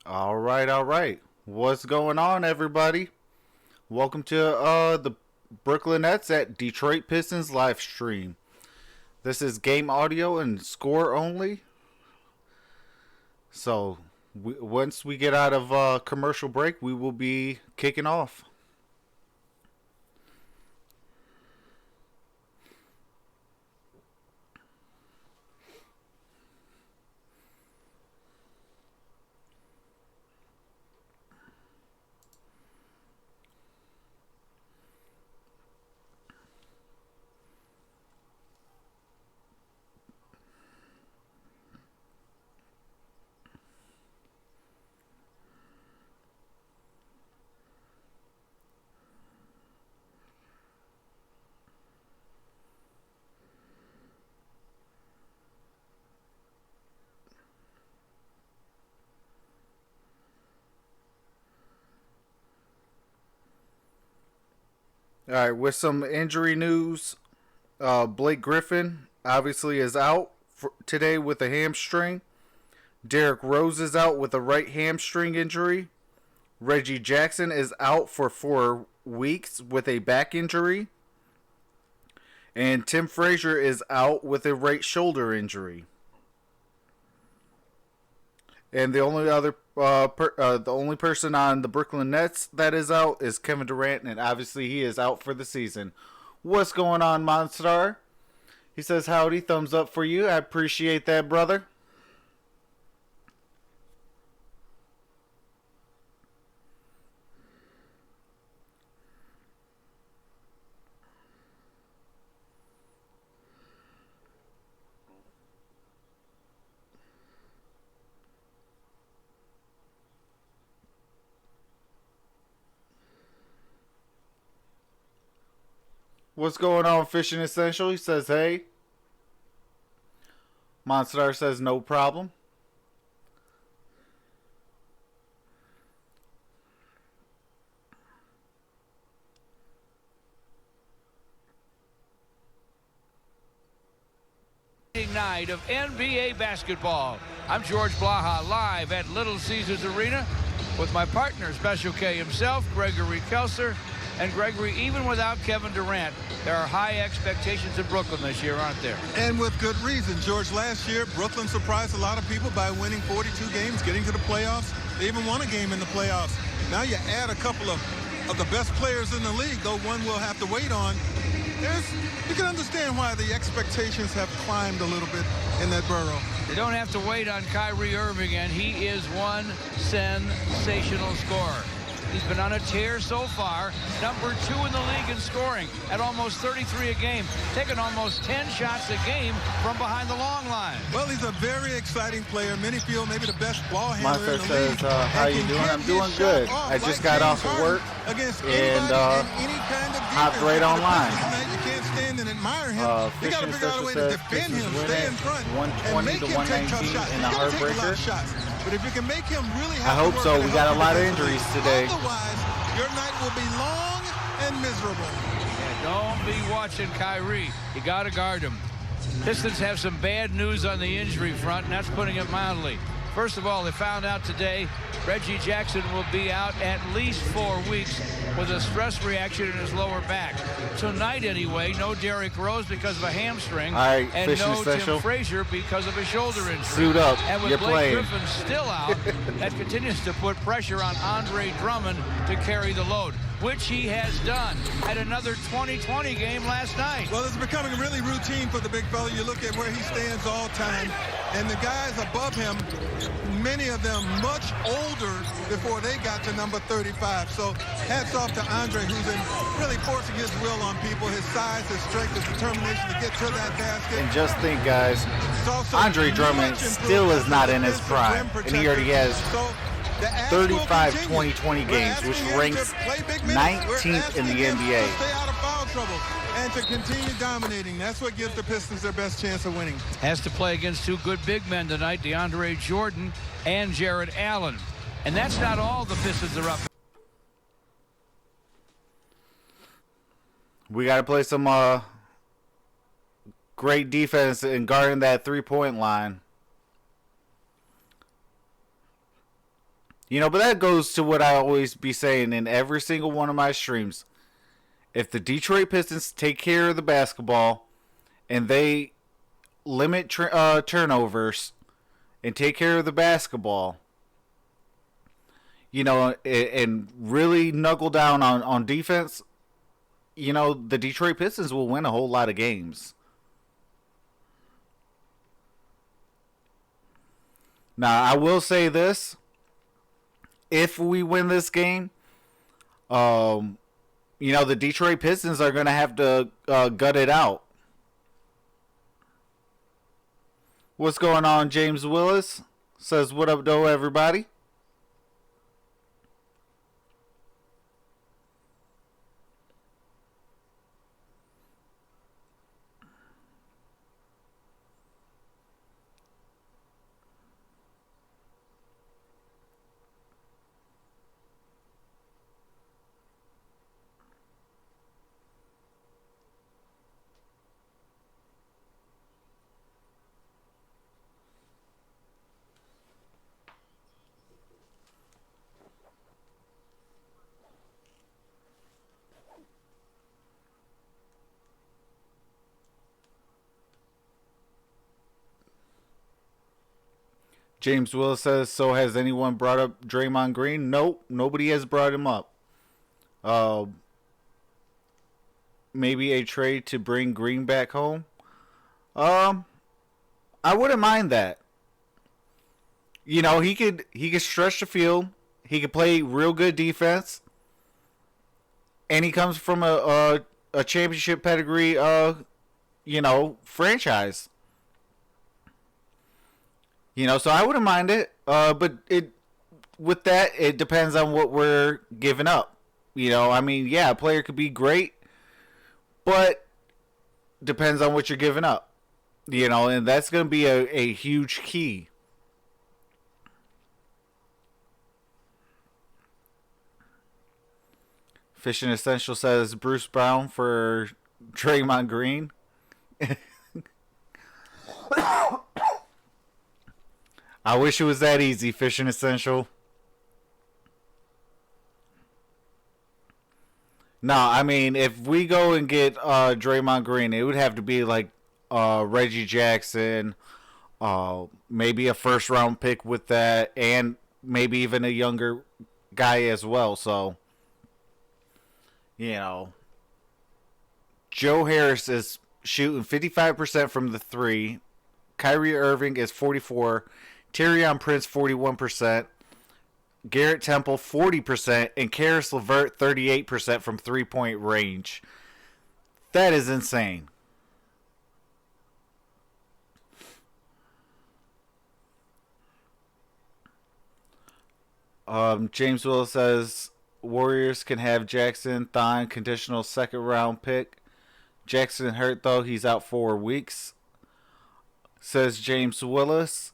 All right, all right. What's going on, everybody? Welcome to the Brooklyn Nets at Detroit Pistons live stream. This is game audio and score only. So, once we get out of commercial break, we will be kicking off. All right, with some injury news, Blake Griffin obviously is out today with a hamstring. Derrick Rose is out with a right hamstring injury. Reggie Jackson is out for 4 weeks with a back injury. And Tim Frazier is out with a right shoulder injury. And the only person on the Brooklyn Nets that is out is Kevin Durant, and obviously he is out for the season. What's going on, Monstar? He says, howdy, thumbs up for you. I appreciate that, brother. What's going on, Fishing Essential? He says, hey. Monstar says, no problem. Night of NBA basketball. I'm George Blaha, live at Little Caesars Arena with my partner, Special K himself, Gregory Kelser. And Gregory, even without Kevin Durant, there are high expectations in Brooklyn this year, aren't there? And with good reason, George. Last year, Brooklyn surprised a lot of people by winning 42 games, getting to the playoffs. They even won a game in the playoffs. Now you add a couple of the best players in the league, though one we'll have to wait on. You can understand why the expectations have climbed a little bit in that borough. You don't have to wait on Kyrie Irving, and he is one sensational scorer. He's been on a tear so far, number 2 in the league in scoring at almost 33 a game, taking almost 10 shots a game from behind the long line. Well, he's a very exciting player. Many feel maybe the best ball handler Monster in the says, league. how you doing? I'm doing good. I just got off of work and hopped right online. You can't stand and admire him. You got to figure out a way to defend him, stay in front, 120 to 119 in the heartbreaker. But if you can make him really I hope so. We got a lot of injuries today. Otherwise, your night will be long and miserable. Yeah, don't be watching Kyrie. You got to guard him. Pistons have some bad news on the injury front, and that's putting it mildly. First of all, they found out today Reggie Jackson will be out at least 4 weeks with a stress reaction in his lower back. Tonight, anyway, no Derrick Rose because of a hamstring, and no Tim Frazier because of a shoulder injury. Suit up. And with You're Blake playing. Griffin still out, that continues to put pressure on Andre Drummond to carry the load, which he has done at another 2020 game last night. Well, it's becoming really routine for the big fella. You look at where he stands all time, and the guys above him, many of them much older before they got to number 35. So hats off to Andre, who's really forcing his will on people. His size, his strength, his determination to get to that basket. And just think, guys, Andre Drummond still is not in his prime, and he already has 35 2020 games, which ranks 19th in the NBA. Stay out of foul trouble and to continue dominating. That's what gives the Pistons their best chance of winning. Has to play against 2 good big men tonight, DeAndre Jordan and Jared Allen. And that's not all the Pistons are up. We got to play some great defense and guarding that 3-point line. But that goes to what I always be saying in every single one of my streams. If the Detroit Pistons take care of the basketball and they limit turnovers and take care of the basketball, and really knuckle down on defense, the Detroit Pistons will win a whole lot of games. Now, I will say this. If we win this game, the Detroit Pistons are going to have to gut it out. What's going on, James Willis? Says, what up, though, everybody? James Willis says, so has anyone brought up Draymond Green? Nope, nobody has brought him up. Maybe a trade to bring Green back home? I wouldn't mind that. He could stretch the field. He could play real good defense. And he comes from a championship pedigree franchise. So I wouldn't mind it. But it depends on what we're giving up. A player could be great, but depends on what you're giving up. And that's going to be a huge key. Fishing Essential says Bruce Brown for Draymond Green. I wish it was that easy, Fishing Essential. No, if we go and get Draymond Green, it would have to be like Reggie Jackson, maybe a first round pick with that, and maybe even a younger guy as well. So, Joe Harris is shooting 55% from the three. Kyrie Irving is 44%. Taurean Prince 41%. Garrett Temple 40%. And Karis LeVert 38% from 3-point range. That is insane. James Willis says Warriors can have Jackson Thon conditional second round pick. Jackson hurt though, he's out 4 weeks. Says James Willis.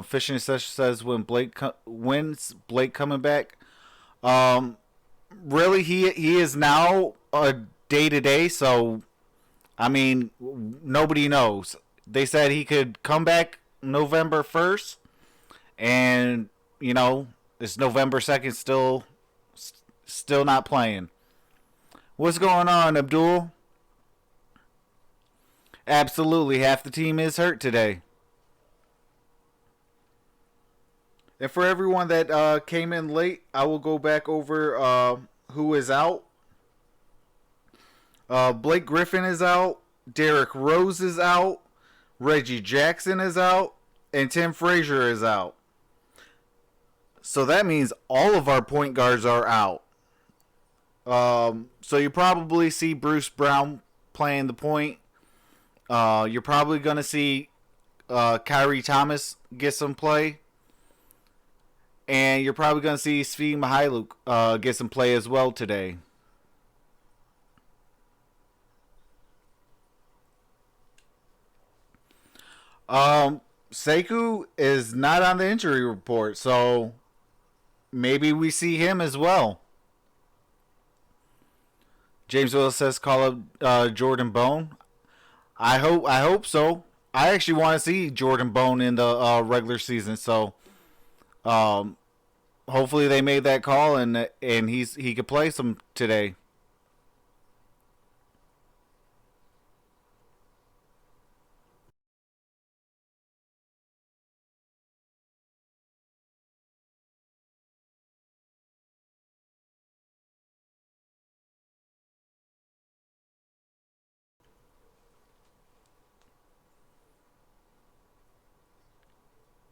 Fishing Session says when's Blake coming back? Really, he is now a day-to-day, so nobody knows. They said he could come back November 1st, and it's November 2nd, still not playing. What's going on, Abdul? Absolutely, half the team is hurt today. And for everyone that came in late, I will go back over who is out. Blake Griffin is out. Derrick Rose is out. Reggie Jackson is out. And Tim Frazier is out. So that means all of our point guards are out. So you probably see Bruce Brown playing the point. You're probably going to see Kyrie Thomas get some play. And you're probably going to see Svi Mykhailiuk get some play as well today. Sekou is not on the injury report, so maybe we see him as well. James Willis says call up Jordan Bone. I hope so. I actually want to see Jordan Bone in the regular season, so hopefully they made that call and he could play some today.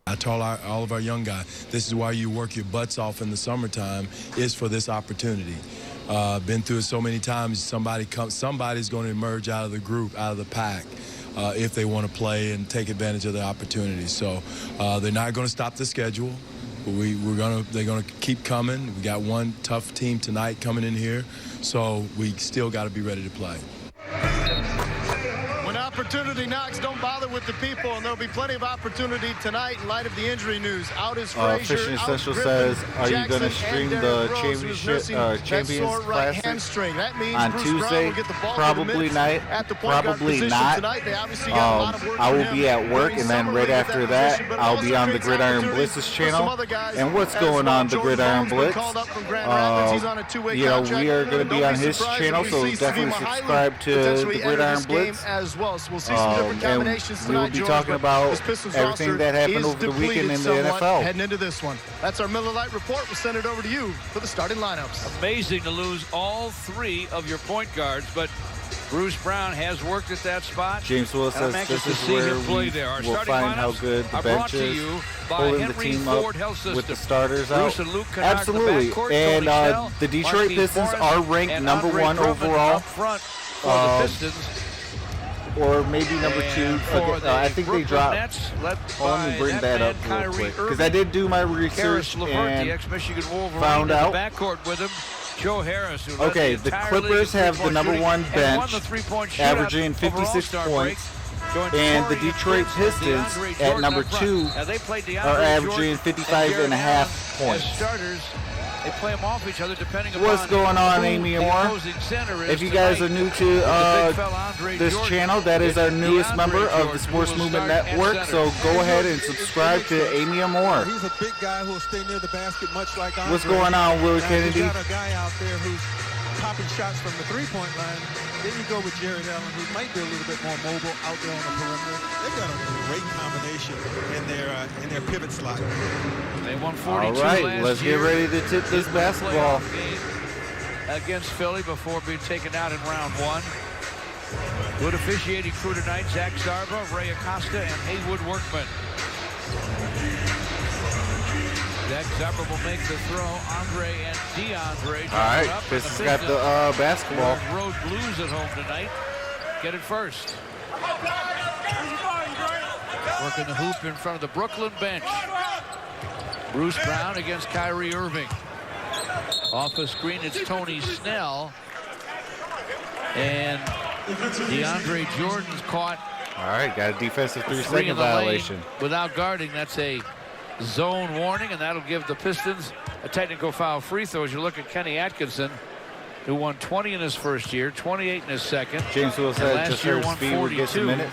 I told all of our young guys, this is why you work your butts off in the summertime, is for this opportunity. Been through it so many times. Somebody's going to emerge out of the group, out of the pack, if they want to play and take advantage of the opportunity. So they're not going to stop the schedule. They're gonna keep coming. We got one tough team tonight coming in here, so we still got to be ready to play. When opportunity knocks, don't bother with the people, and there'll be plenty of opportunity tonight in light of the injury news. Out is Frazier, Fishing out Essential Griffin, says, are you going to stream the Champions Classic on Tuesday? Probably not. Probably not. I will be at work, and then right after that, I'll be on the Gridiron Blitz's channel. And what's going on the Gridiron Blitz? You know, we are going to be on his channel, so definitely subscribe to the Gridiron Blitz. Well, so we'll see some different combinations and we will be talking about everything that happened over the weekend in the NFL. Heading into this one. That's our Miller Lite report. We'll send it over to you for the starting lineups. Amazing to lose all three of your point guards, but Bruce Brown has worked at that spot. James Willis says this is where we will find how good the bench is, holding the team up with the starters out. Absolutely. And the Detroit Pistons are ranked #1 overall. Or maybe number 2. I think they dropped. Let me bring that up real quick, because I did do my research and found out. Okay, the Clippers have the #1 bench, averaging 56 points. And the Detroit Pistons at #2 are averaging 55.5 points. They play them off each other depending upon what's going on, Amy Amor? If you guys are new to this channel, that is our newest member of the Sports Movement Network. So go ahead and subscribe to Amy Amor. He's a big guy who will stay near the basket, much like Andre. What's going on, Willie Kennedy? You got a guy out there who's popping shots from the three-point line. Then you go with Jared Allen, who might be a little bit more mobile out there on the perimeter. They've got a great combination in their pivot slot. They won 42 All right, let's get ready to tip this basketball against Philly before being taken out in round 1. Good officiating crew tonight: Zach Zarba, Ray Acosta, and Haywood Workman. Zach Zarba will make the throw. Andre and DeAndre. All right, this has got the basketball. Road Blues at home tonight. Get it first. Working the hoop in front of the Brooklyn bench. Bruce Brown against Kyrie Irving. Off a screen, it's Tony Snell. And DeAndre Jordan's caught. All right, got a defensive 3-second violation. Without guarding, that's a zone warning, and that'll give the Pistons a technical foul free throw. As you look at Kenny Atkinson, who won 20 in his first year, 28 in his second. James Will said just heard speed would get some minutes.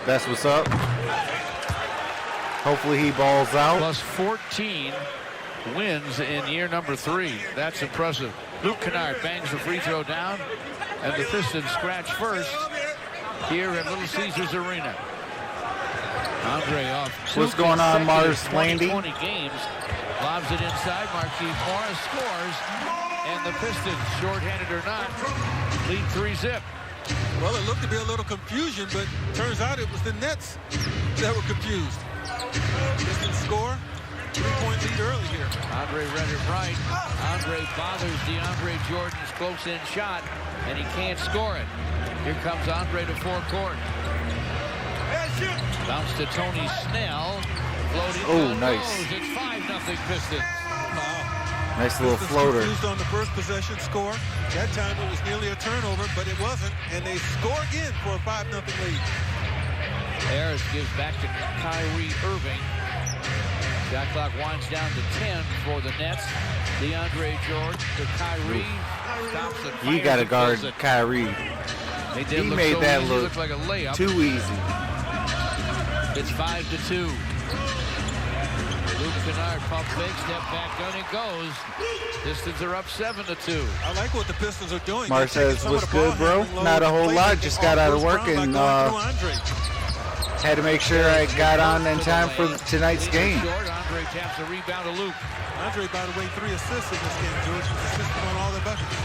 That's what's up. Hopefully he balls out. Plus 14 wins in year number 3. That's impressive. Luke Kennard bangs the free throw down, and the Pistons scratch first here at Little Caesars Arena. Andre off. What's going on, Mars Landy? 20 games. Lobs it inside. Marquise Morris scores. And the Pistons, shorthanded or not, lead 3-zip. Well, it looked to be a little confusion, but turns out it was the Nets that were confused. Pistons score. 3-point lead early here. Andre read it right. Andre bothers DeAndre Jordan's close-in shot, and he can't score it. Here comes Andre to forecourt. Bounce to Tony Snell. Floating. Oh, nice. It's 5-0 Pistons. Nice little floater. Confused on the first possession score. That time it was nearly a turnover, but it wasn't, and they score again for a 5-0 lead. Harris gives back to Kyrie Irving. Shot clock winds down to 10 for the Nets. DeAndre Jordan to Kyrie. Stops it. You got to guard Kyrie. He made so that easy, look like a layup. too easy. It's 5-2. Luke Kennard pump fake, step back, gun it goes. Pistons are up 7-2. I like what the Pistons are doing. Mar says, what's good, bro? Not a whole lot. Just got out of work and had to make sure I got on in time for tonight's game. Andre taps a rebound to Luke. Andre, by the way, 3 assists in this game, George. He's assisting on all the buckets.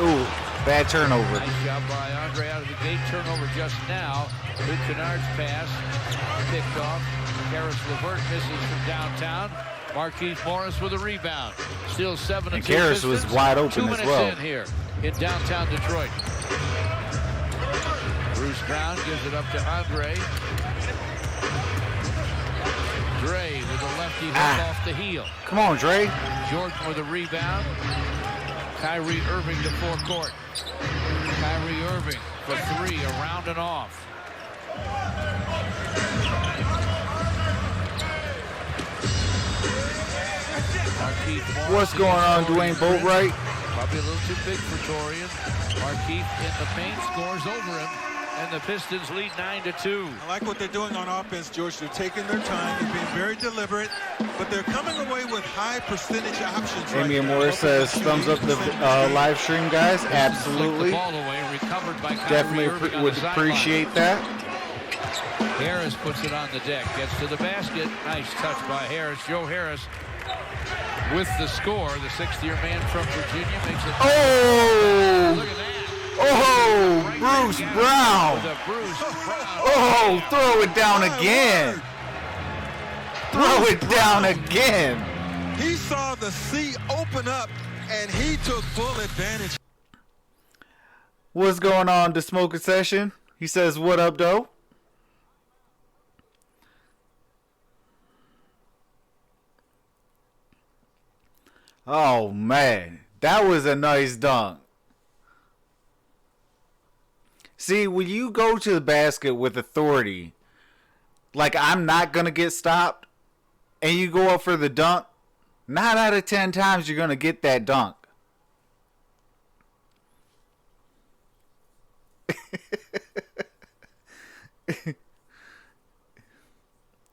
Ooh, bad turnover. Nice job by Andre out of the gate. Turnover just now. Luke Kennard's pass picked off. Harris LeVert misses from downtown. Marquise Morris with a rebound. Still 7-2. And Harris was wide open as well. 2 minutes in here in downtown Detroit. Bruce Brown gives it up to Andre. Dre with a lefty hook off the heel. Come on, Dre. Jordan with a rebound. Kyrie Irving to forecourt. Kyrie Irving for 3, around and off. What's going on, Dwayne Boatwright? Probably a little too big for Torian. Markeith in the paint, scores over him, and the Pistons lead 9-2. I like what they're doing on offense, George. They're taking their time. They're being very deliberate, but they're coming away with high percentage options. Amy Amor says, thumbs up the live stream, guys. Absolutely. The ball away, recovered by Kyrie Definitely Irving would appreciate that. Harris puts it on the deck, gets to the basket. Nice touch by Harris. Joe Harris with the score. The 6th-year man from Virginia makes it. Oh! Look at that. Oh, Right Bruce down Brown. the Bruce Brown. Oh, throw it down again. Throw it down again. He saw the sea open up, and he took full advantage. What's going on, the smoking session? He says, what up, though? Oh, man. That was a nice dunk. See, when you go to the basket with authority, like I'm not going to get stopped, and you go up for the dunk, 9 out of 10 times you're going to get that dunk.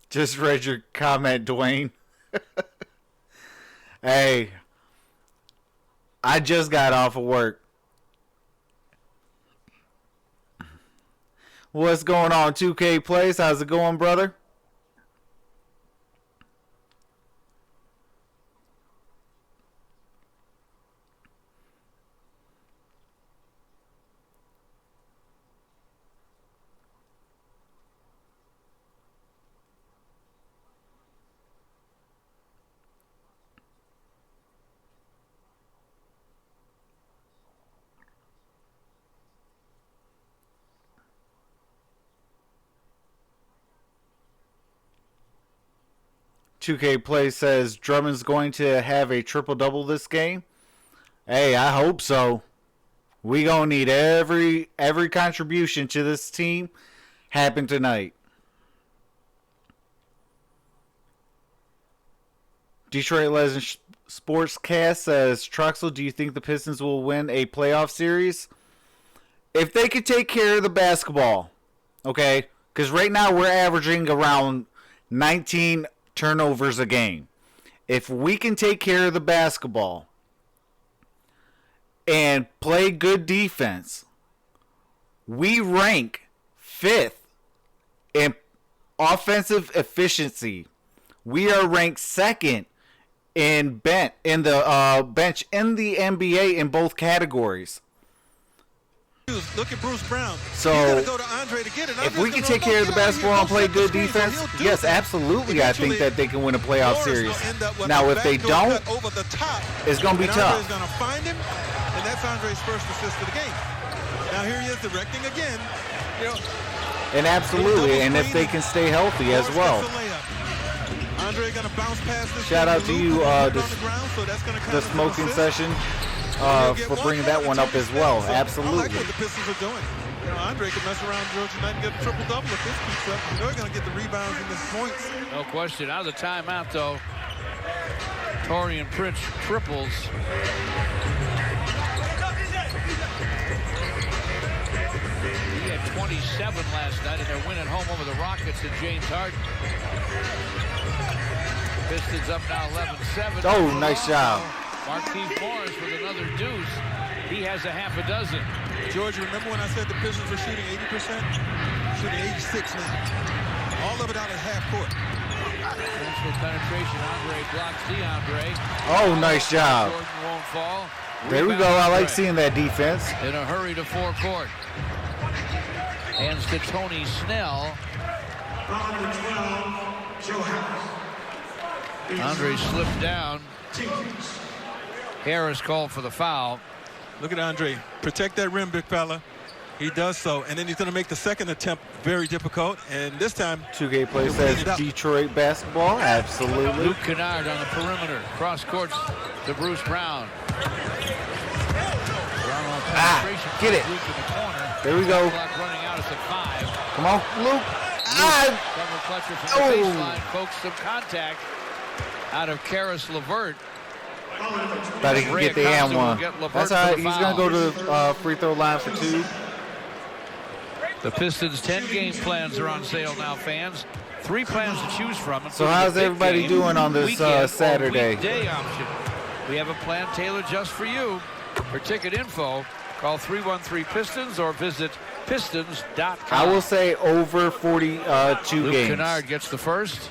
Just read your comment, Dwayne. Hey, I just got off of work. What's going on, 2K Plays? How's it going, brother? $2K Play says Drummond's going to have a triple-double this game. Hey, I hope so. We gonna need every contribution to this team happen tonight. Detroit Legends Sportscast says, Troxel, do you think the Pistons will win a playoff series? If they could take care of the basketball, okay? Because right now we're averaging around 19 turnovers a game. If we can take care of the basketball and play good defense, we rank 5th in offensive efficiency. We are ranked 2nd in bench in the NBA in both categories. Look at Bruce Brown. So, you gotta go to Andre to get it. if we can take care of the basketball and play good defense, yes, absolutely, I think that they can win a playoff series. Now, if they don't, it's going to be tough. Andre's going to find him, and that's Andre's first assist of the game. Now, here he is directing again. You know, and absolutely, and if they can stay healthy as well. Andre going to bounce past this. Shout out to you, the smoking session. For bringing that one up as well. Absolutely. I like what the Pistons are doing. You know, Andre could mess around George tonight and get a triple-double if this keeps up. You know they're going to get the rebounds and the points. No question. Out of the timeout, though, Torian Prince triples. He had 27 last night in their win at home over the Rockets and James Harden. Pistons up now 11-7. Oh, nice job. Markieff Morris with another deuce. He has a half a dozen. George, remember when I said the Pistons were shooting 80%? Shooting 86 now. All of it out at half court. Transfer penetration. Andre blocks DeAndre. Oh, nice job. Jordan won't fall. There we go. I like seeing that defense. In a hurry to forecourt. Hands to Tony Snell. Andre slipped down. Harris called for the foul. Look at Andre. Protect that rim, big fella. He does so. And then he's going to make the second attempt very difficult. And this time, 2K play says Detroit basketball. Absolutely. Luke Kennard on the perimeter. Cross courts to Bruce Brown. Get it. Luke in the corner. There we go. Clock running out. It's at 5. Come on, Luke. Double clutcher from the baseline. Folks, some contact out of Karis LeVert. Thought he could get the and one. That's all right. He's going to go to the free throw line for 2. The Pistons' 10-game plans are on sale now, fans. 3 plans to choose from. So how's everybody doing on this Saturday? Day option. We have a plan tailored just for you. For ticket info, call 313-PISTONS or visit pistons.com. I will say over 42 Luke games. Kennard gets the first.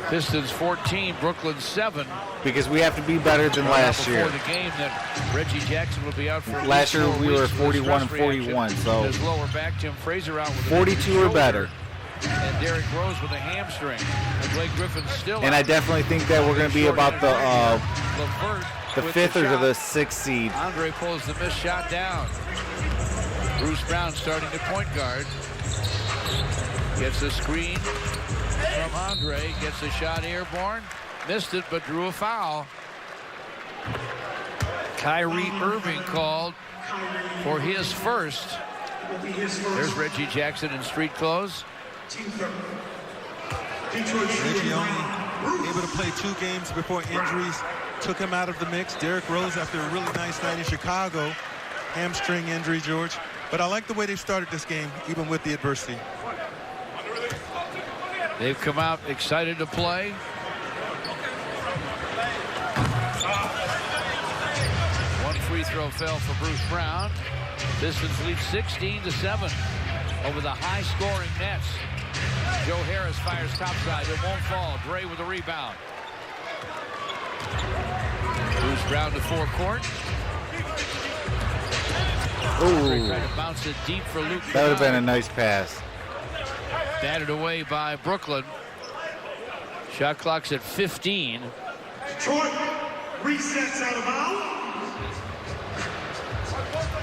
Pistons 14, Brooklyn 7. Because we have to be better than last year. Before the game that Reggie Jackson will be out for last year we were 41 and 41, so his lower back. Tim Frazier out with 42 or better. And Derrick Rose with a hamstring. And Blake Griffin's still and out. I definitely think that we're going to be about the LeVert 5th or the 6th seed. Andre pulls the missed shot down. Bruce Brown starting at point guard. Gets a screen from Andre. Gets a shot airborne. Missed it, but drew a foul. Kyrie Irving called for his first. There's Reggie Jackson in street clothes. Reggie only able to play 2 games before injuries took him out of the mix. Derrick Rose, after a really nice night in Chicago, hamstring injury, George. But I like the way they've started this game, even with the adversity. They've come out excited to play. One free throw fell for Bruce Brown. Pistons lead 16-7 over the high-scoring Nets. Joe Harris fires topside. It won't fall. Dre with a rebound. Bruce Brown to forecourt. Ooh, Trying to bounce it deep for Luke. that would have been a nice pass. Batted away by Brooklyn. Shot clock's at 15. Detroit resets out of bounds.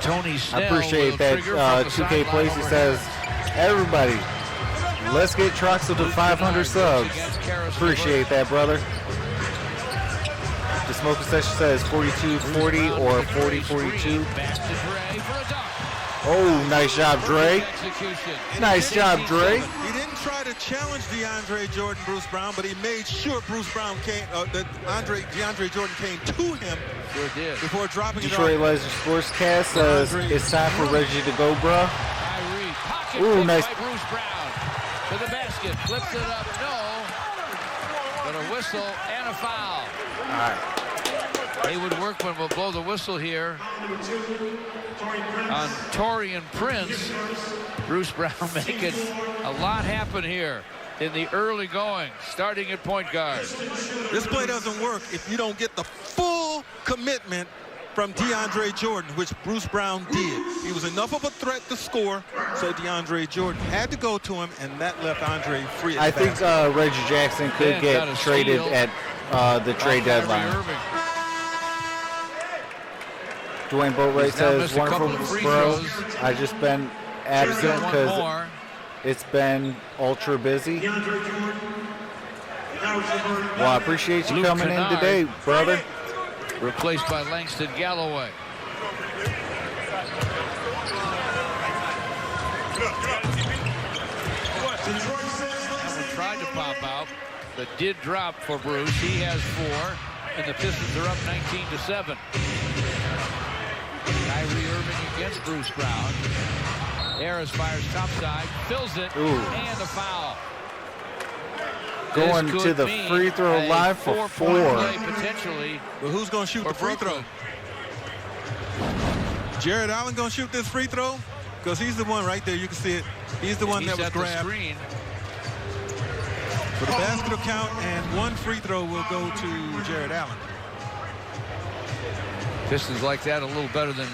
Tony Snell. I appreciate that 2K Place. He says, everybody, let's get Troxel to 500 subs. Appreciate that, brother. The smoking session says 42-40 or 40-42. Oh, nice job, Dre. Nice job, Dre. He didn't try to challenge DeAndre Jordan, Bruce Brown, but he made sure Bruce Brown came, that DeAndre Jordan came to him before dropping Detroit it off. Legends Sportscast says it's time for Reggie to go, bruh. Ooh, nice. Bruce Brown to the basket, flips it up, no, but a whistle and a foul. All right. Haywood Workman will blow the whistle here on Taurean Prince. Bruce Brown making a lot happen here in the early going, starting at point guard. This play doesn't work if you don't get the full commitment from DeAndre Jordan, which Bruce Brown did. He was enough of a threat to score, so DeAndre Jordan had to go to him, and that left Andre free. I think Reggie Jackson could get traded at the trade deadline. Dwayne Boatwright says, wonderful, bro. I just been absent because it's been ultra busy. Well, I appreciate you coming in today, brother. Replaced by Langston Galloway. Hammer tried to pop out, but did drop for Bruce. He has 4, and the Pistons are up 19-7. Kyrie Irving against Bruce Brown. Harris fires topside, fills it, and a foul. going This to could the mean free throw a line for 4-point 4. play potentially. But who's going to shoot For the free throw? Brooklyn. Jared Allen going to shoot this free throw? Because he's the one right there. You can see it. He's the one He's that was at the grabbed. screen. So the basket will count, and one free throw will go to Jared Allen. Pistons like that a little better than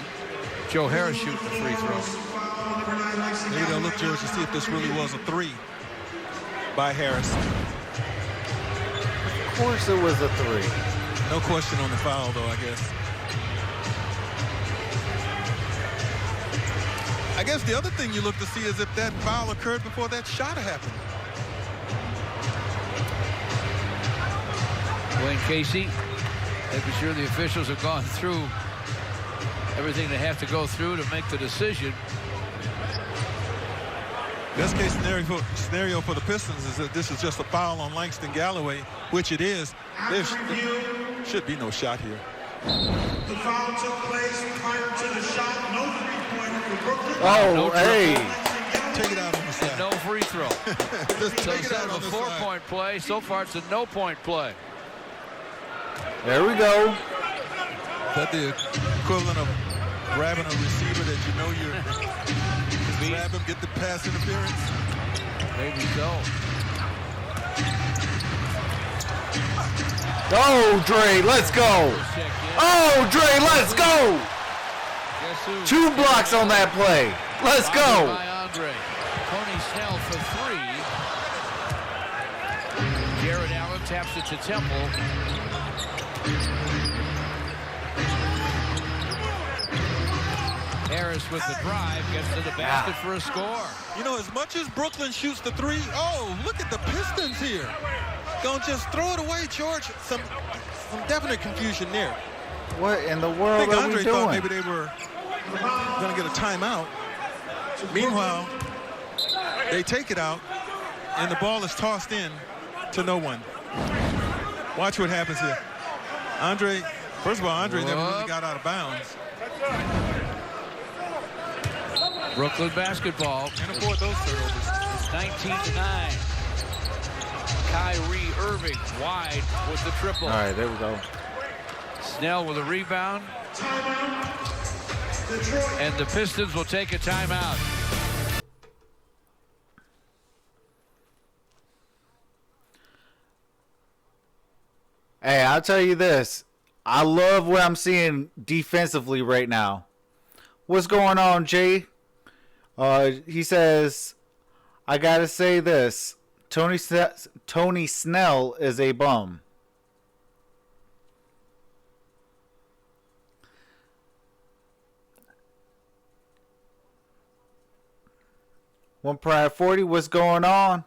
Joe Harris shooting the free throw. Maybe they'll look, George, to see if this really was a 3 by Harris. Of course it was a 3. No question on the foul, though, I guess. I guess the other thing you look to see is if that foul occurred before that shot happened. Wayne Casey making sure the officials have gone through everything they have to go through to make the decision. Best case scenario for the Pistons is that this is just a foul on Langston Galloway, which it is. There should be no shot here. The foul took place prior to the shot. No three-pointer for Brooklyn. Oh, No hey. Take it out on the side. No free throw. Just So take it instead out of on a the side. 4-point play, so far it's a no-point play. There we go. Is that the equivalent of grabbing a receiver that you know you're grab him, get the pass interference? Maybe so. Oh, Dre, let's go. Check in. Oh, Dre, let's go. Guess who? 2 blocks on that play. Let's Rounded go. by Andre. Tony Snell for 3. Jared Allen taps it to Temple. Harris with the drive gets to the basket for a score. You know, as much as Brooklyn shoots the 3, oh, look at the Pistons here. Don't just throw it away, George. Some definite confusion there. What in the I world think are Andre we thought doing? maybe they were going to get a timeout. Meanwhile, they take it out, and the ball is tossed in to no one. Watch what happens here. Andre, first of all, Andre never really got out of bounds. Brooklyn basketball. Can't afford those turnovers. It's 19-9. Kyrie Irving wide with the triple. All right, there we go. Snell with a rebound. Timeout. Detroit. And the Pistons will take a timeout. Hey, I'll tell you this. I love what I'm seeing defensively right now. What's going on, Jay? He says, I got to say this. Tony Snell is a bum. One Pride 40, what's going on?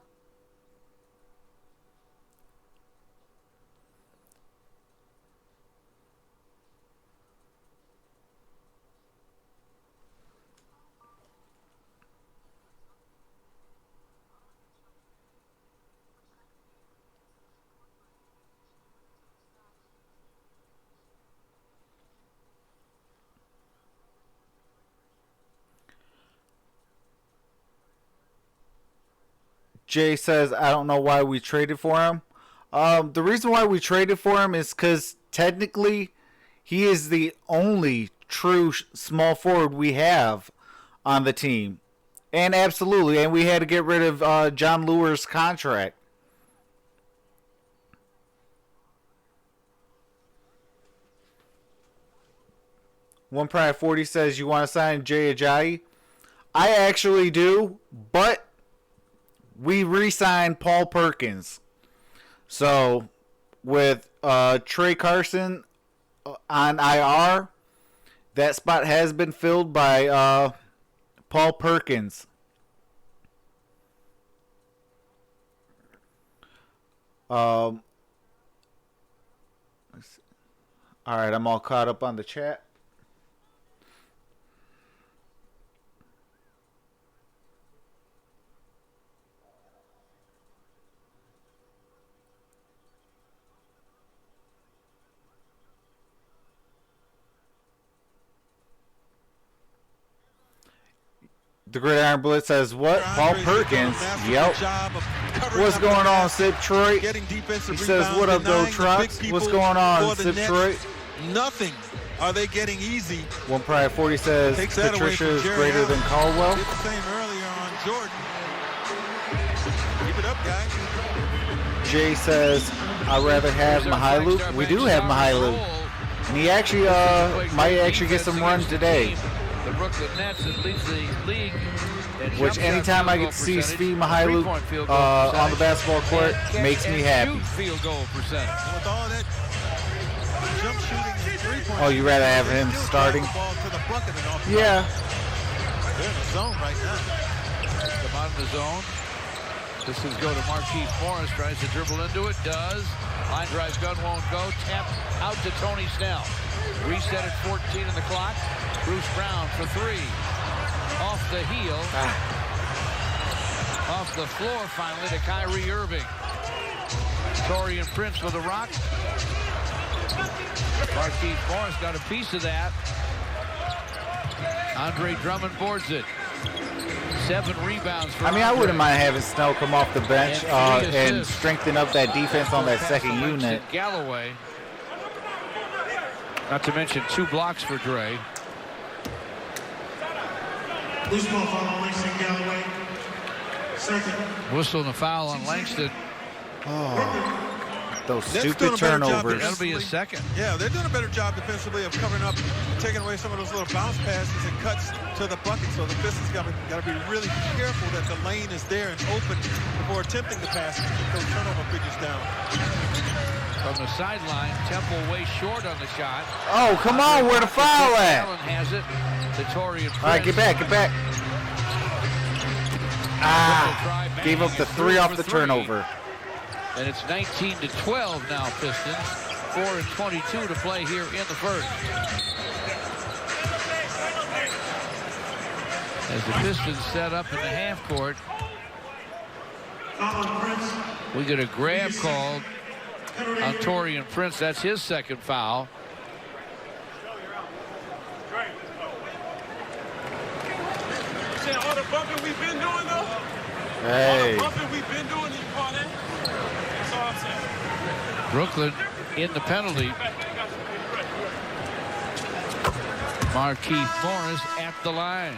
Jay says, I don't know why we traded for him. The reason why we traded for him is because technically he is the only true small forward we have on the team. And absolutely, and we had to get rid of John Lure's contract. One Pride 40 says, you want to sign Jay Ajayi? I actually do, but we re-signed Paul Perkins. So, with Trey Carson on IR, that spot has been filled by Paul Perkins. All right, I'm all caught up on the chat. The Gridiron Blitz says what? Paul Perkins. Yep. Job of covering What's up going the on, basket, Sip-Troy? getting defensive He rebounds, says, what up, though, denying the big Trox? people What's going on, for the Sip-Troy? Nets. Nothing are they getting easy. One Pride 40 says Takes that away Patricia from is Jerry greater Allen. than Caldwell. Did the same earlier on Jordan. Keep it up, guys. Jay says, I'd rather have Mihailuk. We do have Mihailuk. And he actually might actually get some run today. The Brooklyn Nets that leads the league. Which anytime I get to see Svi Mihailuk on the basketball court makes me happy. Field goal percentage. With all that jump shooting and three-point, Oh, you rather have him still starting? drive the ball to the bucket and off the Yeah. They're in the zone right now. Come out of the zone. This is go to Marquise Morris. Tries to dribble into it. Does. Line drive gun won't go. Tap out to Tony Snell. Reset at 14 in the clock. Bruce Brown for three. Off the heel. Off the floor finally to Kyrie Irving. Torian Prince for the Rock. Marquise Morris got a piece of that. Andre Drummond boards it. 7 rebounds for I mean, I Andre. wouldn't mind having Snell come off the bench And three and assists. strengthen up that defense on that Pass second to Langston unit. Galloway. Not to mention 2 blocks for Dre. Loose ball foul on Langston Galloway. Second. Whistle and a foul on Langston. Those Nets doing stupid a better job turnovers. That'll be his second. Yeah, they're doing a better job defensively of covering up, taking away some of those little bounce passes and cuts to the bucket. So the Pistons got to be really careful that the lane is there and open before attempting the pass to keep those turnover figures down. From the sideline, Temple way short on the shot. Oh, come on, where the foul at? Allen has it. To Torian Prince. All right, get back, get back. Ah, gave up the 3 off the turnover. And it's 19-12 now, Pistons. 4:22 to play here in the first. As the Pistons set up in the half court, Foul on Prince. we get a grab called on Torian Prince. That's his second foul. All the bumping we've been doing, though. Hey. Bumping we've been doing, you call that? That's all I'm saying. Brooklyn in the penalty. Marquise Morris at the line.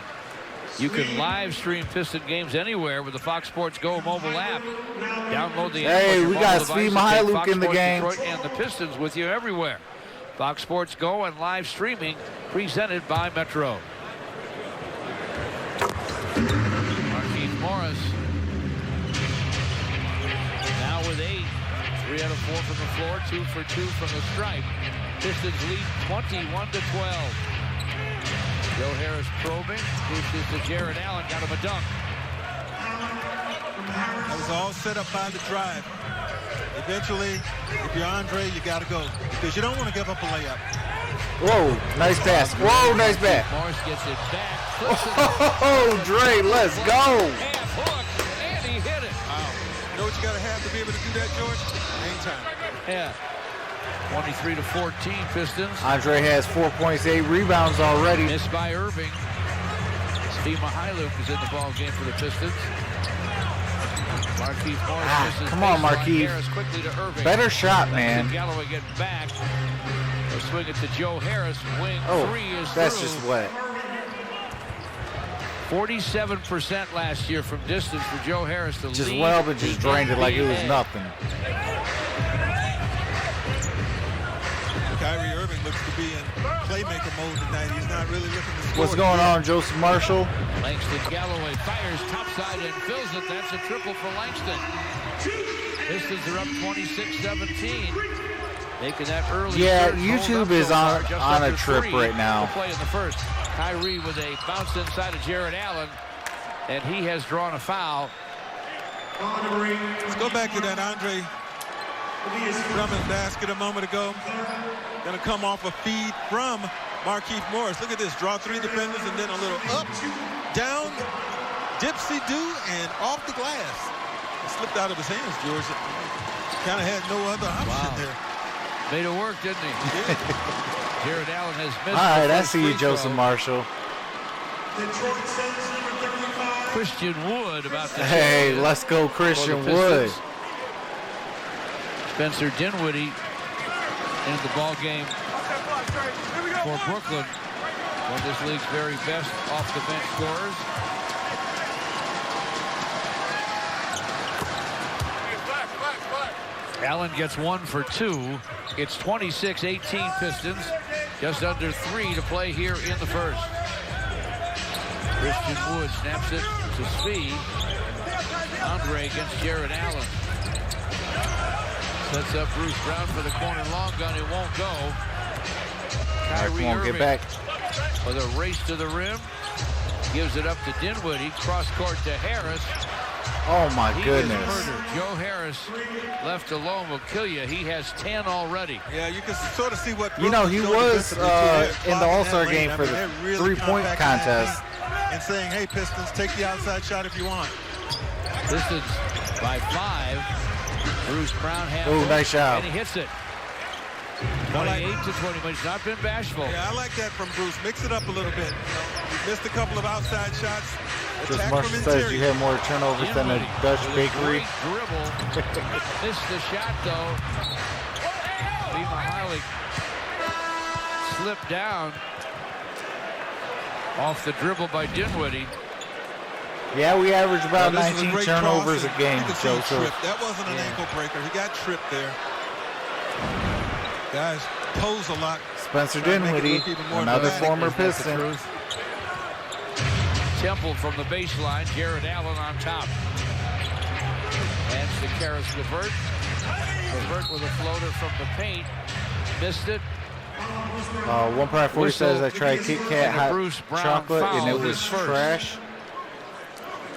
You can live stream Piston games anywhere with the Fox Sports Go mobile app. Download the app. Hey, on your we mobile got device Svi and take Mihailuk Fox in the Sports game. Detroit and the Pistons with you everywhere. Fox Sports Go and live streaming presented by Metro. Marquise Morris now with 8. 3 out of 4 from the floor, 2 for 2 from the stripe. Pistons lead 21-12. Joe Harris probing. Dishes to Jared Allen. Got him a dunk. That was all set up by the drive. Eventually, if you're Andre, you got to go because you don't want to give up a layup. Whoa, nice pass. Whoa, nice back. Morris gets it back. Flips it Oh, Dre, let's go. half hook, and he hit it. Wow. You know what you got to have to be able to do that, George? Hang time. Yeah. 23-14 Pistons. Andre has 4 points, 8 rebounds already. Missed by Irving. Steve Mihailuk is in the ball game for the Pistons. Marquise Morris misses. Come on, baseline. Marquise. Harris quickly to Irving. Better shot, man. Galloway getting back. They'll swing it to Joe Harris. Wing Oh, 3 is that's through. just wet. 47% last year from distance for Joe Harris to Just lead well, but just the drained it like it was NBA. nothing. Kyrie Irving looks to be in playmaker mode tonight. He's not really looking to score. What's going on, Joseph Marshall? Langston Galloway fires topside and fills it. That's a triple for Langston. Pistons are up 26-17. Making that early. Yeah, surge hold YouTube up is so far, on just a under trip 3 right now. to play in the first. Kyrie with a bounce inside of Jared Allen, and he has drawn a foul. Let's go back to that Andre Drummond basket a moment ago. Going to come off a feed from Marquise Morris. Look at this. Draw 3 defenders and then a little up, down, dipsy-do, and off the glass. It slipped out of his hands, George. Kind of had no other option there. Made it work, didn't he? Jared Allen has missed. All right, the I first see you, free Joseph throw. Marshall. Detroit sends number 35. Christian Wood about to Hey, let's go, Christian Wood. Spencer Dinwiddie in the ball game for Brooklyn, one of this league's very best off the bench scorers. Allen gets 1 for 2. It's 26-18 Pistons. Just under 3 to play here in the first. Christian Wood snaps it to Speed. Andre against Jared Allen. Sets up Bruce Brown for the corner long gun. It won't go. Kyrie won't Irving get back. with a race to the rim. Gives it up to Dinwiddie. Cross court to Harris. Oh my He goodness. is murdered. Joe Harris left alone will kill you. He has 10 already. Yeah, you can sort of see what You know, he Brooklyn's was doing defensively, too. in the They're All-Star blocking game that for lane. the I mean, they're really three-point compacting that contest. lane and saying, hey, Pistons, take the outside shot if you want. Pistons by 5. Bruce Brown handles. Oh, nice job. And he hits it. 28-20, but he's not been bashful. Yeah, I like that from Bruce. Mix it up a little bit. You missed a couple of outside shots. Just Attack Marshall from says interior. you had more turnovers than a Dinwiddie Dutch with a bakery. great dribble. Missed the shot, though. Lee Mahalik slipped down off the dribble by Dinwiddie. Yeah, we average about Now, this is 19 great turnovers a crossing. game, You can see he Joseph. tripped. That wasn't an ankle breaker. He got tripped there. Guys pose a lot. Spencer Trying to make it Dinwiddie, look even more another dramatic. former Isn't that the Piston. truth? Temple from the baseline. Jared Allen on top. Hands to Karis LeVert. LeVert with a floater from the paint. Missed it. 1.40 says I tried Kit Kat And a hot Bruce Brown chocolate and it foul, was his first. trash.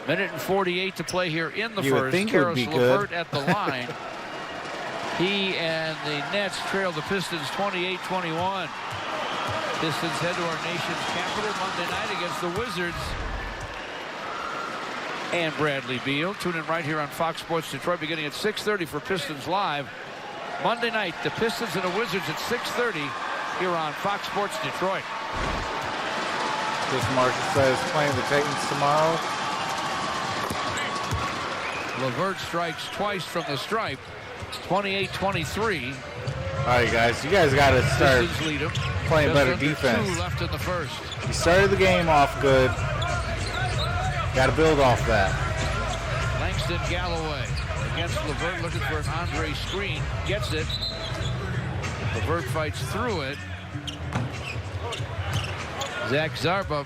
Minute and 48 to play here in the You would first. think it would be Karis good. LeVert at the line. He and the Nets trail the Pistons 28-21. Pistons head to our nation's capital Monday night against the Wizards. And Bradley Beal. Tune in right here on Fox Sports Detroit beginning at 6:30 for Pistons Live. Monday night, the Pistons and the Wizards at 6:30 here on Fox Sports Detroit. This Marshall says playing the Titans tomorrow. LeVert strikes twice from the stripe. 28-23. All right, guys, you guys got to start Pistons lead 'em. playing Just better under defense. 2 left in the first. You started the game off good. Got to build off that. Langston Galloway against LeVert, looking for an Andre screen. Gets it. LeVert fights through it. Zach Zarba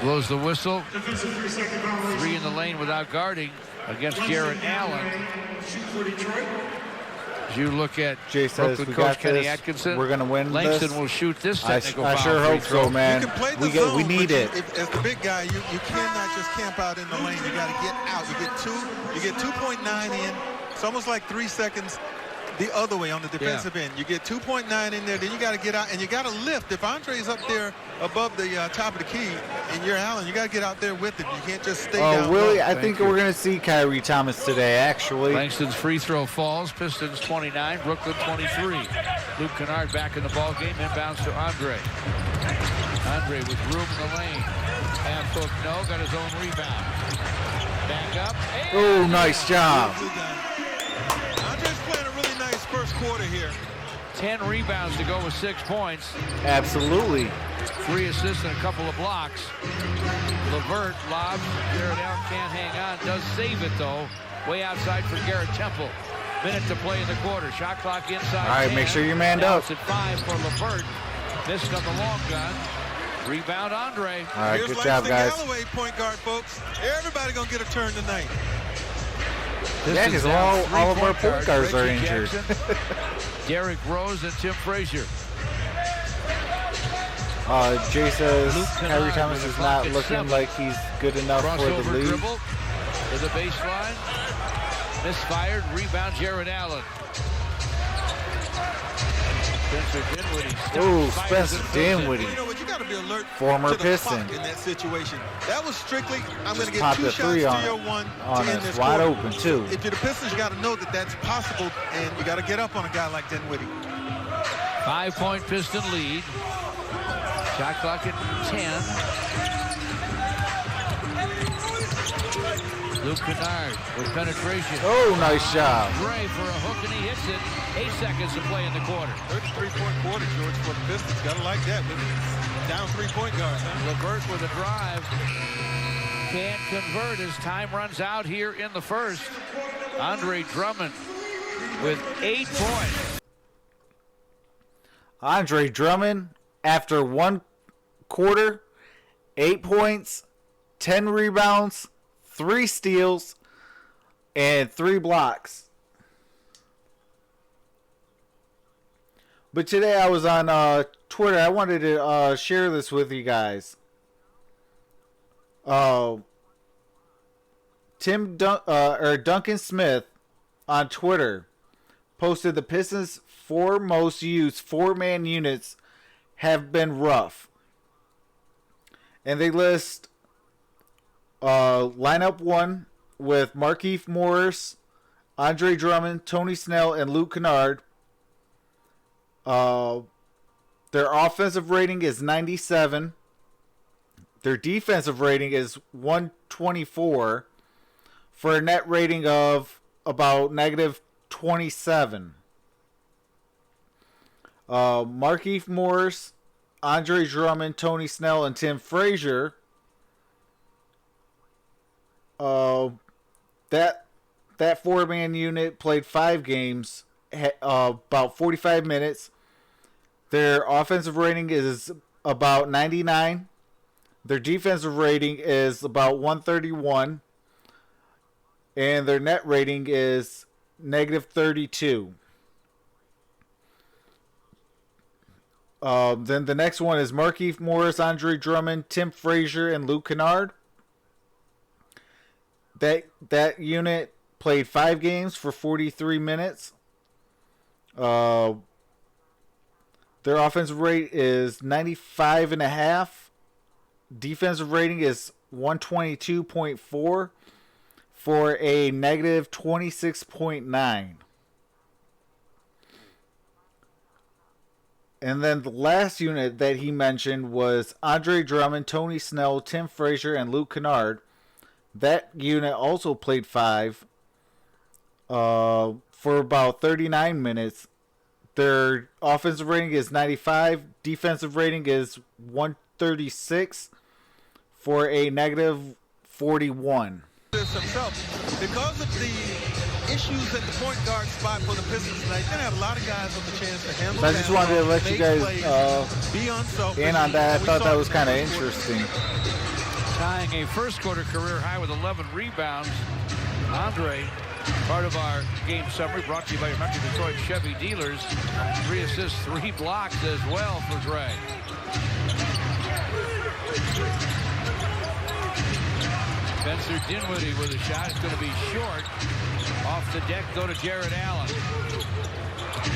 blows the whistle. 3 in the lane without guarding against Jared Allen. As you look at Jay says Brooklyn we coach got Kenny this. Atkinson, We're gonna win Langston this. will shoot this I technical sure foul free hope throw. so, man. You can play the We zone, need but it. as the big guy, you cannot just camp out in the lane. You got to get out. You get 2.9 in. It's almost like 3 seconds the other way on the defensive end. You get 2.9 in there, then you got to get out, and you got to lift. If Andre's up there above the top of the key, and you're Allen, you got to get out there with him. You can't just stay down Willie, low. I think we're going to see Kyrie Thomas today, actually. Langston's free throw falls. Pistons 29, Brooklyn 23. Luke Kennard back in the ball game. Inbounds to Andre. Andre with room in the lane. Half hook, no. Got his own rebound. Back up. Oh, nice job. Andre's playing a really nice first quarter here. 10 rebounds to go with 6 points. Absolutely. 3 assists and a couple of blocks. LeVert lobs. Jared Allen can't hang on. Does save it, though. Way outside for Garrett Temple. Minute to play in the quarter. Shot clock inside. All right, 10. make sure you're manned Now up. it's at 5 for LeVert. Missed on the long gun. Rebound, Andre. All right, Here's good job, Langston guys. Galloway, point guard, folks. Everybody going to get a turn tonight. Yeah, because all of our point guards are Reggie injured. Jackson, Derrick Rose, and Tim Frazier. Jay says Luke Kyrie Kennard Thomas with is the clock not at looking 7. like he's good enough for the Crossover league. dribble to the baseline. Misfired. Rebound, Jared Allen. Spencer Dinwiddie. Oh, fires Spencer and puts it. Dinwiddie. You know what? You got to be alert Former to the Piston. clock in that situation. That was strictly, I'm going to get Popped 2 a shots to three your on 1 on to end us, this wide quarter. open too. If you're the Pistons, you got to know that that's possible, and you got to get up on a guy like Dinwiddie. 5-point Piston lead. Shot clock at 10. Luke Kennard with penetration. Oh, nice job. Gray for a hook, and he hits it. 8 seconds to play in the quarter. 33-point quarter, George, for the Pistons. Gotta like that. With down 3 point guards. Huh? LeVert with a drive. Can't convert as time runs out here in the first. Andre Drummond with 8 points. Andre Drummond, after 1 quarter, 8 points, 10 rebounds, 3 steals, and 3 blocks. But today I was on Twitter. I wanted to share this with you guys. Duncan Smith on Twitter posted the Pistons' 4 most used 4-man units have been rough. And they list lineup 1 with Markieff Morris, Andre Drummond, Tony Snell, and Luke Kennard. Their offensive rating is 97. Their defensive rating is 124 for a net rating of about negative 27. Markieff Morris, Andre Drummond, Tony Snell, and Tim Frazier. That 4-man unit played 5 games, about 45 minutes. Their offensive rating is about 99. Their defensive rating is about 131. And their net rating is negative 32. Then the next one is Markieff Morris, Andre Drummond, Tim Frazier, and Luke Kennard. That unit played 5 games for 43 minutes. Their offensive rate is 95.5. Defensive rating is 122.4 for a negative 26.9. And then the last unit that he mentioned was Andre Drummond, Tony Snell, Tim Frazier, and Luke Kennard. That unit also played 5 for about 39 minutes. Their offensive rating is 95. Defensive rating is 136 for a negative 41. Himself, because of the issues at the point guard spot for the Pistons tonight, they're going to have a lot of guys with the chance to handle So I just wanted to let you guys be unselfish. in on that. I thought that was kind of interesting. Tying a first quarter career high with 11 rebounds. Andre, part of our game summary brought to you by your Metro Detroit Chevy dealers. 3 assists, 3 blocks as well for Gray. Spencer Dinwiddie with a shot. It's going to be short. Off the deck, go to Jared Allen.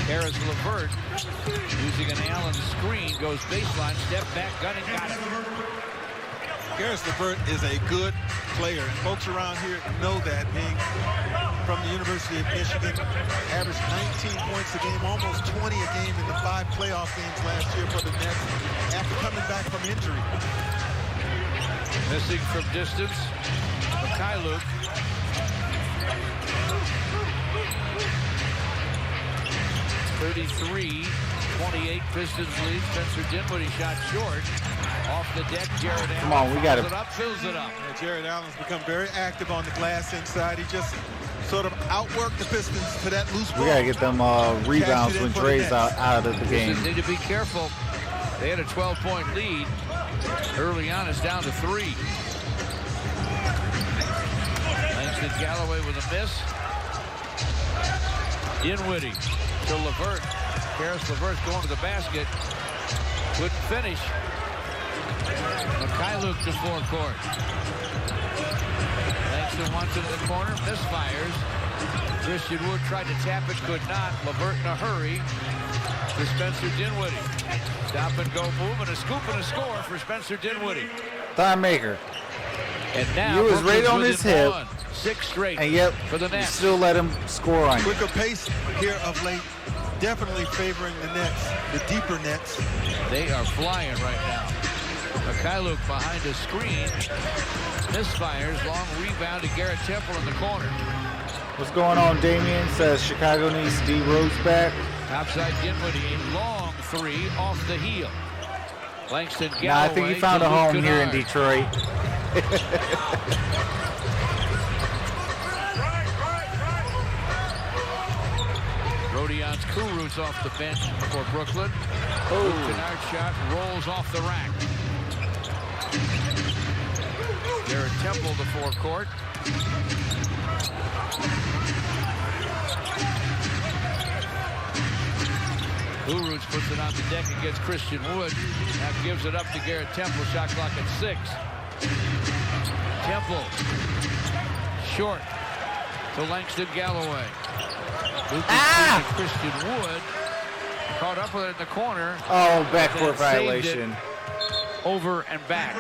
Harris LeVert using an Allen screen. Goes baseline, step back, gunning, got it. Harris LeVert is a good player, and folks around here know that, being from the University of Michigan, averaged 19 points a game, almost 20 a game in the 5 playoff games last year for the Nets after coming back from injury. Missing from distance, Mikhailuk. (33-28) Pistons lead. Spencer Dinwiddie shot short. Off the deck, Jared Allen. Come on, we got it up, fills it up. Yeah, Jared Allen's become very active on the glass inside. He just sort of outworked the Pistons to that loose ball. We got to get them rebounds when Dre's out of the game. Pistons need to be careful. They had a 12-point lead. Early on, it's down to 3. Langston Galloway with a miss. Dinwiddie to LeVert. Harris LeVert going to the basket. Couldn't finish. Mikhailuk to forecourt. Langston wants it in the corner. Misfires. Christian Wood tried to tap it. Could not. LeVert in a hurry. For Spencer Dinwiddie. Stop and go move and a scoop and a score for Spencer Dinwiddie. Time maker. And now he was right on his hip. 6 straight. And yet, for the you Nets. still let him score on you. Quicker pace here of late. definitely favoring the Nets, the deeper Nets. They are flying right now. Mikhailuk behind a screen. Misfires. Long rebound to Garrett Temple in the corner. What's going on, Damien? Says Chicago needs D Rose back. Outside Dinwiddie. Long three off the heel. Langston Galloway. Nah, I think he found a home here in Detroit. Rodion's Kurucs off the bench for Brooklyn. Kennard shot rolls off the rack. Garrett Temple, the forecourt. Kurucs puts it on the deck against Christian Wood. Now gives it up to Garrett Temple. Shot clock at 6. Temple. Short to Langston Galloway. Christian Wood caught up with it in the corner. Oh, backcourt violation. Over and back.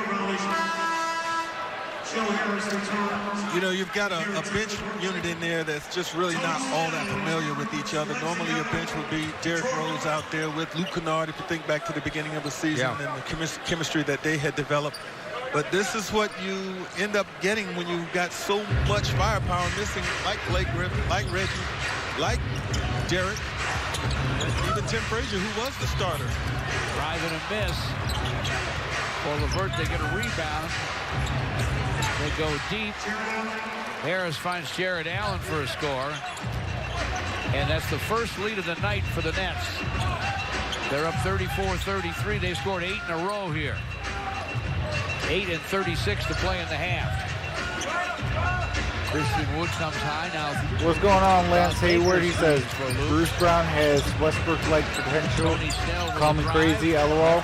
You know, you've got a bench unit in there that's just really not all that familiar with each other. Normally your bench would be Derrick Rose out there with Luke Kennard, if you think back to the beginning of the season, and the chemistry that they had developed. But this is what you end up getting when you've got so much firepower missing, like Blake Griffin, like Reggie, like Derrick, even Tim Frazier, who was the starter. Drive and a miss. For LeVert, they get a rebound. They go deep. Harris finds Jared Allen for a score. And that's the first lead of the night for the Nets. They're up 34-33. They've scored 8 in a row here. 8 and 36 to play in the half. Christian Wood comes high now. What's going on, Lance Hayward? He says Bruce Brown has Westbrook-like potential. Call me crazy, LOL.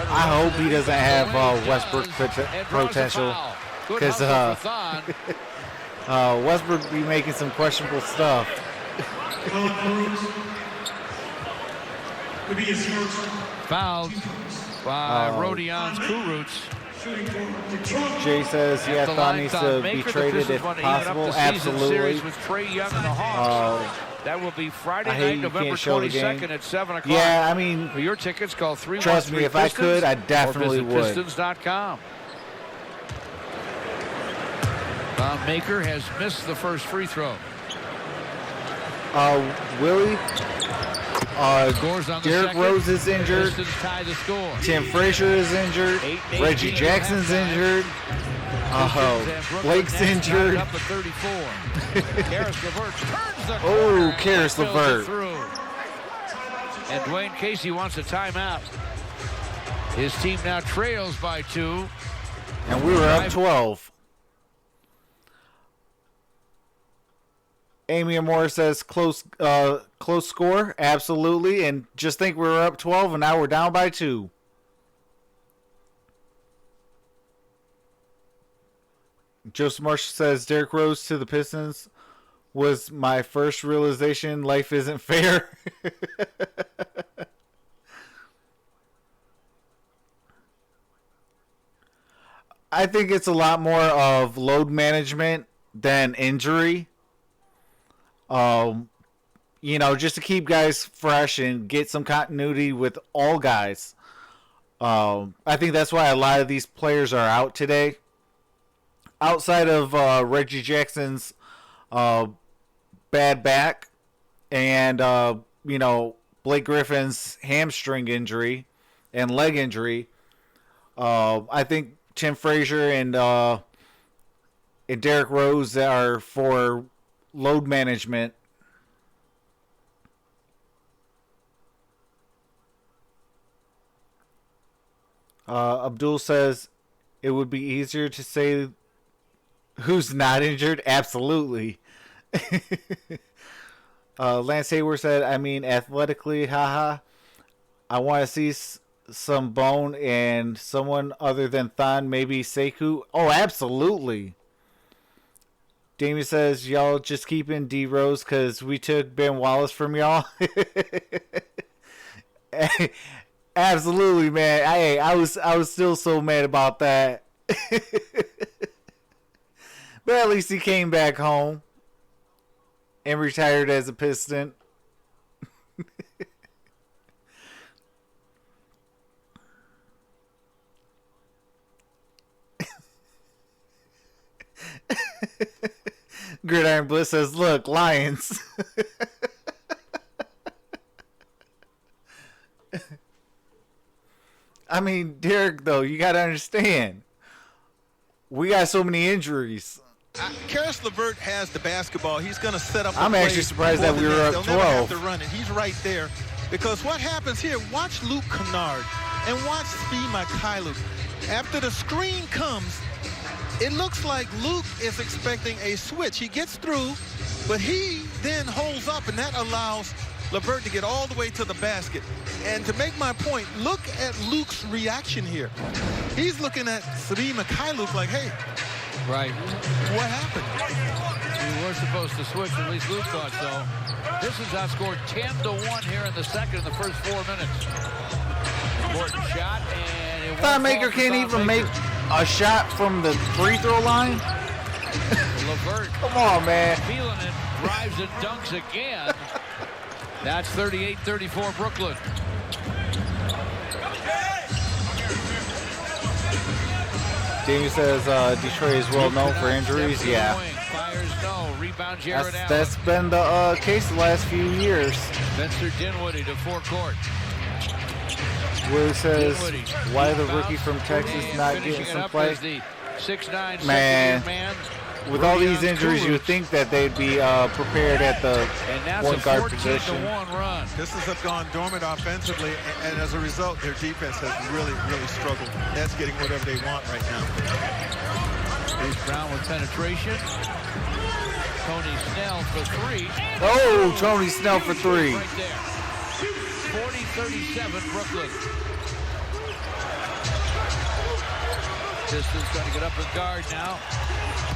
I hope he doesn't have Westbrook potential, because Westbrook be making some questionable stuff. Fouled by Rodion's Kurucs. Jay says, yeah, Thon needs to be traded if possible. Absolutely. With Trae Young and the Hawks. That will be Friday night, November 22nd at 7 o'clock. Yeah, I mean, for your tickets, call 313 trust me, if I could, I definitely would. Pistons.com. Thon Maker has missed the first free throw. Willie? Derrick Rose is injured. Tie the score. Tim Frazier is injured. Reggie Jackson's injured. Blake's injured. Up at 34. Karis LeVert turns the corner. Karis LeVert. And Dwayne Casey wants a timeout. His team now trails by 2. And we were up 12. Amy Amor says close score, absolutely, and just think we were up 12 and now we're down by 2. Joseph Marshall says Derrick Rose to the Pistons was my first realization life isn't fair. I think it's a lot more of load management than injury. Just to keep guys fresh and get some continuity with all guys. I think that's why a lot of these players are out today. Outside of Reggie Jackson's bad back and, Blake Griffin's hamstring injury and leg injury, I think Tim Frazier and Derrick Rose are for load management. Abdul says it would be easier to say who's not injured. Absolutely. Lance Hayward said, I mean, athletically, haha. I want to see some bone and someone other than Thon, maybe Sekou. Oh, absolutely. Damien says, y'all just keeping D Rose because we took Ben Wallace from y'all. Absolutely, man. I was still so mad about that. But at least he came back home. and retired as a Piston. Gridiron Bliss says, look, Lions. I mean, Derek, though, you got to understand. We got so many injuries. Karis LeVert has the basketball. He's going to set up. I'm actually surprised that we were up 12. They'll never have to run it. He's right there. Because what happens here, watch Luke Kennard and watch Svi Mykhailiuk. After the screen comes, it looks like Luke is expecting a switch. He gets through, but he then holds up, and that allows LeVert to get all the way to the basket. And to make my point, look at Luke's reaction here. He's looking at Svi Mykhailiuk like, hey, Right. what happened? We were supposed to switch, at least Luke thought so. Pistons outscored 10-1 here in the second, in the first 4 minutes. Important shot, and it Thought Maker can't even make a shot from the free throw line. LeVert, Come on, man. feeling it, drives and dunks again. That's 38-34 Brooklyn. Jamie says Detroit is well known for injuries. Yeah, Fires no. Rebound Jared Allen. that's been the case the last few years. Spencer Dinwiddie to forecourt. Will says, Dinwiddie. why the Rebound. rookie from Texas And not finishing getting it some up play? is the 6'9" Man. second-year man. With all these Rubio injuries, you would Kurucs. think that they'd be prepared at the And that's point a guard position. 14-1 run. Pistons have gone dormant offensively, and as a result, their defense has really, really struggled. That's getting whatever they want right now. Bruce Brown with penetration. Tony Snell for three. Oh, Tony Snell for three. Right there. 40-37 Brooklyn. Pistons trying to get up and guard now.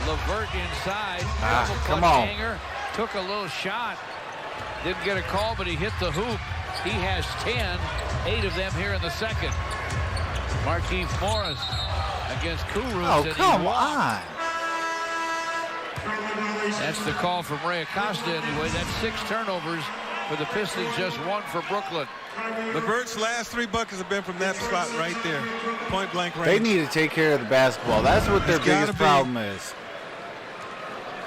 LeVert inside. Double come clutch on. hanger. Took a little shot. Didn't get a call, but he hit the hoop. He has 10, 8 of them here in the second. Markieff Morris against Kurucs. Oh, and he come walked. on. That's the call from Ray Acosta anyway. That's 6 turnovers for the Pistons, just 1 for Brooklyn. LeVert's last 3 buckets have been from that spot right there. Point blank range. They need to take care of the basketball. That's what their It's gotta biggest be problem is.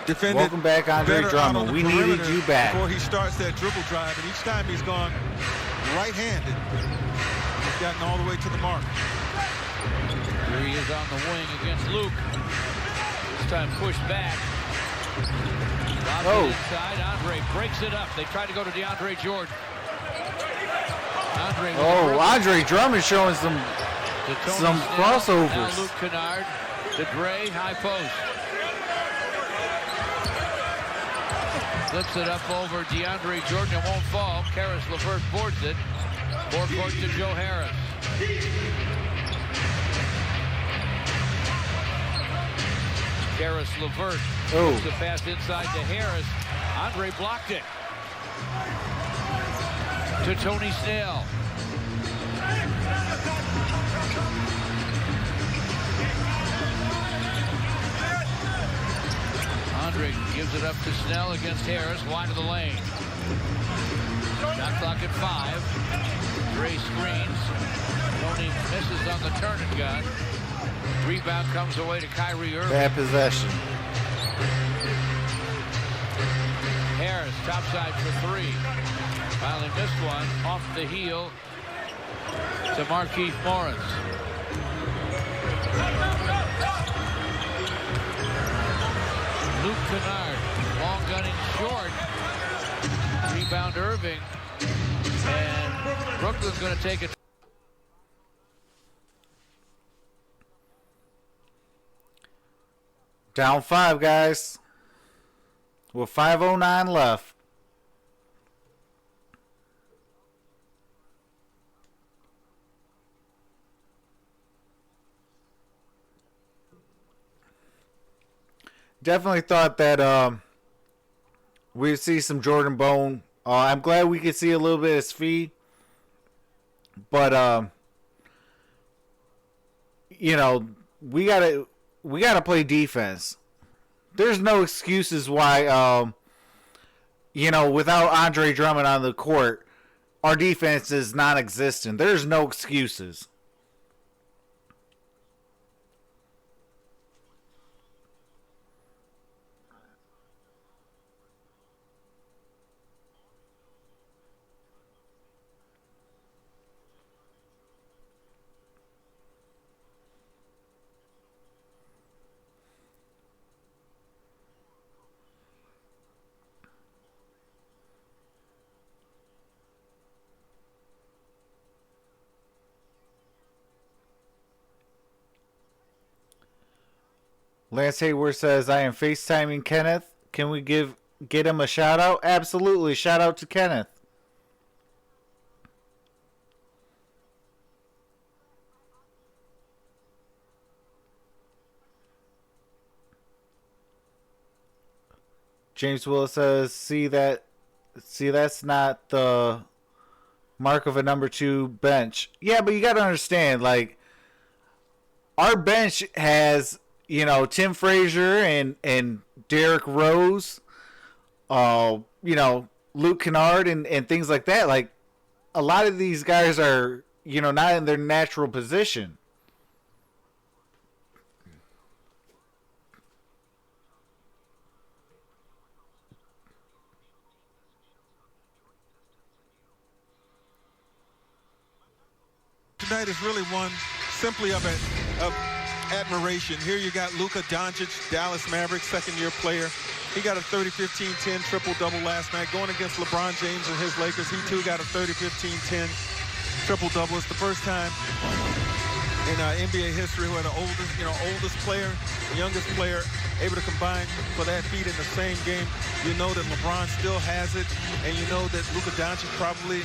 Defended Welcome back, Andre better out Drummond. on the We needed perimeter you back. before he starts that dribble drive, and each time he's gone right-handed. He's gotten all the way to the mark. Here he is on the wing against Luke. This time pushed back. Lobs it inside. Andre breaks it up. They try to go to DeAndre Jordan. Andre. Oh, Andre Drummond showing some crossovers. Now Luke Kennard to Dre, high post. Flips it up over DeAndre Jordan. It won't fall. Karis LeVert boards it. Forecourt to Joe Harris. Karis LeVert. Oh. The pass inside to Harris. Andre blocked it. To Tony Snell. Andre gives it up to Snell against Harris, wide of the lane. Shot clock at 5. Dre screens. Tony misses on the turn and gun. Rebound comes away to Kyrie Irving. Bad possession. Harris, topside for 3. Finally missed one off the heel to Markieff Morris. Luke Kennard, long gunning short. Rebound Irving. And Brooklyn's going to take it. Down 5, guys. With 5:09 left. Definitely thought that we'd see some Jordan Bone. I'm glad we could see a little bit of speed. But you know, we gotta play defense. There's no excuses why without Andre Drummond on the court, our defense is non-existent. There's no excuses. Lance Hayward says, I am FaceTiming Kenneth. Can we get him a shout out? Absolutely. Shout out to Kenneth. James Willis says, see, that's not the mark of a number 2 bench. Yeah, but you got to understand, like, our bench has, Tim Frazier and Derrick Rose, Luke Kennard and things like that. Like, a lot of these guys are, not in their natural position. Tonight is really one simply of admiration. Here you got Luka Doncic, Dallas Mavericks, second-year player. He got a 30-15-10 triple-double last night going against LeBron James and his Lakers. He, too, got a 30-15-10 triple-double. It's the first time in NBA history where the oldest player, the youngest player, able to combine for that feat in the same game. You know that LeBron still has it, and you know that Luka Doncic probably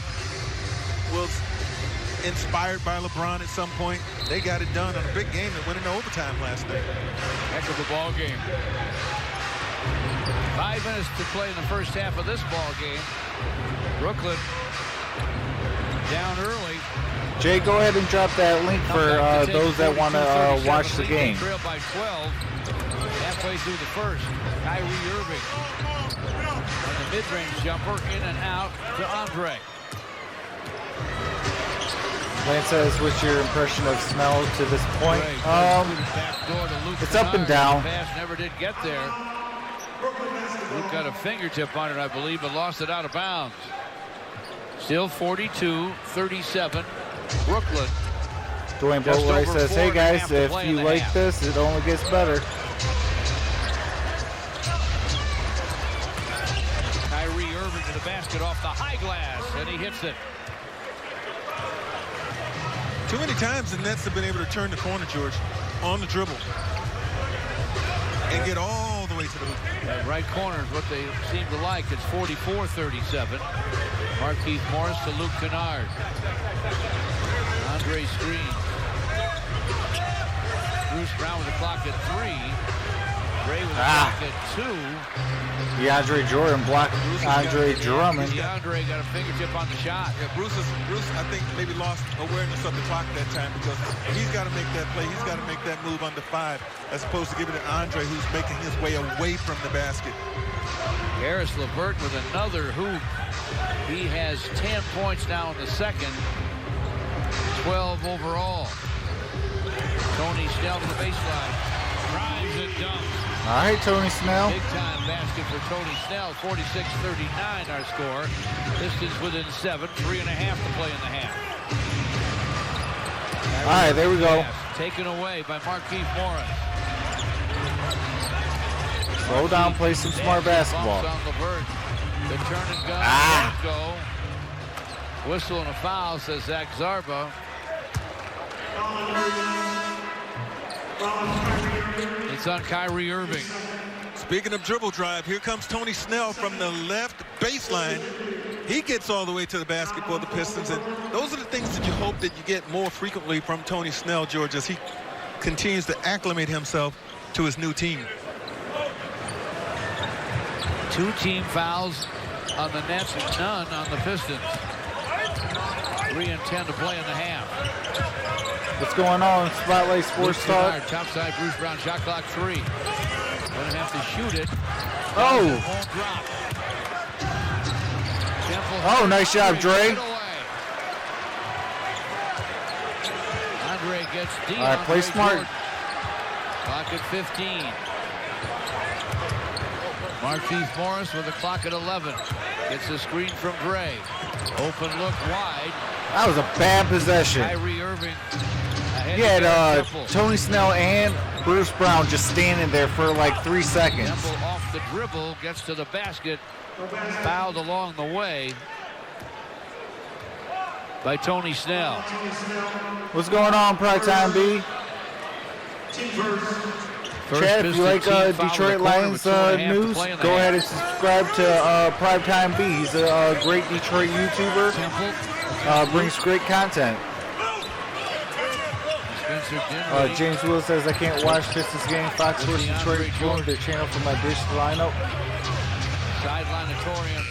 was inspired by LeBron at some point. They got it done on a big game that went into overtime last night. Heck of a ball game. 5 minutes to play in the first half of this ball game. Brooklyn down early. Jay, go ahead and drop that link for those that want to watch the game. Trail by 12. Halfway through the first. Kyrie Irving. And the mid-range jumper in and out to Andre. Lance says, what's your impression of Snell to this point? It's up and down. The pass never did get there. Luke got a fingertip on it, I believe, but lost it out of bounds. Still 42-37. Brooklyn. Dwayne Boatwright says, hey guys, if you like this, it only gets better. Kyrie Irving to the basket off the high glass, and he hits it. Too many times the Nets have been able to turn the corner, George, on the dribble and get all the way to the hoop. That right corner is what they seem to like. It's 44-37. Marquise Morris to Luke Kennard. Andre screen. Bruce Brown with the clock at 3. Ray with the clock at 2. DeAndre Jordan blocked Andre Drummond. DeAndre got a fingertip on the shot. Yeah, Bruce, I think, maybe lost awareness of the clock that time because he's got to make that play. He's got to make that move under 5 as opposed to giving it to Andre, who's making his way away from the basket. Harris LeVert with another hoop. He has 10 points now in the second. 12 overall. Tony Snell to the baseline. Drives and dunks. All right, Tony Snell. Big time basket for Tony Snell. 46-39 our score. Pistons within 7. 3.5 to play in the half. All right, there we go. Taken away by Marquise Morris. Slow down, play some smart basketball. On LeVert. The turn and gun. Go. Whistle and a foul, says Zach Zarba. It's on Kyrie Irving. Speaking of dribble drive, here comes Tony Snell from the left baseline. He gets all the way to the basket for the Pistons, and those are the things that you hope that you get more frequently from Tony Snell, George, as he continues to acclimate himself to his new team. 2 team fouls on the Nets and none on the Pistons. 3:10 to play in the half. What's going on? Spotlight Sports Talk. Top side, Bruce Brown, shot clock 3. Gonna have to shoot it. Oh! It won't drop. Oh, nice job, Dre. Andre gets D. All right, play smart. Clock at 15. Marquise Morris with a clock at 11. Gets a screen from Dre. Open look wide. That was a bad possession. Kyrie Irving. You had Tony Snell and Bruce Brown just standing there for like 3 seconds. Temple off the dribble, gets to the basket. Fouled along the way by Tony Snell. What's going on, Primetime B? Chad, if you like Detroit Lions news, go ahead and subscribe to Primetime B. He's a great Detroit YouTuber. Brings great content. James Will says, I can't watch Pistons game. Fox Sports Detroit joined their channel for my dish lineup. Sideline to Torian.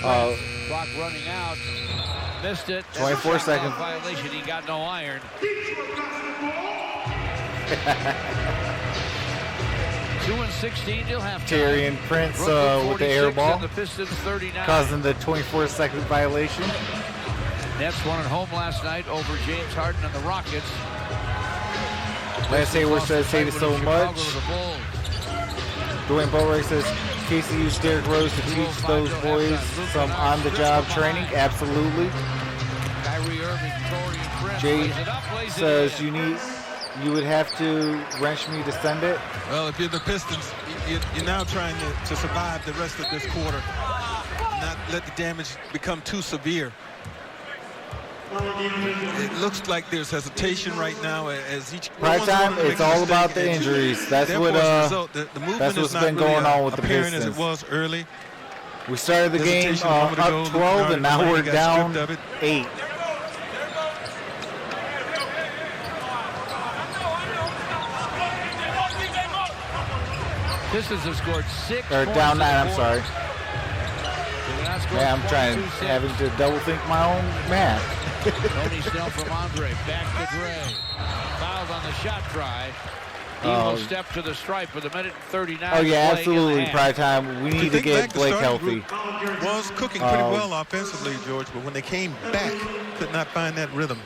Clock running out. Missed it. 24 seconds. Violation. He got no iron. 2-16 till halftime. Terry and Prince with the air ball, the Pistons 39. causing the 24-second violation. Nets won at home last night over James Harden and the Rockets. Lance Hayward says, hate it so much. Dwayne Boatwright says, Casey used Derrick Rose to teach those boys some on-the-job training. Absolutely. Kyrie Irving, Torian Prince. Jay says, you would have to wrench me to send it. Well, if you're the Pistons, you're now trying to survive the rest of this quarter, not let the damage become too severe. It looks like there's hesitation right now as each prime time. It's all about the injuries. That's what the that's what's been going on with the Pistons. Pistons. As it was early. We started the game up 12, and now we're down 8. Pistons have scored 6 or points down 9. in I'm the sorry. Yeah, I'm trying, having to double think my own math. Tony Snell from Andre, back to Dre. Fouled on the shot try. He will step to the stripe with 1:39. Oh yeah, absolutely. Prime time. We need to get Blake healthy. Was cooking pretty well offensively, George, but when they came back, could not find that rhythm.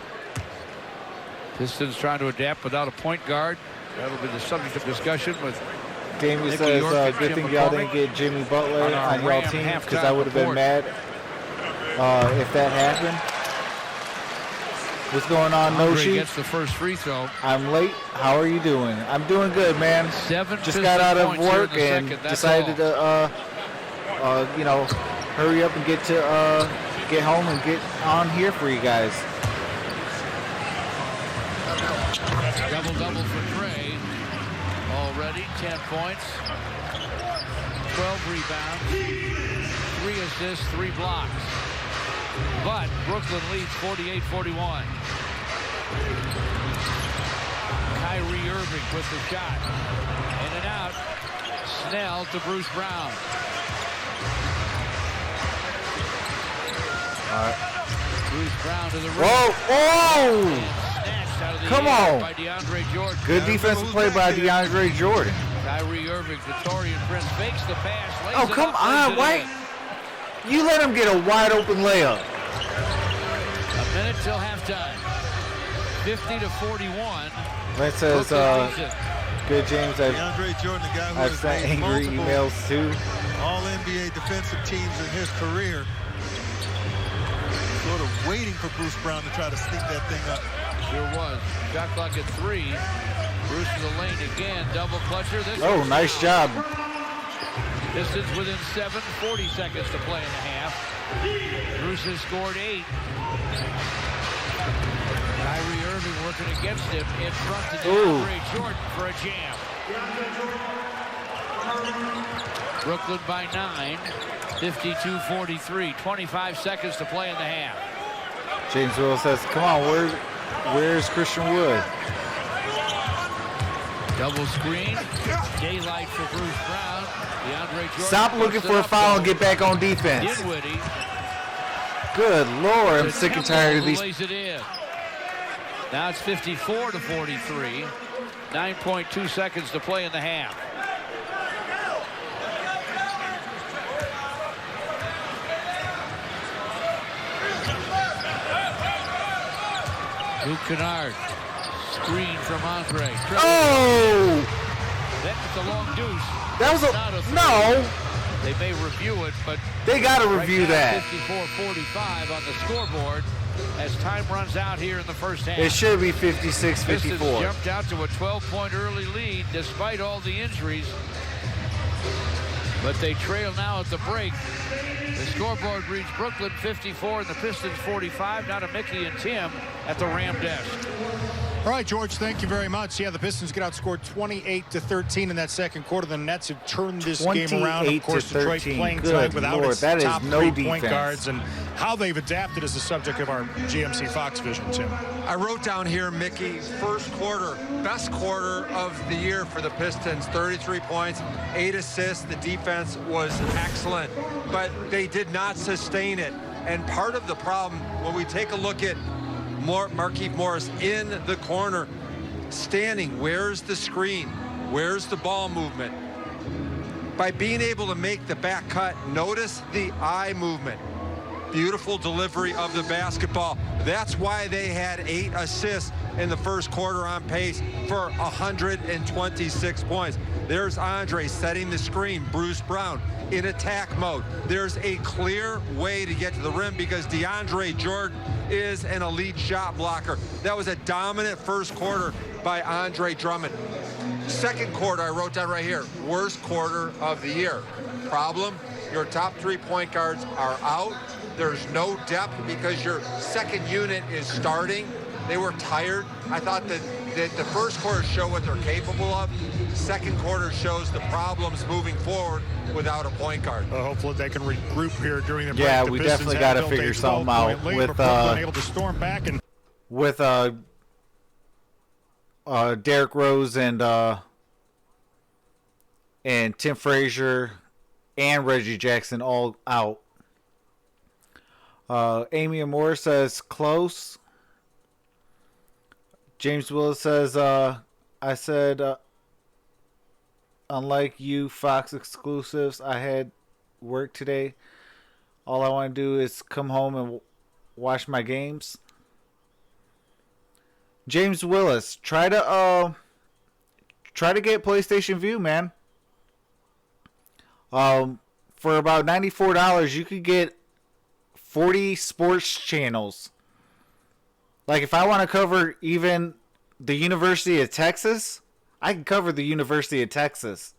Pistons trying to adapt without a point guard. That'll be the subject of discussion with. Damien says, good thing y'all didn't get Jimmy Butler on y'all team, because I would have been mad if that happened. What's going on, Noshi? Gets the first free throw. I'm late. How are you doing? I'm doing good, man. Just got out of work and decided to, hurry up and get home and get on here for you guys. Double-double for Dre. Already 10 points, 12 rebounds, 3 assists, 3 blocks. But Brooklyn leads 48-41. Kyrie Irving with the shot. In and out. Snell to Bruce Brown. All right. Bruce Brown to the rim. Whoa! Come on. By DeAndre Jordan. Good defensive play by DeAndre Jordan. Kyrie Irving, Torian Prince fakes the pass. Oh, come on. Why? You let him get a wide open layup. A minute till halftime. 50-41. That says, good, James. DeAndre Jordan, the guy who I've sent angry emails too. All NBA defensive teams in his career. Sort of waiting for Bruce Brown to try to sneak that thing up. Sure was. Shot clock at 3. Bruce to the lane again. Double clutcher. Oh, nice job. Pistons within 7. 40 seconds to play in the half. Bruce has scored 8. Kyrie Irving working against him in front to DeAndre Jordan for a jam. Brooklyn by 9. 52-43. 25 seconds to play in the half. James Will says, come on, where's Christian Wood? Double screen. Daylight for Bruce Brown. DeAndre Jordan. Stop looking for a foul and get back on defense. Dinwiddie. Good Lord, I'm sick and tired of these. Lays it in. Now it's 54-43. 9.2 seconds to play in the half. Luke Kennard. Screen from Andre. Oh! That's a long deuce. That was Not a three. no. They may review it, but They got to right review now, that. 54-45 on the scoreboard as time runs out here in the first half. It should be Pistons 56-54. jumped out to a 12-point early lead despite all the injuries. But they trail now at the break. The scoreboard reads Brooklyn 54 and the Pistons 45. Now to Mickey and Tim at the Ram desk. All right, George, thank you very much. Yeah, the Pistons get outscored 28-13 in that second quarter. The Nets have turned this game around. Of course, Detroit playing tonight without its top three point guards, and how they've adapted is the subject of our GMC Fox vision, Tim. I wrote down here, Mickey, first quarter, best quarter of the year for the Pistons. 33 points, 8 assists. The defense was excellent, but they did not sustain it. And part of the problem, when we take a look at Markieff Morris in the corner, standing, where's the screen? Where's the ball movement? By being able to make the back cut, notice the eye movement. Beautiful delivery of the basketball. That's why they had 8 assists in the first quarter, on pace for 126 points. There's Andre setting the screen. Bruce Brown in attack mode. There's a clear way to get to the rim because DeAndre Jordan is an elite shot blocker. That was a dominant first quarter by Andre Drummond. Second quarter, I wrote down right here, worst quarter of the year. Problem, your top 3 point guards are out. There's no depth because your second unit is starting. They were tired. I thought that the first quarter showed what they're capable of. Second quarter shows the problems moving forward without a point guard. Hopefully they can regroup here during the break. Yeah, the we Pistons definitely got to built a figure something 12-point out lead, with but Brooklyn able to storm back and Derrick Rose and Tim Frazier and Reggie Jackson all out. Amy Amor says close. James Willis says, I said, unlike you Fox exclusives, I had work today. All I want to do is come home and watch my games. James Willis, try to get PlayStation View, man. For about $94, you could get 40 sports channels. Like, if I want to cover even the University of Texas, I can cover the University of Texas.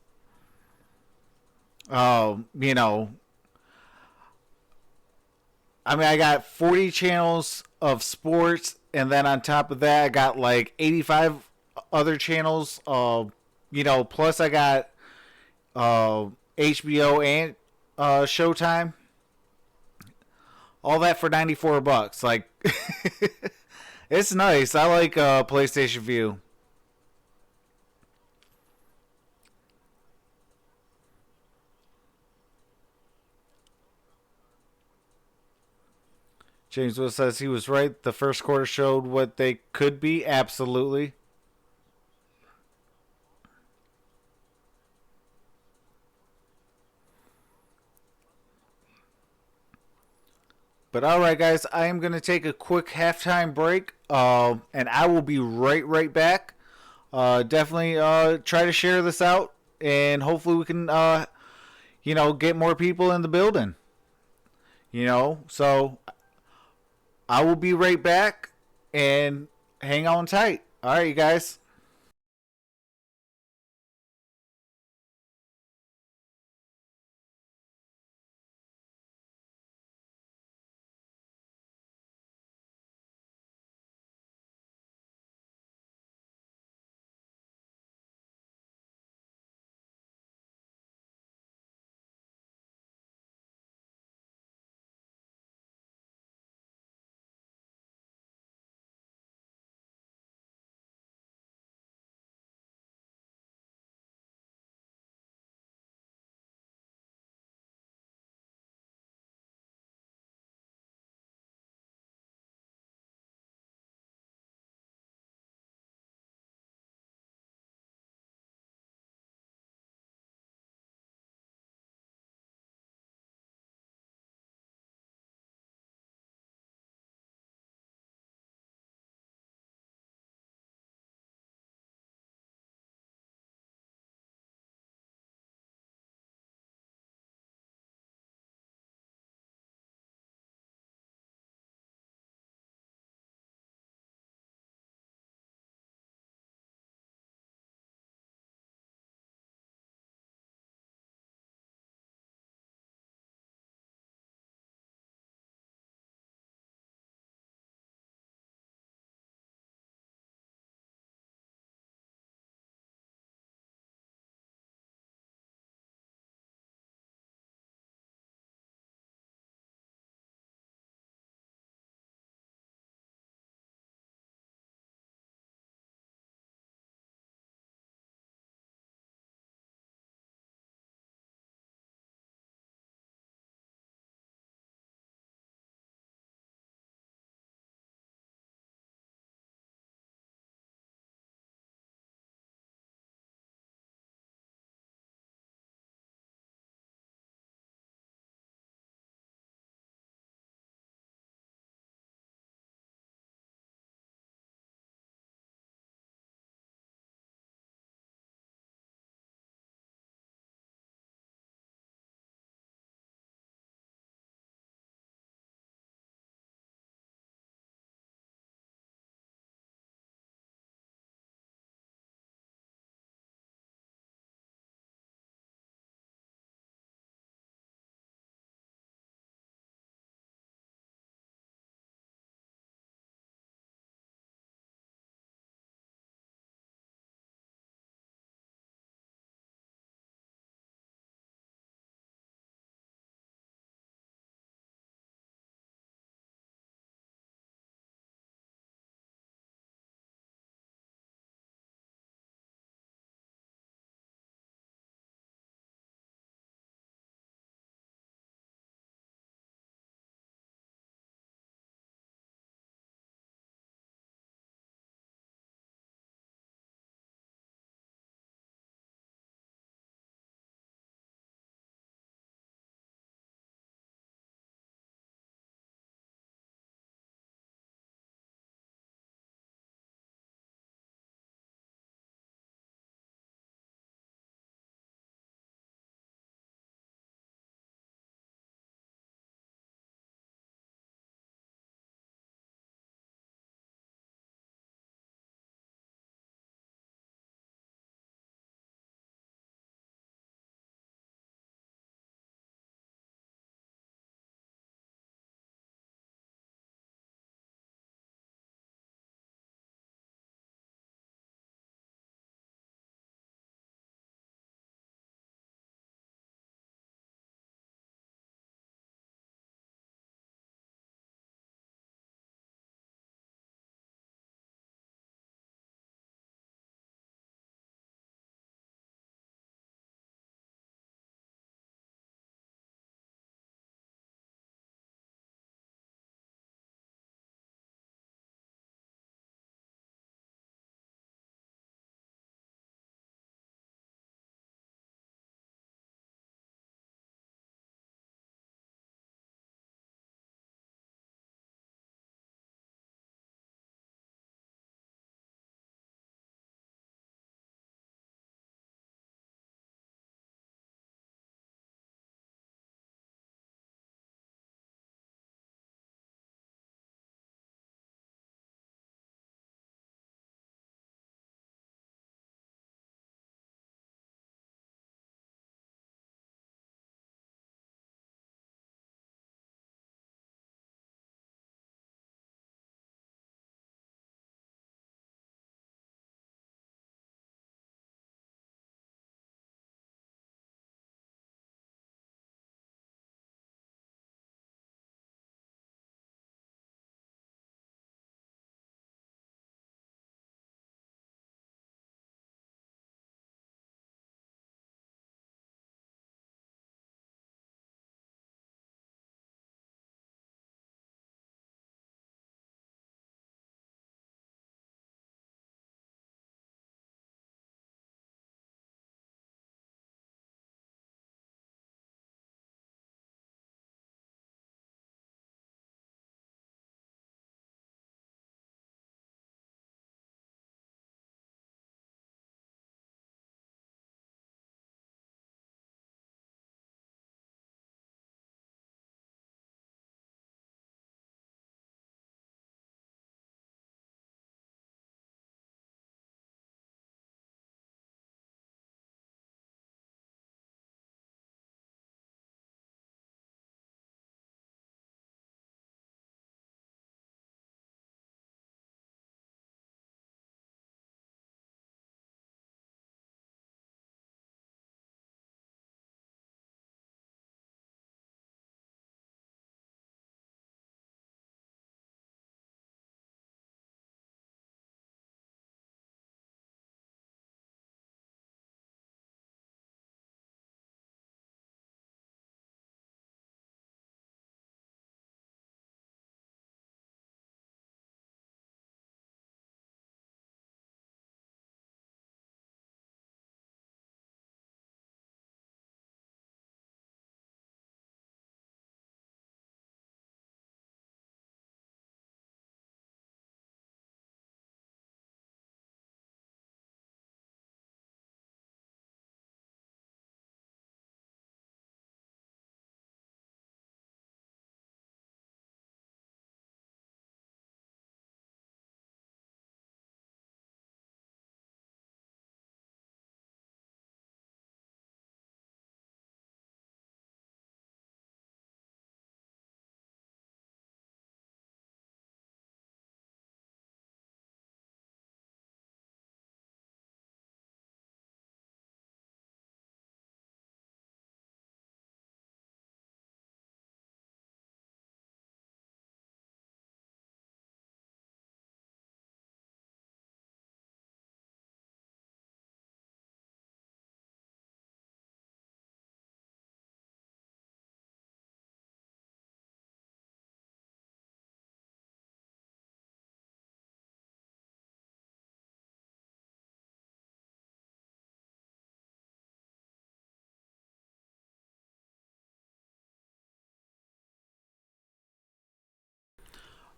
You know, I mean, I got 40 channels of sports, and then on top of that, I got like 85 other channels. You know, plus I got HBO and Showtime. All that for $94. Like, it's nice. I like PlayStation View. James Will says he was right. The first quarter showed what they could be. Absolutely. But all right, guys, I am going to take a quick halftime break, and I will be right back. Definitely try to share this out, and hopefully we can, you know, get more people in the building. You know, so I will be right back, and hang on tight. All right, you guys.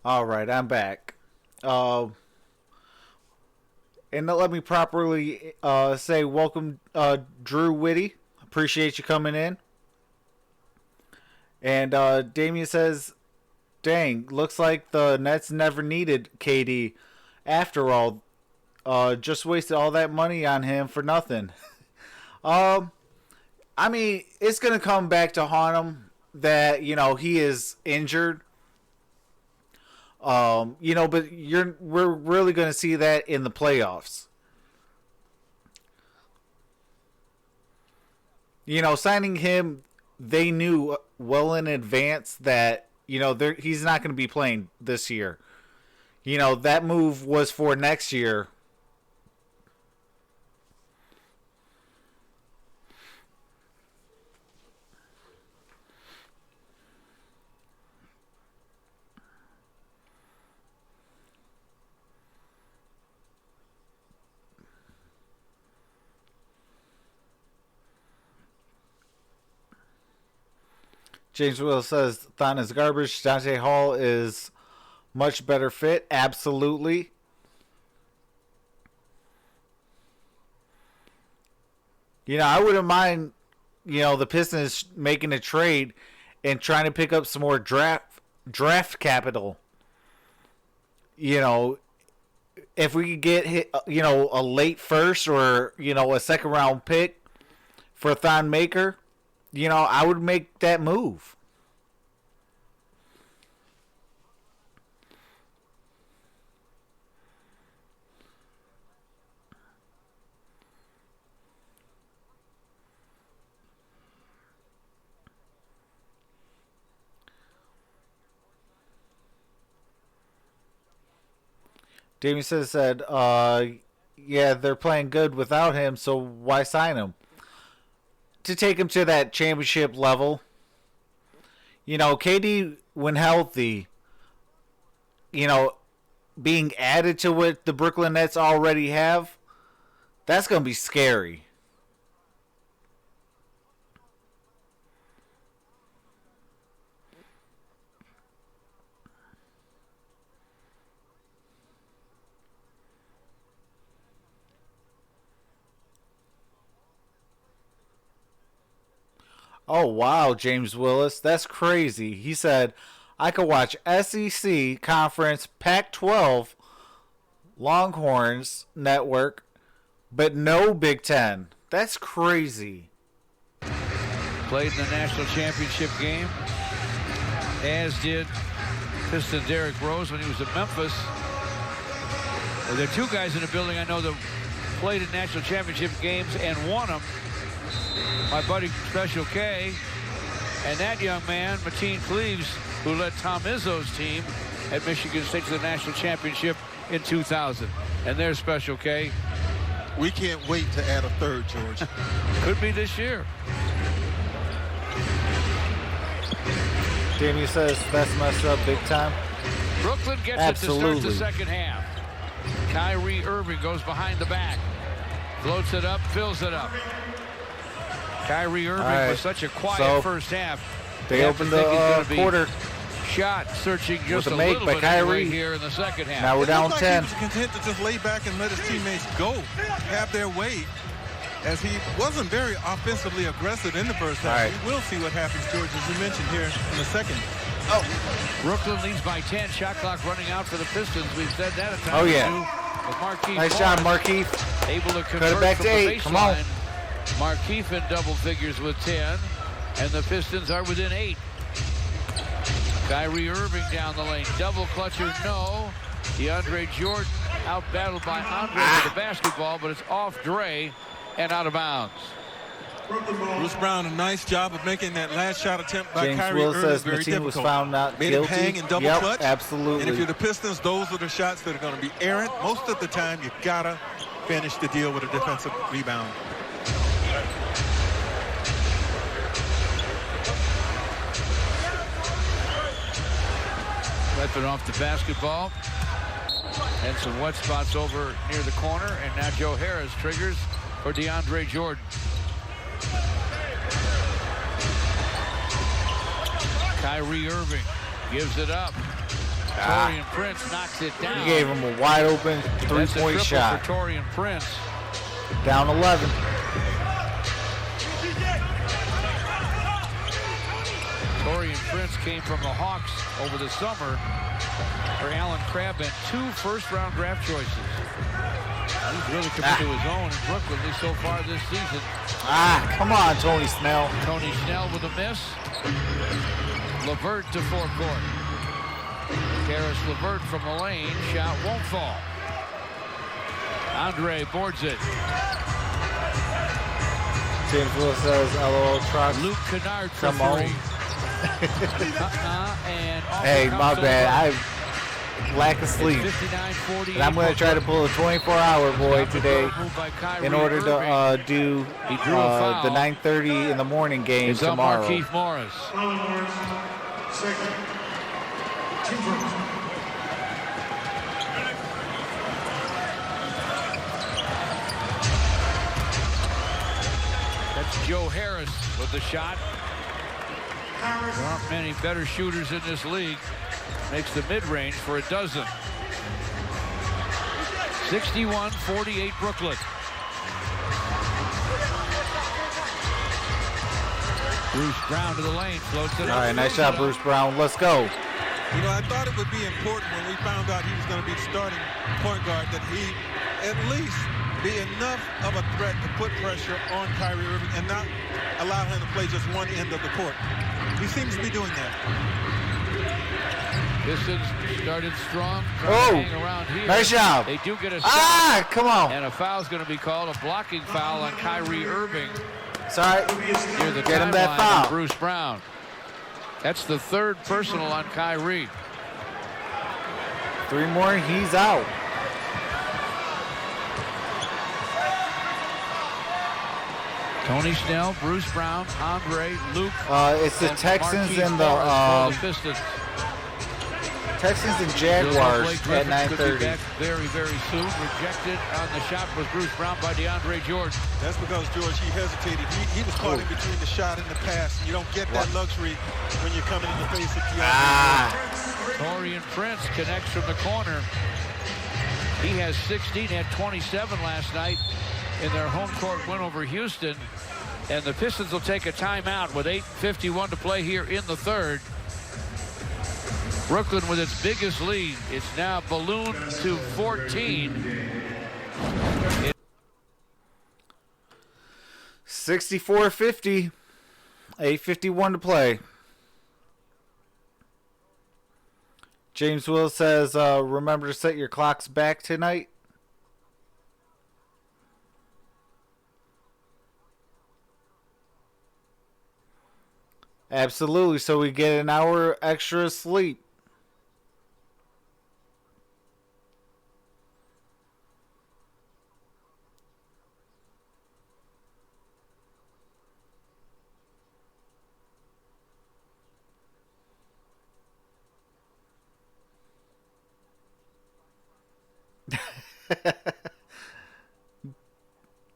All right, I'm back. And let me properly say welcome, Drew Whitty. Appreciate you coming in. And Damien says, dang, looks like the Nets never needed KD. After all, just wasted all that money on him for nothing. I mean, it's going to come back to haunt him that, he is injured. But we're really going to see that in the playoffs. Signing him, they knew well in advance that, he's not going to be playing this year. That move was for next year. James Will says Thon is garbage. Dante Hall is much better fit. Absolutely. I wouldn't mind, the Pistons making a trade and trying to pick up some more draft capital. If we could get a late first or a second round pick for Thon Maker. I would make that move. Damien said, yeah, they're playing good without him, so why sign him? To take him to that championship level. KD, when healthy, being added to what the Brooklyn Nets already have, that's going to be scary. Oh, wow, James Willis. That's crazy. He said, I could watch SEC Conference, Pac-12, Longhorns Network, but no Big Ten. That's crazy. Played in the national championship game, as did Piston Derrick Rose when he was at Memphis. Well, there are two guys in the building I know that played in national championship games and won them. My buddy Special K, and that young man, Mateen Cleaves, who led Tom Izzo's team at Michigan State to the national championship in 2000. And there's Special K. We can't wait to add a third, George. Could be this year. Damien says that's messed up big time. Brooklyn gets Absolutely. it to start the second half. Kyrie Irving goes behind the back. Floats it up, fills it up. Kyrie Irving was such a quiet first half. They opened the quarter. Shot searching just a make little by bit Kyrie here in the second half. Now we're down 10. He was content to just lay back and let his teammates go, have their way, as he wasn't very offensively aggressive in the first half. Right. We will see what happens, George, as you mentioned here in the second. Oh, Brooklyn leads by 10. Shot clock running out for the Pistons. We've said that a time. Oh yeah. Nice job, Markeith. Able to Cut convert it back from to 8. the Come on. Markeith in double figures with 10, and the Pistons are within 8. Kyrie Irving down the lane. Double clutcher, no. DeAndre Jordan out battled by Andre with the basketball, but it's off Dre and out of bounds. Bruce Brown, a nice job of making that last shot attempt by James Kyrie Will Irving says very Mateen difficult. was found not Made guilty. him hang in double clutch. Absolutely. And if you're the Pistons, those are the shots that are going to be errant. Most of the time, you gotta finish the deal with a defensive rebound. Redford off the basketball. And some wet spots over near the corner. And now Joe Harris triggers for DeAndre Jordan. Kyrie Irving gives it up. Torian Prince knocks it down. He gave him a wide open three-point shot. For Torian Prince. Down 11. Torian Prince came from the Hawks over the summer for Alan Crabb and 2 first-round draft choices. He's really come into his own in Brooklyn, at least so far this season. Come on, Tony Snell. Tony Snell with a miss. LeVert to forecourt. Karis LeVert from the lane. Shot won't fall. Andre boards it. James Willis says, LOL Trox. Luke Kennard for Come on. 3. And hey, my bad. I lack of sleep. And I'm going to try to pull a 24-hour boy today in order to do the 9:30 in the morning game tomorrow. Keith Morris. That's Joe Harris with the shot. There aren't many better shooters in this league. Makes the mid-range for a dozen. 61-48 Brooklyn. Bruce Brown to the lane, floats it up. All right, nice shot, Bruce Brown. Let's go. You know, I thought it would be important when we found out he was going to be the starting point guard that he at least be enough of a threat to put pressure on Kyrie Irving and not allow him to play just one end of the court. He seems to be doing that. Pistons started strong. Hang around here. Nice job. They do get a stop. Come on. And a foul's going to be called, a blocking foul on Kyrie Irving. Sorry. Near the Get him that foul. Bruce Brown. That's the 3rd personal on Kyrie. 3 more, he's out. Tony Snell, Bruce Brown, Andre, Luke. It's the Texans Marquise and the Pistons. Texans and Jaguars at 9:30. Back very, very soon. Rejected on the shot was Bruce Brown by DeAndre Jordan. That's because, George, he hesitated. He was caught in between the shot and the pass. You don't get that luxury when you're coming in the face of DeAndre. Torian Prince connects from the corner. He has 16, had 27 last night in their home court win over Houston. And the Pistons will take a timeout with 8:51 to play here in the 3rd. Brooklyn with its biggest lead. It's now ballooned to 14. 64-50. 8:51 to play. James Willis says, remember to set your clocks back tonight. Absolutely, so we get an hour extra sleep.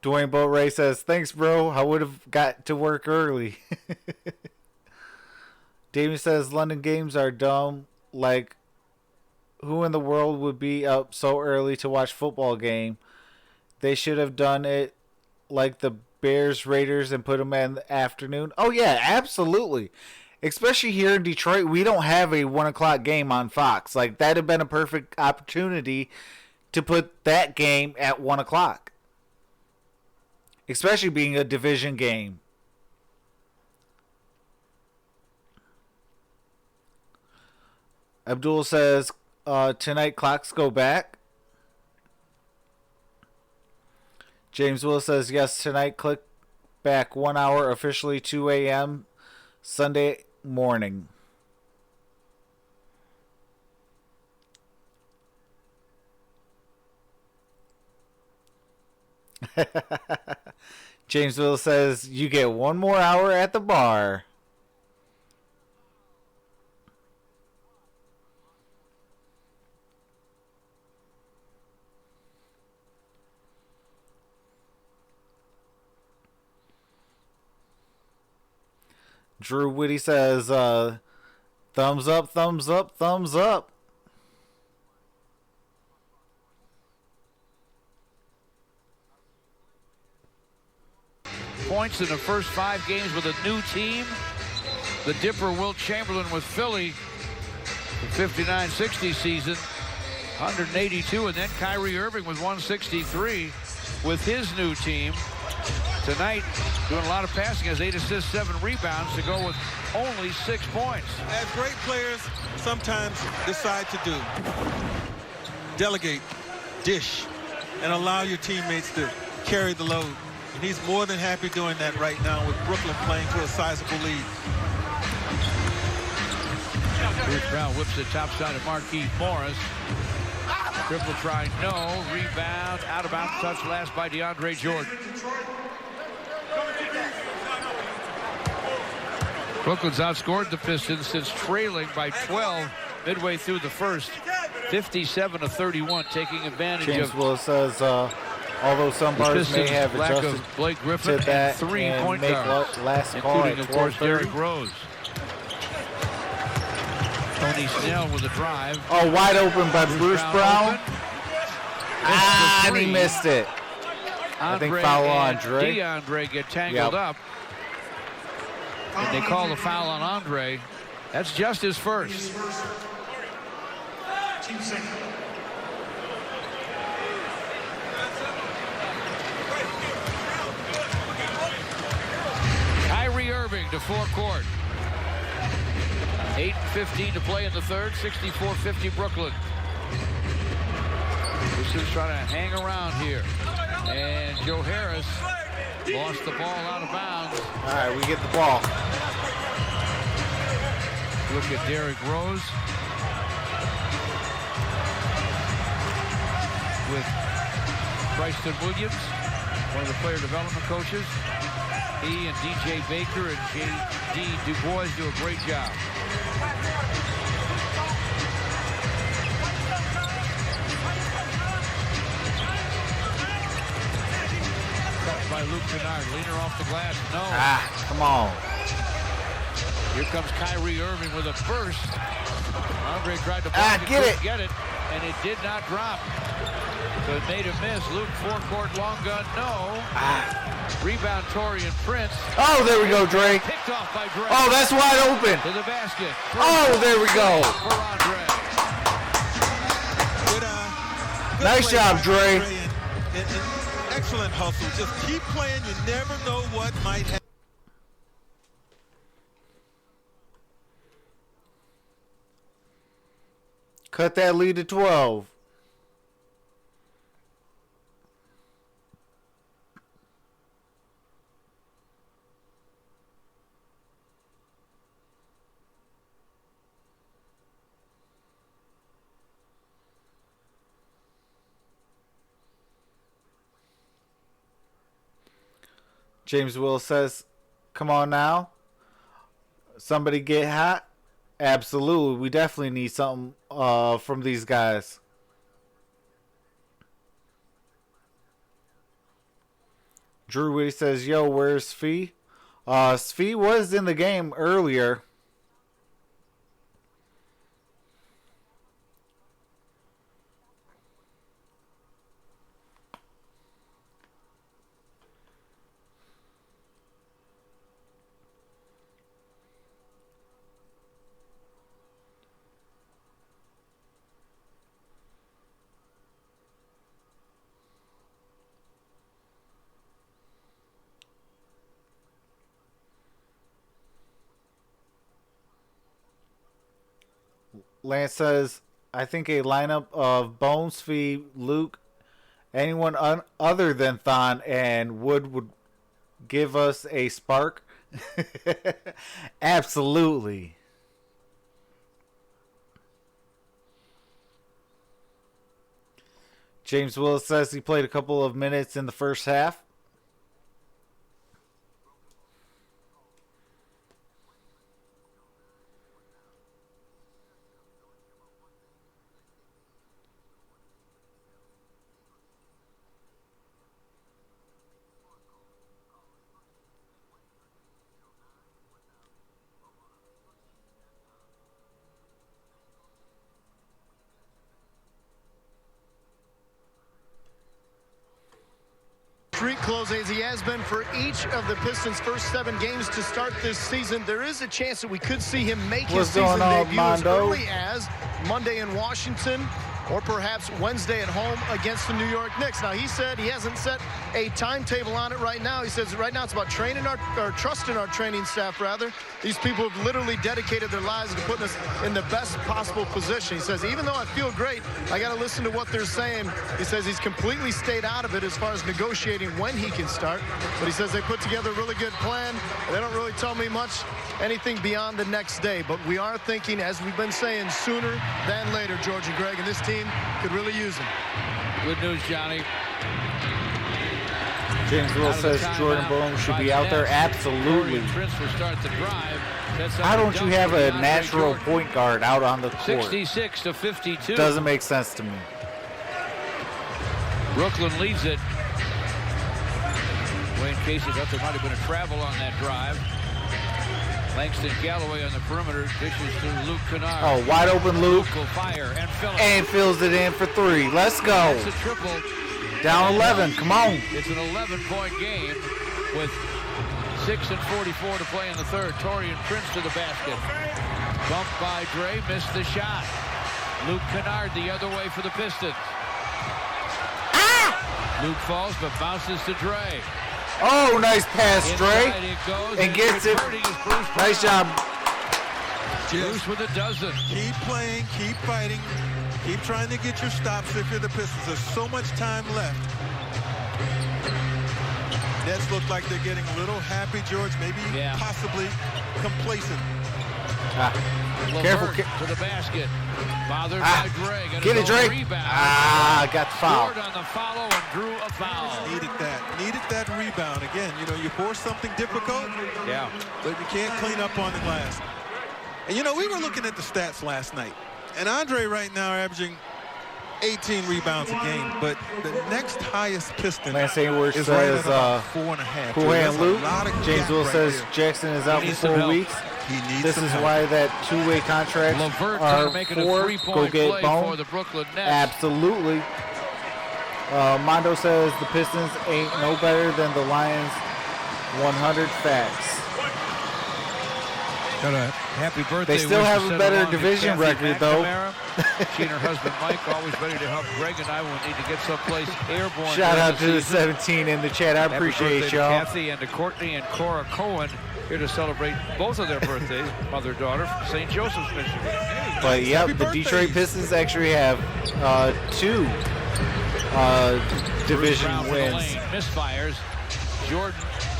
Dwayne Boatray says, thanks, bro. I would have got to work early. Damien says, London games are dumb. Like, who in the world would be up so early to watch football game? They should have done it like the Bears Raiders and put them in the afternoon. Oh, yeah, absolutely. Especially here in Detroit, we don't have a 1 o'clock game on Fox. Like, that'd have been a perfect opportunity to put that game at 1 o'clock. Especially being a division game. Abdul says, tonight clocks go back. James Will says, yes, tonight click back 1 hour, officially 2 a.m. Sunday morning. James Will says, you get 1 more hour at the bar. Drew Whitty says, thumbs up, thumbs up, thumbs up. points in the first 5 games with a new team. The Dipper Wilt Chamberlain with Philly, the 59-60 season, 182, and then Kyrie Irving with 163 with his new team. Tonight, doing a lot of passing, has 8 assists, 7 rebounds to go with only 6 points. As great players sometimes decide to do, delegate, dish, and allow your teammates to carry the load. And he's more than happy doing that right now with Brooklyn playing to a sizable lead. Bruce Brown whips it top side of Marquise Morris. Triple try, no. Rebound, out of bounds, touch last by DeAndre Jordan. Brooklyn's outscored the Pistons since trailing by 12 midway through the first, 57-31, taking advantage James of Willis says, although some bars may have lack adjusted of Blake Griffin to that and 3 and point make guards, last call including, at of course, 12:30. Derrick Rose. Tony Snell with a drive. Oh, wide open by Bruce Brown. And he missed it. I think foul on Andre. DeAndre get tangled up. And they call the foul on Andre. That's just his first. Kyrie Irving to forecourt. 8:15 to play in the third. 64-50 Brooklyn. Pistons trying to hang around here. And Joe Harris lost the ball out of bounds. All right, we get the ball. Look at Derrick Rose with Bryson Williams, one of the player development coaches. He and DJ Baker and J.D. Du Bois do a great job. Cut by Luke Kennard. Leaner off the glass. No. Come on. Here comes Kyrie Irving with a burst. Andre tried to block get it, and it did not drop. So it made a miss. Luke forecourt long gun, no. Rebound Torian Prince. Oh, there we go, Dre. Picked off by Dre. Oh, that's wide open. To the basket. Oh, there we go. For Andre. Good nice job, Dre. And excellent hustle. Just keep playing. You never know what might happen. Cut that lead to 12. James Will says, come on now. Somebody get hot. Absolutely. We definitely need something from these guys. Drew Whitty says, yo, where's Svi? Svi was in the game earlier. Lance says, I think a lineup of Bones, Fee, Luke, anyone other than Thon and Wood would give us a spark. Absolutely. James Willis says he played a couple of minutes in the first half. close as he has been for each of the Pistons' first 7 games to start this season. There is a chance that we could see him make his season debut as early as Monday in Washington, or perhaps Wednesday at home against the New York Knicks. Now, he said he hasn't set a timetable on it right now. He says right now it's about training or trusting our training staff, rather. These people have literally dedicated their lives to putting us in the best possible position. He says, even though I feel great, I got to listen to what they're saying. He says he's completely stayed out of it as far as negotiating when he can start. But he says they put together a really good plan. They don't really tell me much, anything beyond the next day. But we are thinking, as we've been saying, sooner than later, George and Greg, and this team could really use him. Good news, Johnny. James Will says Jordan Boone should be out there. Absolutely. How don't you have a natural point guard out on the court? 66-52. Doesn't make sense to me. Brooklyn leads it. Wayne Casey thought there might have been a travel on that drive. Langston Galloway on the perimeter, dishes to Luke Kennard. Oh, wide open Luke. Luke will fire and fills it in for 3. Let's go. That's a triple. Down 11. Come on. It's an 11-point game with 6:44 to play in the third. Torian Prince to the basket. Bumped by Dre, missed the shot. Luke Kennard the other way for the Pistons. Luke falls but bounces to Dre. Oh, nice pass, Dre. And gets it. Nice job. Bruce with a dozen. Keep playing, keep fighting, keep trying to get your stops if you're the Pistons. There's so much time left. Nets look like they're getting a little happy, George, maybe possibly complacent. Careful. To the basket. Bothered by Dre. Get it, Dre. Rebound. Got the foul. Scored on the follow and drew a foul. Needed that rebound. Again, you know, you force something difficult, but you can't clean up on the glass. And, you know, we were looking at the stats last night, and Andre right now averaging 18 rebounds a game, but the next highest Piston Lance Hayward is says, right at 4.5. Houlihan Luke. James Will says Jackson is out for 4 weeks. This is why that two-way contract are for go get Bone. For the Brooklyn Nets. Absolutely. Mondo says the Pistons ain't no better than the Lions. 100 facts. Got a happy birthday. They still have a better division record, though. She and her husband Mike always ready to help Greg and I when we need to get someplace airborne. Shout out to the 17 in the chat. I appreciate y'all. Kathy and to Courtney and Cora Cohen here to celebrate both of their birthdays, mother-daughter from St. Joseph's, Michigan. But yep, the Detroit Pistons actually have 2 division wins. Misfires. Jordan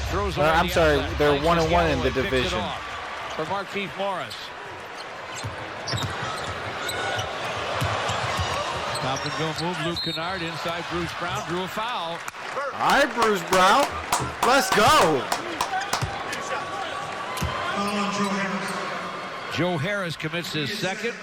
throws away. I'm sorry, they're 1-1 in the division. For Markieff Morris. Top and go move. Luke Kennard inside. Bruce Brown drew a foul. All right, Bruce Brown. Let's go. Joe Harris commits his second.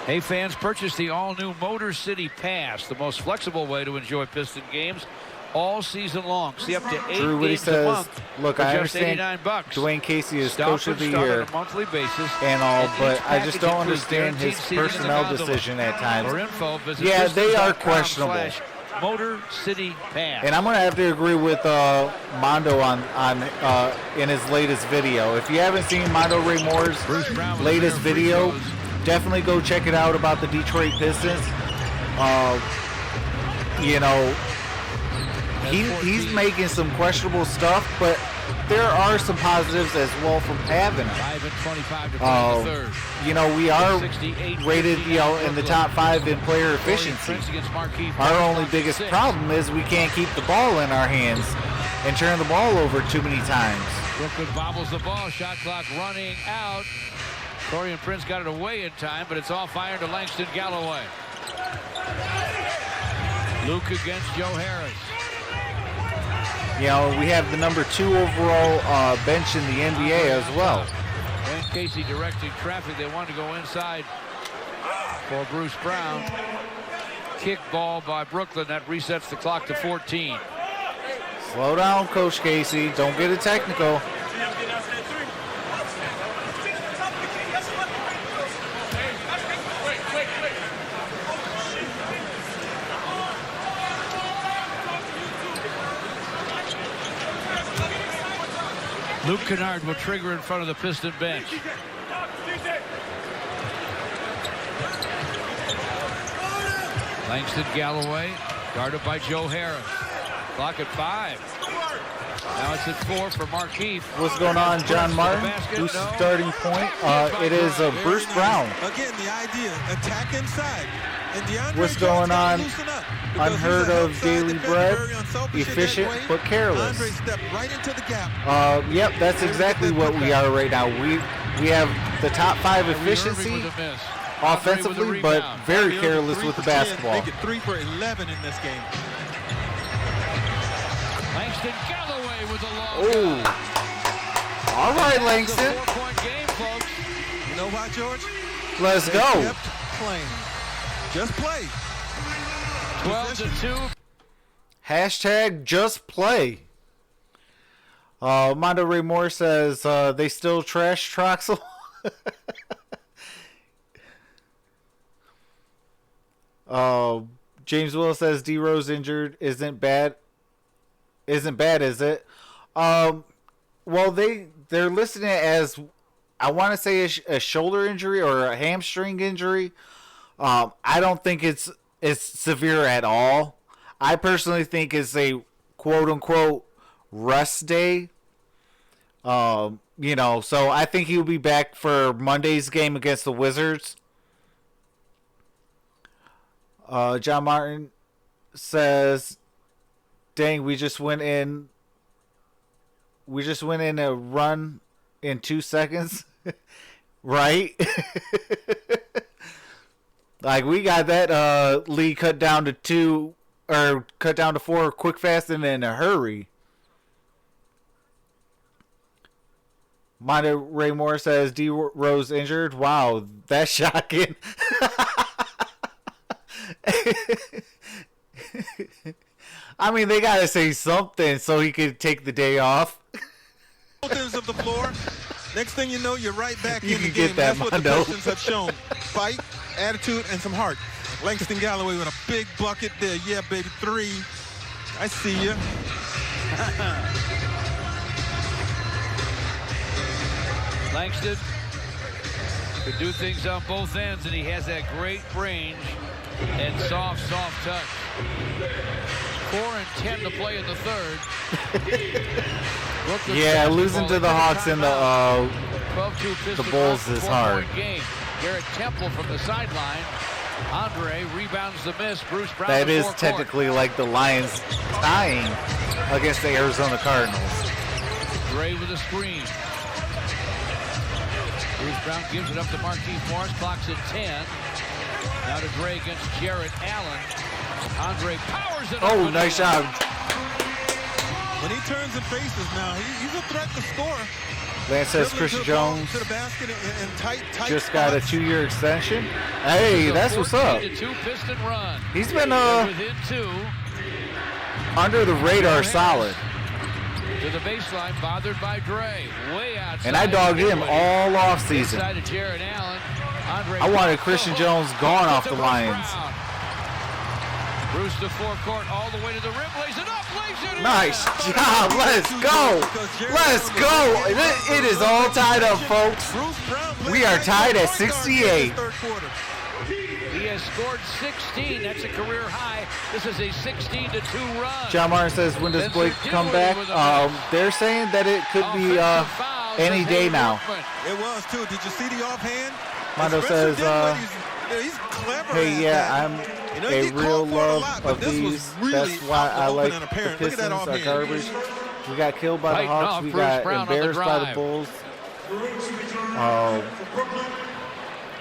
Hey, fans, purchase the all-new Motor City Pass, the most flexible way to enjoy Piston games all season long. See up to 8 Drew, games says, a month. Look, I understand $89. Dwayne Casey is coach of the year on a monthly basis and all, but I just don't understand his personnel decision at times. For info, visit yeah, they are questionable. Motor City Pass. And I'm going to have to agree with Mondo on in his latest video. If you haven't seen Mondo Ray Moore's latest video, definitely go check it out about the Detroit Pistons. You know, he's making some questionable stuff, but there are some positives as well from having him. 5-25 to play in the third. You know, we are rated, you know, in the top 5 in player efficiency. Our only biggest problem is we can't keep the ball in our hands and turn the ball over too many times. Brooklyn bobbles the ball. Shot clock running out. Torian Prince got it away in time, but it's all fired to Langston Galloway. Luke against Joe Harris. You know, we have the number 2 overall bench in the NBA as well. Wayne Casey directing traffic. They wanted to go inside for Bruce Brown. Kick ball by Brooklyn. That resets the clock to 14. Slow down, Coach Casey. Don't get it technical. Luke Kennard will trigger in front of the Piston bench. Langston Galloway, guarded by Joe Harris. Clock at 5. Now it's at 4 for Markeith. What's going on, John Martin? Who's starting point? It is Bruce Brown. Again, the idea, attack inside. And DeAndre What's going on? Unheard of daily bread. Efficient but careless. Andre stepped right into the gap. Yep, that's exactly what we are right now. We have the top 5 efficiency offensively, but very careless with the basketball. Make it 3 for 11 in this game. Langston Galloway with a long Oh. All right, Langston. 4-point game, folks. You know why, George? Let's They go. kept playing. Just play. 12-2. Hashtag just play. Mondo Ray Moore says they still trash Troxel. James Will says D Rose injured isn't bad, is it? Well, they're listing it as, I want to say a shoulder injury or a hamstring injury. I don't think it's severe at all. I personally think it's a quote unquote rest day. So I think he'll be back for Monday's game against the Wizards. John Martin says, dang, we just went in a run in 2 seconds. Right? Like, we got that lead cut down to 2 or cut down to 4 quick, fast, and in a hurry. Monty Ray Moore says D Rose injured. Wow, that's shocking. I mean, they gotta say something so he could take the day off. Of the floor. Next thing you know, you're right back You in the can game. get that, That's what the Mondo. Pistons have shown. Fight, attitude, and some heart. Langston Galloway with a big bucket there. Yeah, baby, 3. I see you. Langston could do things on both ends, and he has that great range and soft touch. 4 and 10 to play in the third. Yeah, losing to the Hawks and the 12-2 Bulls is hard. Game. Garrett Temple from the sideline. Andre rebounds the miss. Bruce Brown. That is technically like the Lions tying against the Arizona Cardinals. Gray with a screen. Bruce Brown gives it up to Markeith Morris. Clock's at 10. Now to Gray against Jarrett Allen. Andre powers it up. Oh, nice job. When he turns and faces now, he's a threat to score. Lance says Christian Jones to the basket in tight just got a 2-year extension. Hey, that's what's up. 14-2 Piston run. He's been within 2. under the radar solid. To the baseline, bothered by Dre. Way outside. And I dogged him all off season. Inside of Jarrett Allen. Andre I wanted Christian Jones gone off the Lions. Bruce to forecourt all the way to the rim. Lays it up. Lays it in. Nice job. Let's go. Let's go. It is all tied up, folks. We are tied at 68. He has scored 16. That's a career high. This is a 16-2 run. John Martin says, when does Blake come back? They're saying that it could be any day now. It was, too. Did you see the offhand? Mondo says, he's clever. hey, yeah, I'm a real love of these. That's why I like the Pistons are garbage. We got killed by the Hawks. We got embarrassed by the Bulls.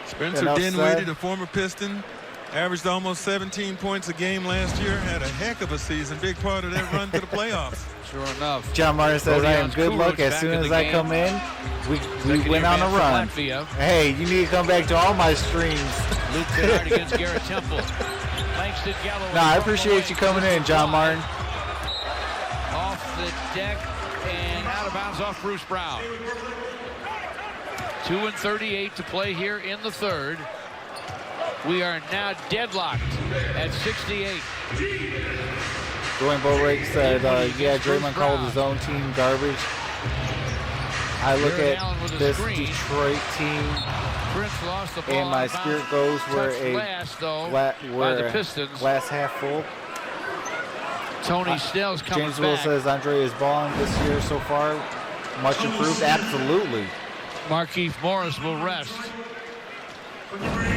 Spencer Dinwiddie, the former Piston, averaged almost 17 points a game last year. Had a heck of a season. Big part of that run to the playoffs. Sure enough. John Martin says, I am good luck. As soon as I come in, we went on a run. Hey, you need to come back to all my streams. Luke Kennard against Garrett Temple. Langston Galloway. I appreciate you coming in, John Martin. Off the deck and out of bounds off Bruce Brown. 2:38 to play here in the third. We are now deadlocked at 68. Dwayne Boatwright said, yeah, Draymond called his own team garbage. I look at this Detroit team, and my spirit goes where the Pistons glass half full. Tony Snell's coming James Will back. says Andre is balling this year so far. Much improved, absolutely. Markieff Morris will rest.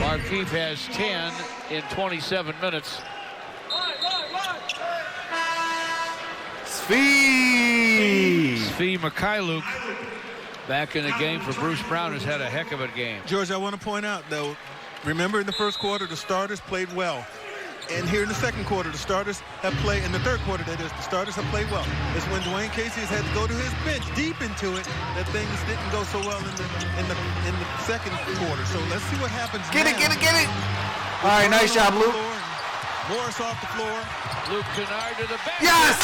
Markieff has 10 in 27 minutes. Svi Mikhailuk back in the game for Bruce Brown has had a heck of a game. George, I want to point out, though, remember in the first quarter, the starters played well. And here in the second quarter, the starters have played, in the third quarter, that is, the starters have played well. It's when Dwayne Casey has had to go to his bench deep into it that things didn't go so well in the second quarter. So let's see what happens Get now. it. All right, nice job, Luke. Morris off the floor. Luke Kennard to the bench. Yes!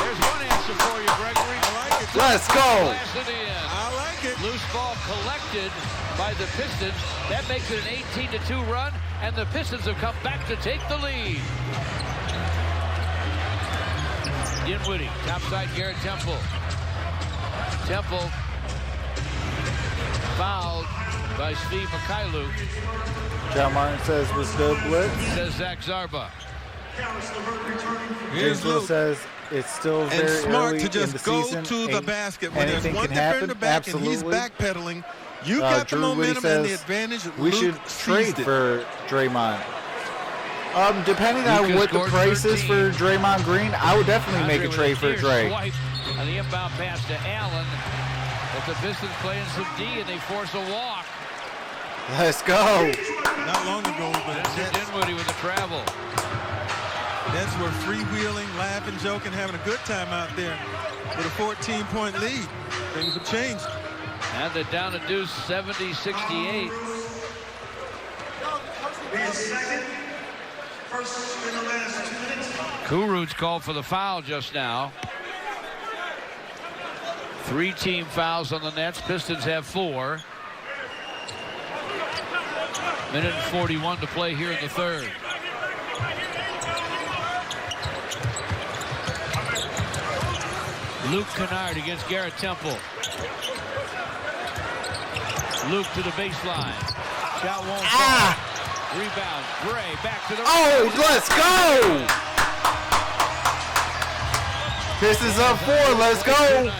There's one answer for you, Gregory. I like it. Let's go. I like it. Loose ball collected by the Pistons. That makes it an 18-2 run, and the Pistons have come back to take the lead. Dinwiddie, topside Garrett Temple. Temple fouled by Steve Mikhailuk. John Martin says, was good, Blitz. Says Zach Zarba. James Will says, it's still very smart early to just in the go season. to the basket when there's Anything one can happen. defender back Absolutely. and he's backpedaling. You got the Drew momentum says, and the advantage. We should trade for Draymond. Depending on what the price is for Draymond Green, I would definitely make a trade for Dre. On the inbound pass to Allen, but the Pistons playing some D and they force a walk. Let's go. Not long ago, but that's Dinwiddie with the travel. Nets were freewheeling, laughing, joking, having a good time out there with a 14-point lead. Things have changed. And they're down to deuce 70-68. Kurucs called for the foul just now. 3 team fouls on the Nets. Pistons have 4. Minute and 41 to play here in the third. Luke Kennard against Garrett Temple. Luke to the baseline. Shot won't fall. Rebound. Gray back to the let's go! Pistons up 4. Let's go.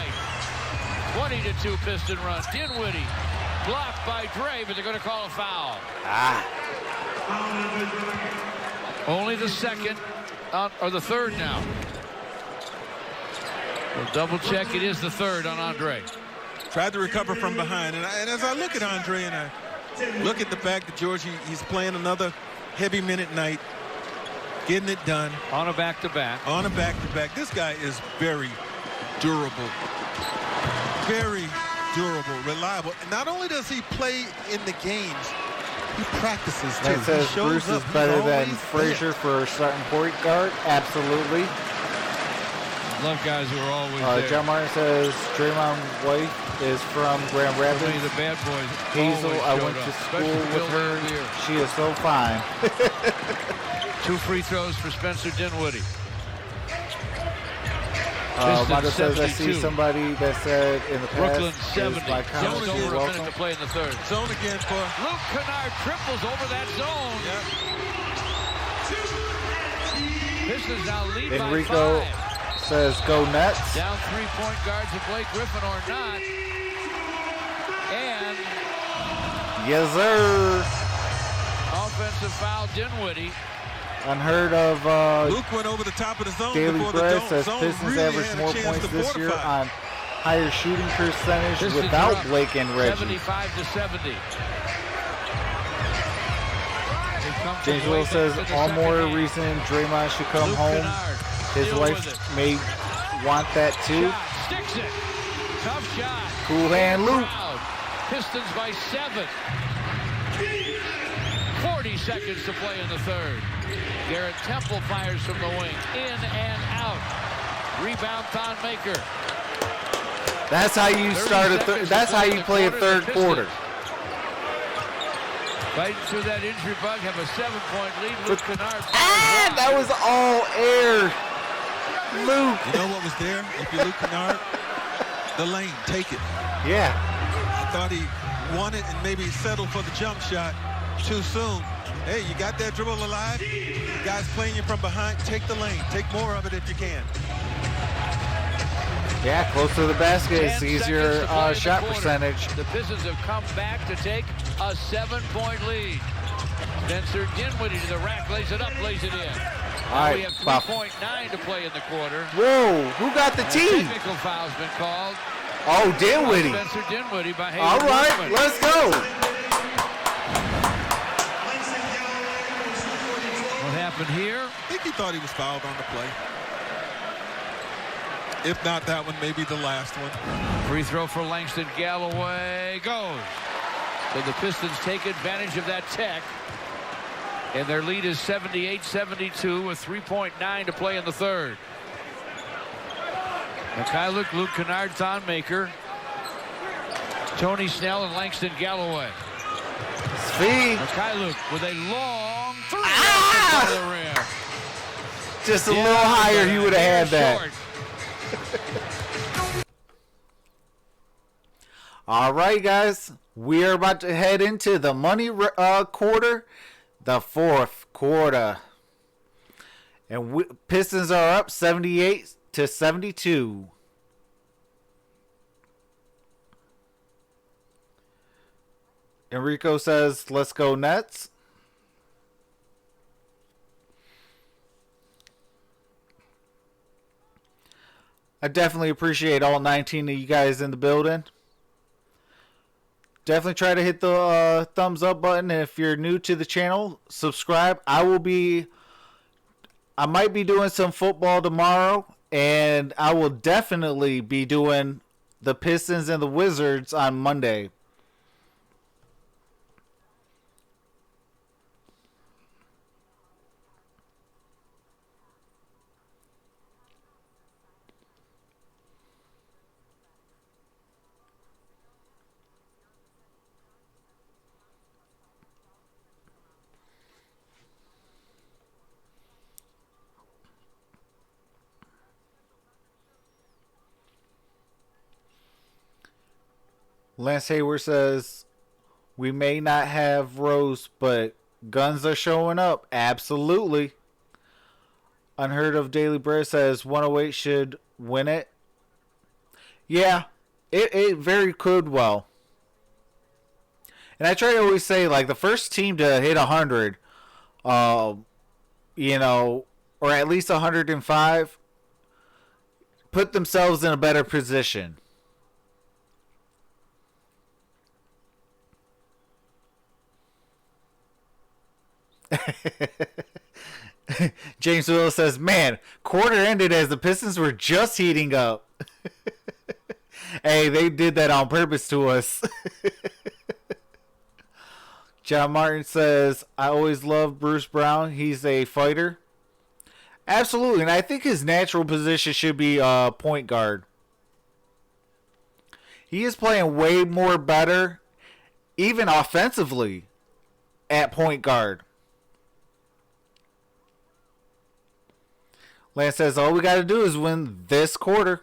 20-2 Piston run. Dinwiddie blocked by Dre, but they're going to call a foul. Only the second, or the third now. We'll double check. It is the third on Andre. Tried to recover from behind. And as I look at Andre and I look at the fact that George, he's playing another heavy minute night, getting it done. On a back-to-back. On a back-to-back. This guy is very durable. Very durable, reliable. And not only does he play in the games, he practices too. It says Bruce is better than Frazier for starting point guard. Absolutely. Love guys who are always there. John Martin says Draymond White is from Grand Rapids. The bad boys. Hazel, I went to school with her. She is so fine. 2 free throws for Spencer Dinwiddie. Marco says I see somebody that said in the past Brooklyn 70. my Zone over a minute to play in the third. Zone again for Luke Kennard triples over that zone. Pistons now lead Enrico by 5. Says go Nets. Down 3-point guards if Blake Griffin or not. And yes, sir. Offensive foul Dinwiddie. Unheard of. Luke went over the top of the zone. Daily before Bread the says zone Pistons really average more points this year on higher shooting percentage Pistons without Blake and Reggie. 75-70. James Will says all more reason Draymond should come Luke home. Kennard. His wife may want that too. Sticks it. Tough shot. Cool hand, Luke. Pistons by 7. 40 seconds to play in the third. Garrett Temple fires from the wing. In and out. Rebound Thon Maker. That's how you start a that's how you play a third quarter. Fighting through that injury bug, have a 7-point lead. Luke Kennard. That was all air. Luke. You know what was there? If you Luke Kennard, the lane, take it. Yeah. I thought he wanted and maybe settled for the jump shot too soon. Hey, you got that dribble alive. Guys playing you from behind. Take the lane. Take more of it if you can. Yeah, close to the basket. It's easier shot percentage. The Pistons have come back to take a 7-point lead. Spencer Dinwiddie to the rack, lays it up, lays it in. All right, we have 3.9 to play in the quarter. Whoa, who got the tee? Technical foul's been called. Oh, Dinwiddie. Spencer Dinwiddie by Hayden. All right, let's go. What happened here? I think he thought he was fouled on the play. If not that one, maybe the last one. Free throw for Langston Galloway goes. So the Pistons take advantage of that tech. And their lead is 78-72 with 3.9 to play in the third. Mikhailuk, Luke Kennard, Thonmaker, Tony Snell, and Langston Galloway. Speed. Mikhailuk with a long three. Ah! Off the rim. Just a little higher, he would have had that. Short. All right, guys. We are about to head into the money quarter, the fourth quarter. And Pistons are up 78-72. Enrico says, let's go Nets. I definitely appreciate all 19 of you guys in the building. Definitely try to hit the thumbs up button. If you're new to the channel, subscribe. I might be doing some football tomorrow, and I will definitely be doing the Pistons and the Wizards on Monday. Lance Hayward says, we may not have Rose, but guns are showing up. Absolutely. Unheard of Daily Bread says 108 should win it. Yeah, it very could well. And I try to always say, like, the first team to hit 100, you know, or at least 105, put themselves in a better position. James Willis says, man, quarter ended as the Pistons were just heating up. Hey, they did that on purpose to us. John Martin says, I always loved Bruce Brown. He's a fighter. Absolutely, and I think his natural position should be point guard. He is playing way more better, even offensively, at point guard. Lance says, all we got to do is win this quarter.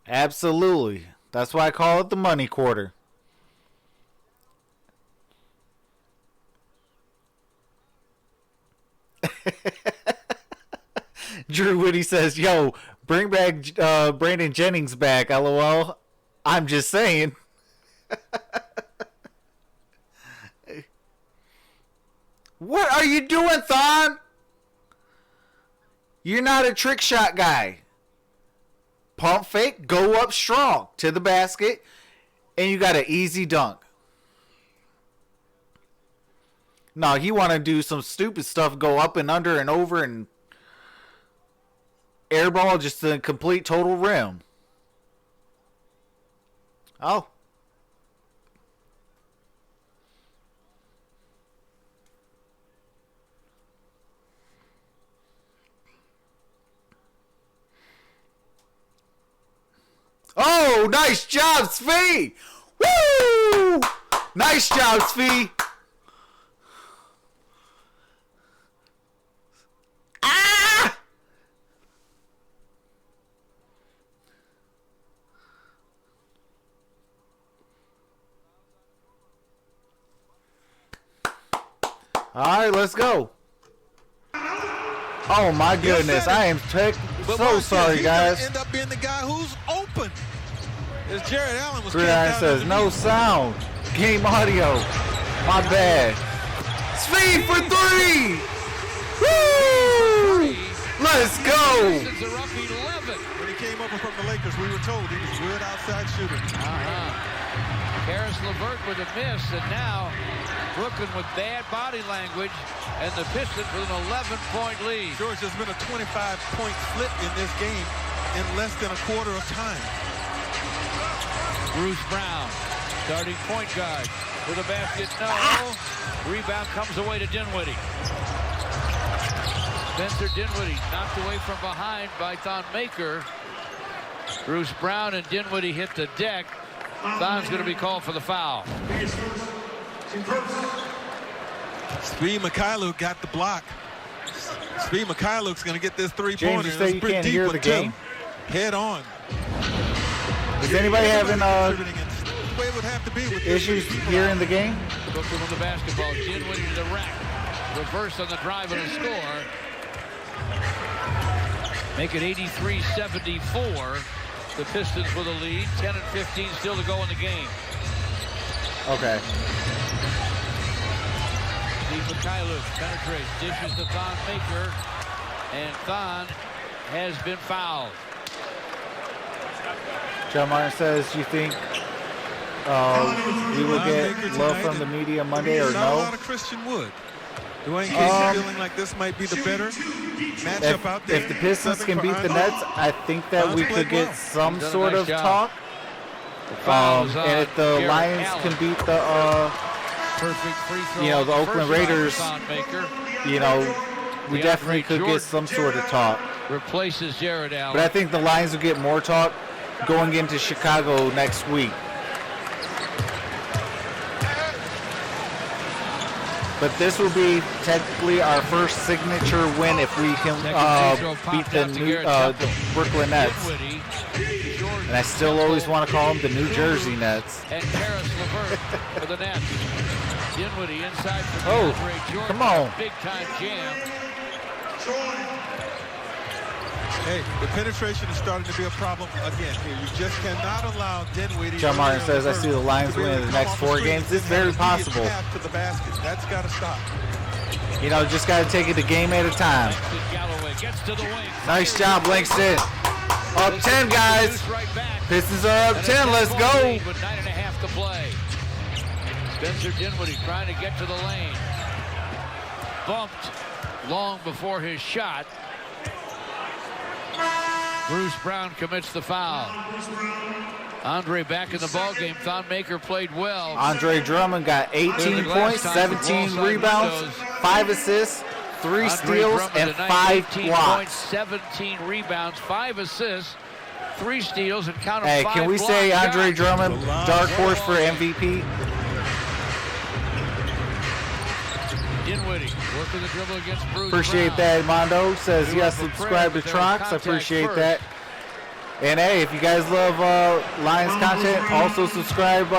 Absolutely. That's why I call it the money quarter. Drew Woody says, yo, bring back Brandon Jennings back, LOL. I'm just saying. What are you doing, Thon? You're not a trick shot guy. Pump fake, go up strong to the basket, and you got an easy dunk. No, you want to do some stupid stuff, go up and under and over and airball just a complete total rim. Oh. Oh, nice job, Svi! Woo! Nice job, Svi! Ah! All right, let's go. Oh my goodness, I am so sorry, guys. He's gonna end up being the guy who's open. As Jared Allen was Gridiron says no sound. Game audio. My bad. Speed for 3. Woo! Let's go. When he came over from the Lakers, we were told he was a good outside shooter. Karis LeVert with a miss, and now Brooklyn with bad body language, and the Pistons with an 11-point lead. George, there's been a 25-point flip in this game in less than a quarter of time. Bruce Brown, starting point guard, with a basket, no. Rebound comes away to Dinwiddie. Spencer Dinwiddie knocked away from behind by Thon Maker. Bruce Brown and Dinwiddie hit the deck. Thon's going to be called for the foul. Speed Mikhailuk got the block. Speed Mikhailuk's going to get this three-pointer. James, you say you can't hear the game. Head on. Is anybody having way it would have to be with issues here in the game? Brooklyn with the basketball. Dinwiddie to the rack. Reverse on the drive and a score. Make it 83-74. The Pistons with a lead. 10 and 15 still to go in the game. Okay. Steve Mikhailuk penetrates, dishes to Thon Maker, and Thon has been fouled. John Martin says, you think we will get love from the media Monday or Not no? a lot of Christian Wood. Dwayne Casey feeling like this might be the better matchup out there. If the Pistons can beat the Nets, I think that we could get some sort of talk. And if the Lions can beat the the Oakland Raiders, we definitely could get some sort of talk. Replaces Jared Allen. But I think the Lions will get more talk going into Chicago next week. But this will be technically our first signature win if we can beat the Brooklyn Nets. And I still always want to call them the New Jersey Nets. And Karis LeVert for the Nets. Dinwiddie inside for DeAndre Jordan. Come on. Big time jam. Hey, the penetration is starting to be a problem again here. You just cannot allow Dinwiddie. John Martin says, I see the Lions winning the next 4 games. It's very possible. To the basket. That's got to stop. Just got to take it a game at a time. Nice job, Langston. Up 10, guys. Pistons are up 10. Let's go. With 9.5 to play. Spencer Dinwiddie trying to get to the lane. Bumped long before his shot. Bruce Brown commits the foul. Andre back in the ballgame. Thon Maker played well. Andre Drummond got 18 points, 17 rebounds, 5 assists, 3 steals, and 5 blocks. 17 rebounds, 5 assists, 3 steals, and count 5 Hey, can we say Andre Drummond, dark horse for MVP? Dinwiddie working the dribble against Bruce Appreciate Brown. that, Mondo. Says, yes, subscribe to Trox. I appreciate that. And, hey, if you guys love Lions content, also subscribe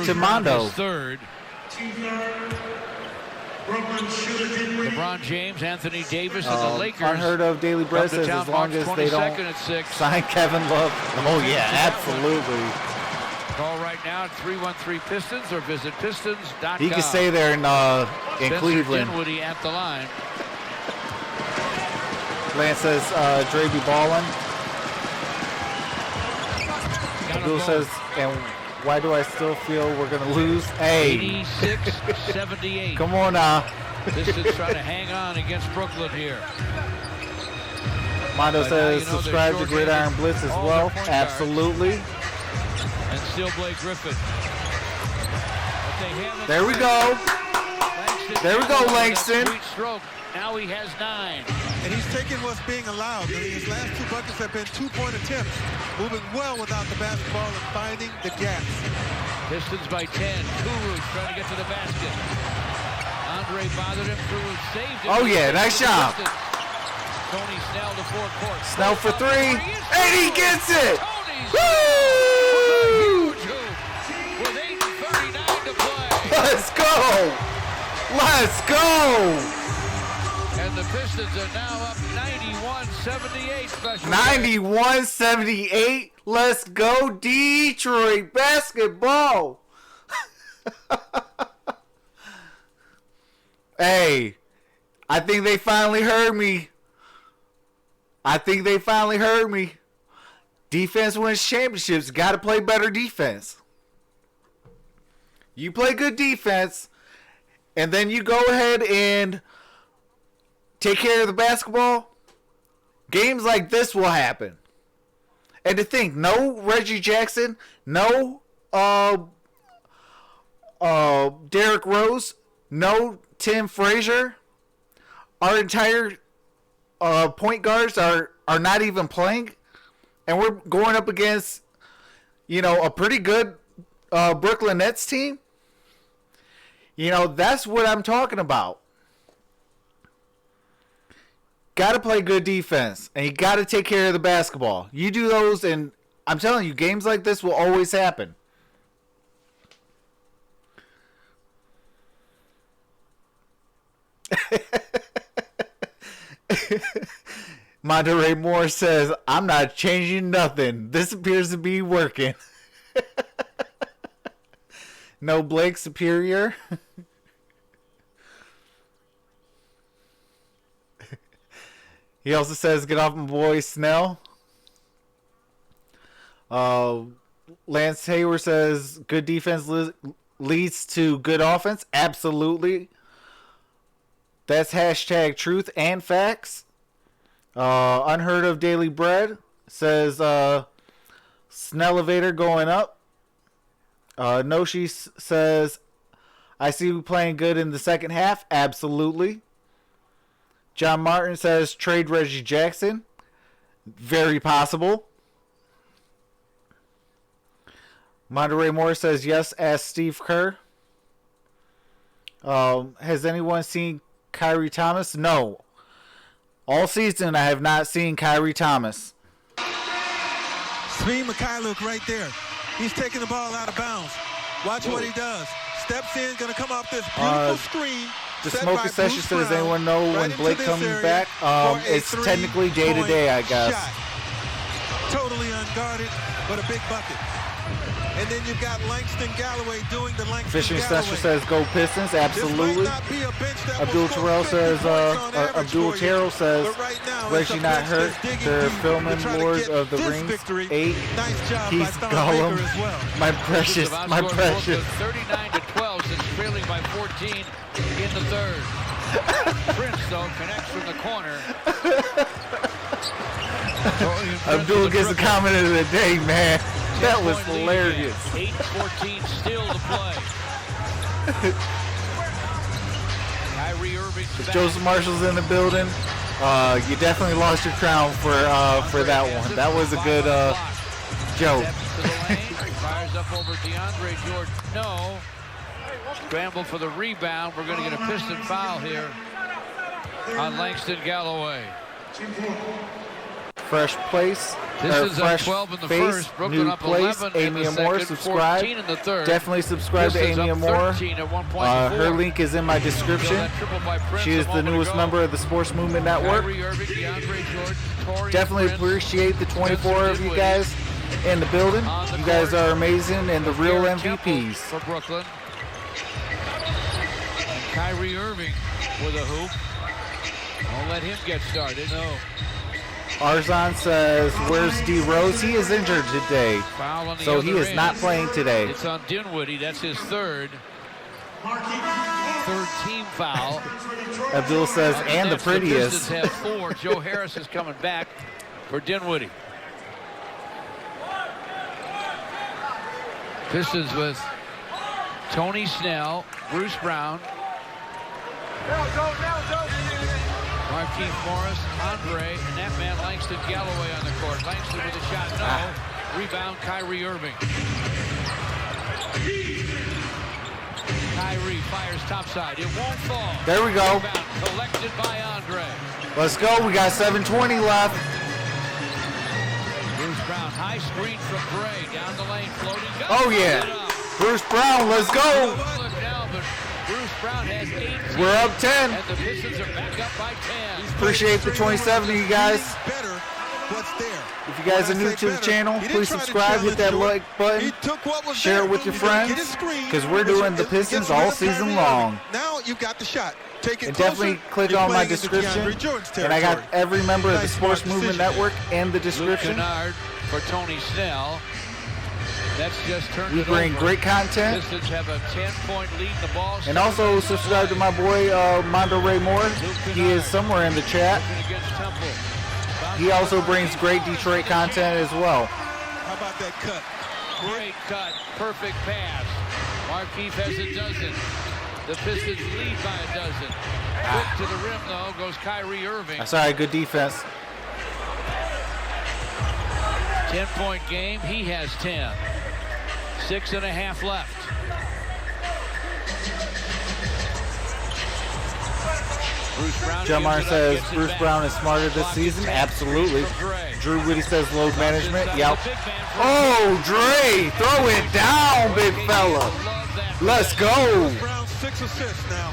to Mondo. Third. LeBron James, Anthony Davis, and the Lakers. Unheard of Daily Bread says as long as they don't sign Kevin Love. Oh, yeah, absolutely. Call right now at 313 Pistons or visit Pistons.com. He can stay there in Cleveland. Dinwiddie at the line. Lance says Dre be ballin'. Bill says, and why do I still feel we're going to lose? Hey. 86-78. Come on now. Pistons trying to hang on against Brooklyn here. Mondo says subscribe to Gridiron Blitz as well. Absolutely. And still Blake Griffin. There we go. There we go, Langston. Sweet stroke. Now he has 9. And he's taking what's being allowed. His last 2 buckets have been 2-point attempts, moving well without the basketball and finding the gaps. Pistons by 10. Kuru trying to get to the basket. Andre bothered him. Kuru saved him. Oh, yeah. Nice job. Tony Snell to forecourt. Snell for 3. And he gets it. Woo! With 8:39 to play. Let's go. Let's go! And the Pistons are now up 91-78 special. 91-78. Let's go, Detroit basketball. Hey, I think they finally heard me. Defense wins championships. Got to play better defense. You play good defense, and then you go ahead and take care of the basketball. Games like this will happen. And to think, no Reggie Jackson, no Derrick Rose, no Tim Frazier. Our entire point guards are not even playing. And we're going up against, a pretty good Brooklyn Nets team. That's what I'm talking about. Got to play good defense, and you got to take care of the basketball. You do those, and I'm telling you, games like this will always happen. Monterey Moore says, I'm not changing nothing. This appears to be working. No Blake Superior. He also says, get off my boy Snell. Lance Hayward says, good defense leads to good offense. Absolutely. That's hashtag truth and facts. Unheard of Daily Bread says, Snellevator going up. Noshi says, I see we playing good in the second half. Absolutely. John Martin says, trade Reggie Jackson. Very possible. Monterey Moore says, yes, ask Steve Kerr. Has anyone seen Kyrie Thomas? No. All season, I have not seen Kyrie Thomas. Svi Mikhailuk right there. He's taking the ball out of bounds. Watch what he does. Steps in, going to come off this beautiful screen. The Smoking Session says, does anyone know when Blake comes back? It's technically day-to-day, I guess. Shot. Totally unguarded, but a big bucket. And then you've got Langston Galloway doing the Langston Fishing Galloway. Session says, go Pistons. Absolutely. Abdul Terrell says, Reggie not hurt. They're filming Lords of the Rings 8. He's Gollum. Well. My precious, my precious. 39-12 since trailing by 14 in the third. Prince, though, connects from the corner. Abdul gets a comment of the day, man. That was hilarious. 8-14 still to play. Kyrie Irving. Joseph Marshall's in the building. You definitely lost your crown for that one. That was a good joke. Fires up over DeAndre Jordan. No. Scramble for the rebound. We're going to get a Piston foul here on Langston Galloway. Fresh place. This is fresh 12 in the face, first. Brooklyn new up place. 11 Amy in the Amor, second, subscribe. 14 in the third. Definitely subscribe to Amy Amor. Her link is in my description. She is the newest member of the Sports Movement Network. Definitely appreciate the 24 of you guys in the building. You guys are amazing and the real MVPs. For Brooklyn. And Kyrie Irving with a hoop. Don't let him get started. No. Arzon says, where's D. Rose? He is injured today, so he is not playing today. It's on Dinwiddie. That's his third team foul. Abdul says, and the prettiest. The Pistons have 4. Joe Harris is coming back for Dinwiddie. Pistons with Tony Snell, Bruce Brown, Markieff Morris, Andre, and that man Langston Galloway on the court. Langston with a shot, no. Rebound, Kyrie Irving. Kyrie fires topside. It won't fall. There we go. Rebound collected by Andre. Let's go. We got 7:20 left. Bruce Brown, high screen from Bray. Down the lane, floating. Oh, yeah. Bruce Brown, let's go. Look now, but Bruce Brown has 18. We're up 10. And the Pistons are back up by 10. Appreciate the 27 of you guys. Better what's there. If you guys are new to the channel, please subscribe, hit that like button, share it with your friends, because we're doing the Pistons all season long. Now you've got the shot. Take it and closer. definitely click on my description. And I got every member of the Sports Movement Network in the description. Luke Kennard for Tony Snell. That's just turned we bring over. great content. Pistons have a 10-point lead in the ball. And also subscribe to my boy Mondo Ray Moore. He is somewhere in the chat. He also brings great Detroit content as well. How about that cut? Great cut. Perfect pass. Markieff has a dozen. The Pistons lead by a dozen. Quick to the rim, though, goes Kyrie Irving. Sorry, good defense. 10-point game. He has 10. 6.5 left. John Martin says Bruce Brown is smarter this season. Absolutely. Drew Whitty says load management. Yep. Oh, Dre, throw it down, big fella. Let's go. Brown 6 assists now.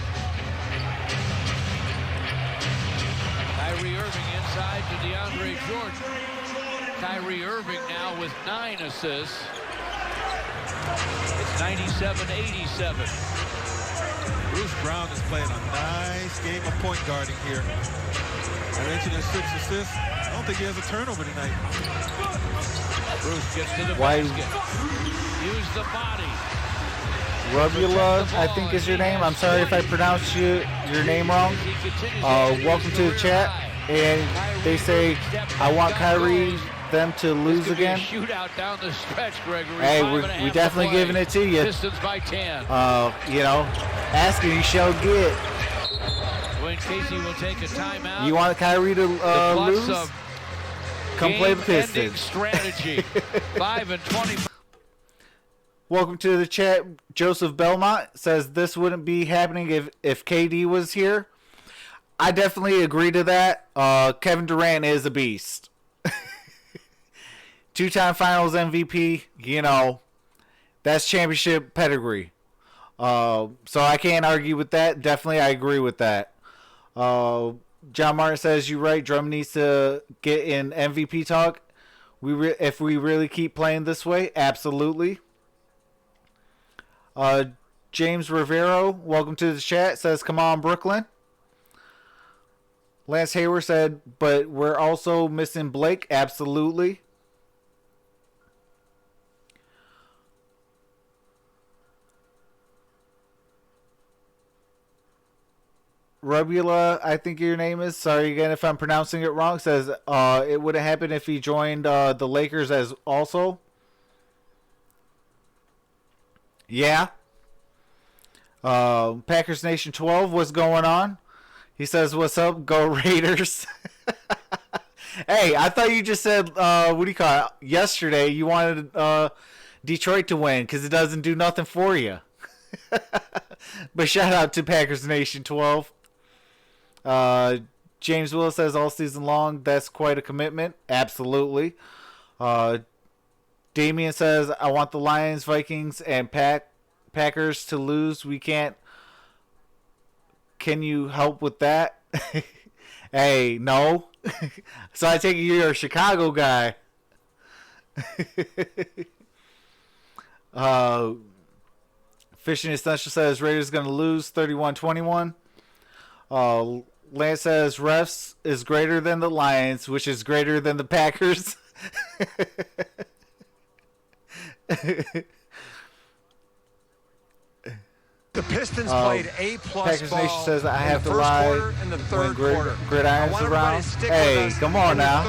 Kyrie Irving inside to DeAndre Jordan. Kyrie Irving now with 9 assists. It's 97-87. Bruce Brown is playing a nice game of point guarding here. I mentioned his 6 assists. I don't think he has a turnover tonight. Bruce gets to the basket. Use the body. Rubula, I think is your name. I'm sorry if I pronounced your name wrong. Welcome to the chat. And they say, I want Kyrie them to lose again. Shootout down the stretch, Gregory. Hey, we definitely giving it to you. Pistons by 10. You know, asking you shall get. Dwayne Casey will take a timeout. You want Kyrie to lose? Come play the Pistons. Strategy. 5-20. Welcome to the chat. Joseph Belmont says this wouldn't be happening if KD was here. I definitely agree to that. Kevin Durant is a beast. 2-time finals MVP, you know, that's championship pedigree. So I can't argue with that. Definitely, I agree with that. John Martin says, you're right, Drummond needs to get in MVP talk. If we really keep playing this way, absolutely. James Rivero, welcome to the chat, says, come on, Brooklyn. Lance Hayward said, but we're also missing Blake. Absolutely. Rubula, I think your name is. Sorry again if I'm pronouncing it wrong. Says it would have happened if he joined the Lakers as also. Yeah. Packers Nation 12, what's going on? He says, what's up? Go Raiders. Hey, I thought you just said, what do you call it? Yesterday you wanted Detroit to win because it doesn't do nothing for you. But shout out to Packers Nation 12. James Willis says all season long, that's quite a commitment. Absolutely. Damian says, I want the Lions, Vikings, and Packers to lose. We can't. Can you help with that? Hey, no. So I take it you're a Chicago guy. Fishing Essential says Raiders going to lose 31-21. Lance says refs is greater than the Lions, which is greater than the Packers. The Pistons played A-plus Packers ball Nation says I in have the to first lie quarter and the third quarter. Gridiron's around. Hey, come on now.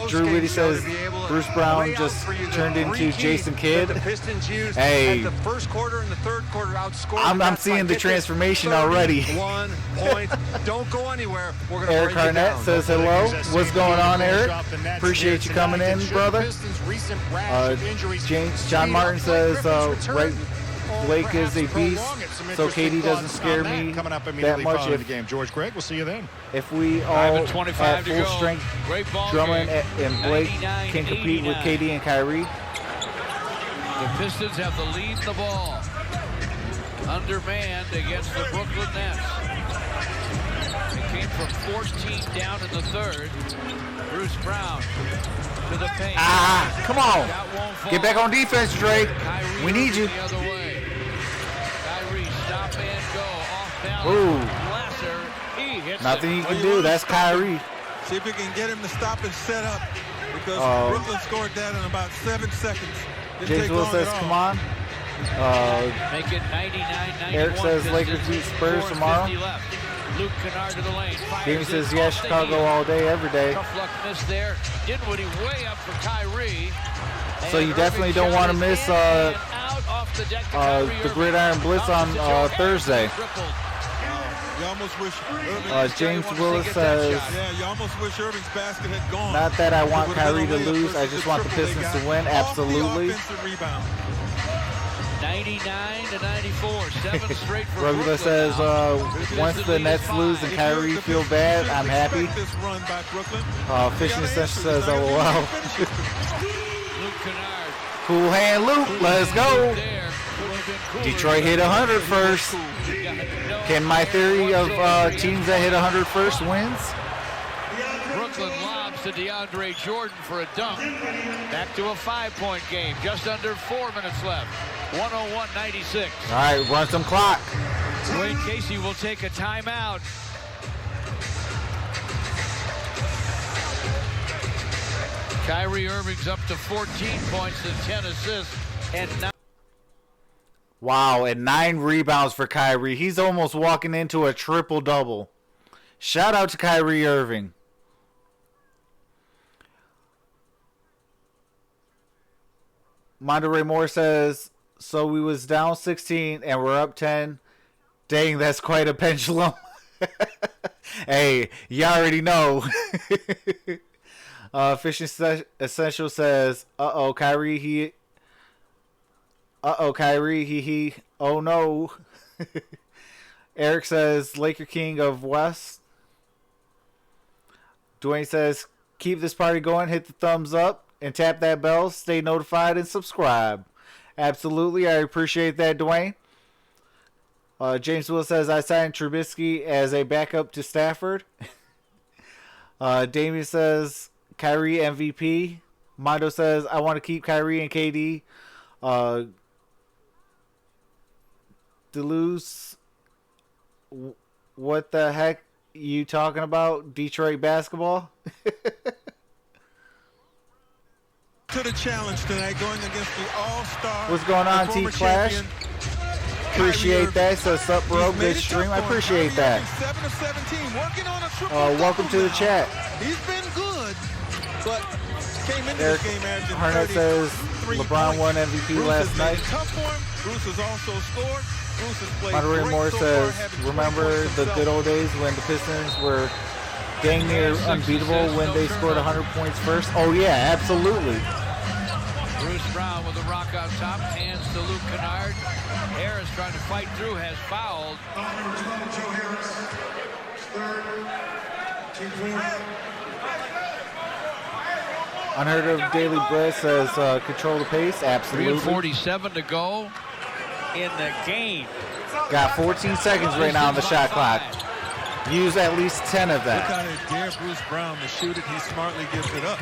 Drew Whitty says Bruce Brown just turned into Jason Kidd. Hey, the first quarter and the third quarter outscored. I'm seeing the transformation already. 1 point. Don't go anywhere. We're gonna Eric break it Arnett down. says hello. What's going on, Eric? Appreciate you coming in, brother. John Martin says right. Blake is a beast, so KD doesn't scare me that much. If the game, George Gregg, we'll see you then. If we all at full strength, Drummond and Blake can compete with KD and Kyrie. The Pistons have the lead in the ball. undermanned against the Brooklyn Nets. It came from 14 down in the third. Bruce Brown to the paint. Come on. Get back on defense, Drake. We need you. The other way. Kyrie, stop and go. Off balance. Ooh. Glasser, he hits Nothing it. you can do. That's Kyrie. See if we can get him to stop and set up, because Brooklyn scored that in about 7 seconds. James Will says, come on. Make it 99-91. Eric says Lakers beat Spurs tomorrow. Luke Kennard to the lane. Jamie says, yeah, Chicago all day, every day. Tough luck miss there. Dinwiddie way up for Kyrie. So you definitely don't want to miss the Gridiron Blitz on Thursday. You almost wish James Willis says, you almost wish Irving's basket had gone. Not that I want Kyrie to lose, I just want the Pistons to win. Absolutely. 99-94, 7 straight for Brooklyn says, once the Nets lose and Kyrie feel bad, I'm happy. Fishing Essential says, LOL. Cool hand Luke, let's go. Detroit hit 100 first. Can my theory of teams that hit 100 first wins? Brooklyn lobs to DeAndre Jordan for a dunk. Back to a 5-point game. Just under 4 minutes left. 101-96. All right, run some clock. Wayne Casey will take a timeout. Kyrie Irving's up to 14 points and 10 assists and 9. Wow, and 9 rebounds for Kyrie. He's almost walking into a triple-double. Shout out to Kyrie Irving. Monterey Moore says, so we was down 16 and we're up 10. Dang, that's quite a pendulum. Hey, you already know. Fishing Essential says, Kyrie, he... Kyrie, he. Oh, no. Eric says, Laker King of West. Dwayne says, keep this party going. Hit the thumbs up and tap that bell. Stay notified and subscribe. Absolutely. I appreciate that, Dwayne. James Will says, I signed Trubisky as a backup to Stafford. Damien says, Kyrie MVP. Mondo says, I want to keep Kyrie and KD. Deleuze, what the heck you talking about? Detroit basketball? To the challenge tonight, going against the All-Star. What's going on, T-Clash? Appreciate that. So, sup, bro? Good stream. I appreciate that. 7 of 17, working on a triple. Welcome to the chat. He's been good, but came into Eric this game averaging Harnett says LeBron won MVP last night. Tough for him. Bruce has also scored. Bruce has played Monterey Moore says, remember the good old days when the Pistons were dang near unbeatable when they scored 100 points first? Oh, yeah, absolutely. Bruce Brown with a rock out top, hands to Luke Kennard. Harris trying to fight through, has fouled. Unheard of Daily Blitz says control the pace. Absolutely. 3:47 to go in the game. Got 14 seconds right now on the shot clock. Use at least 10 of that. Look how they dare Bruce Brown to shoot it. He smartly gives it up.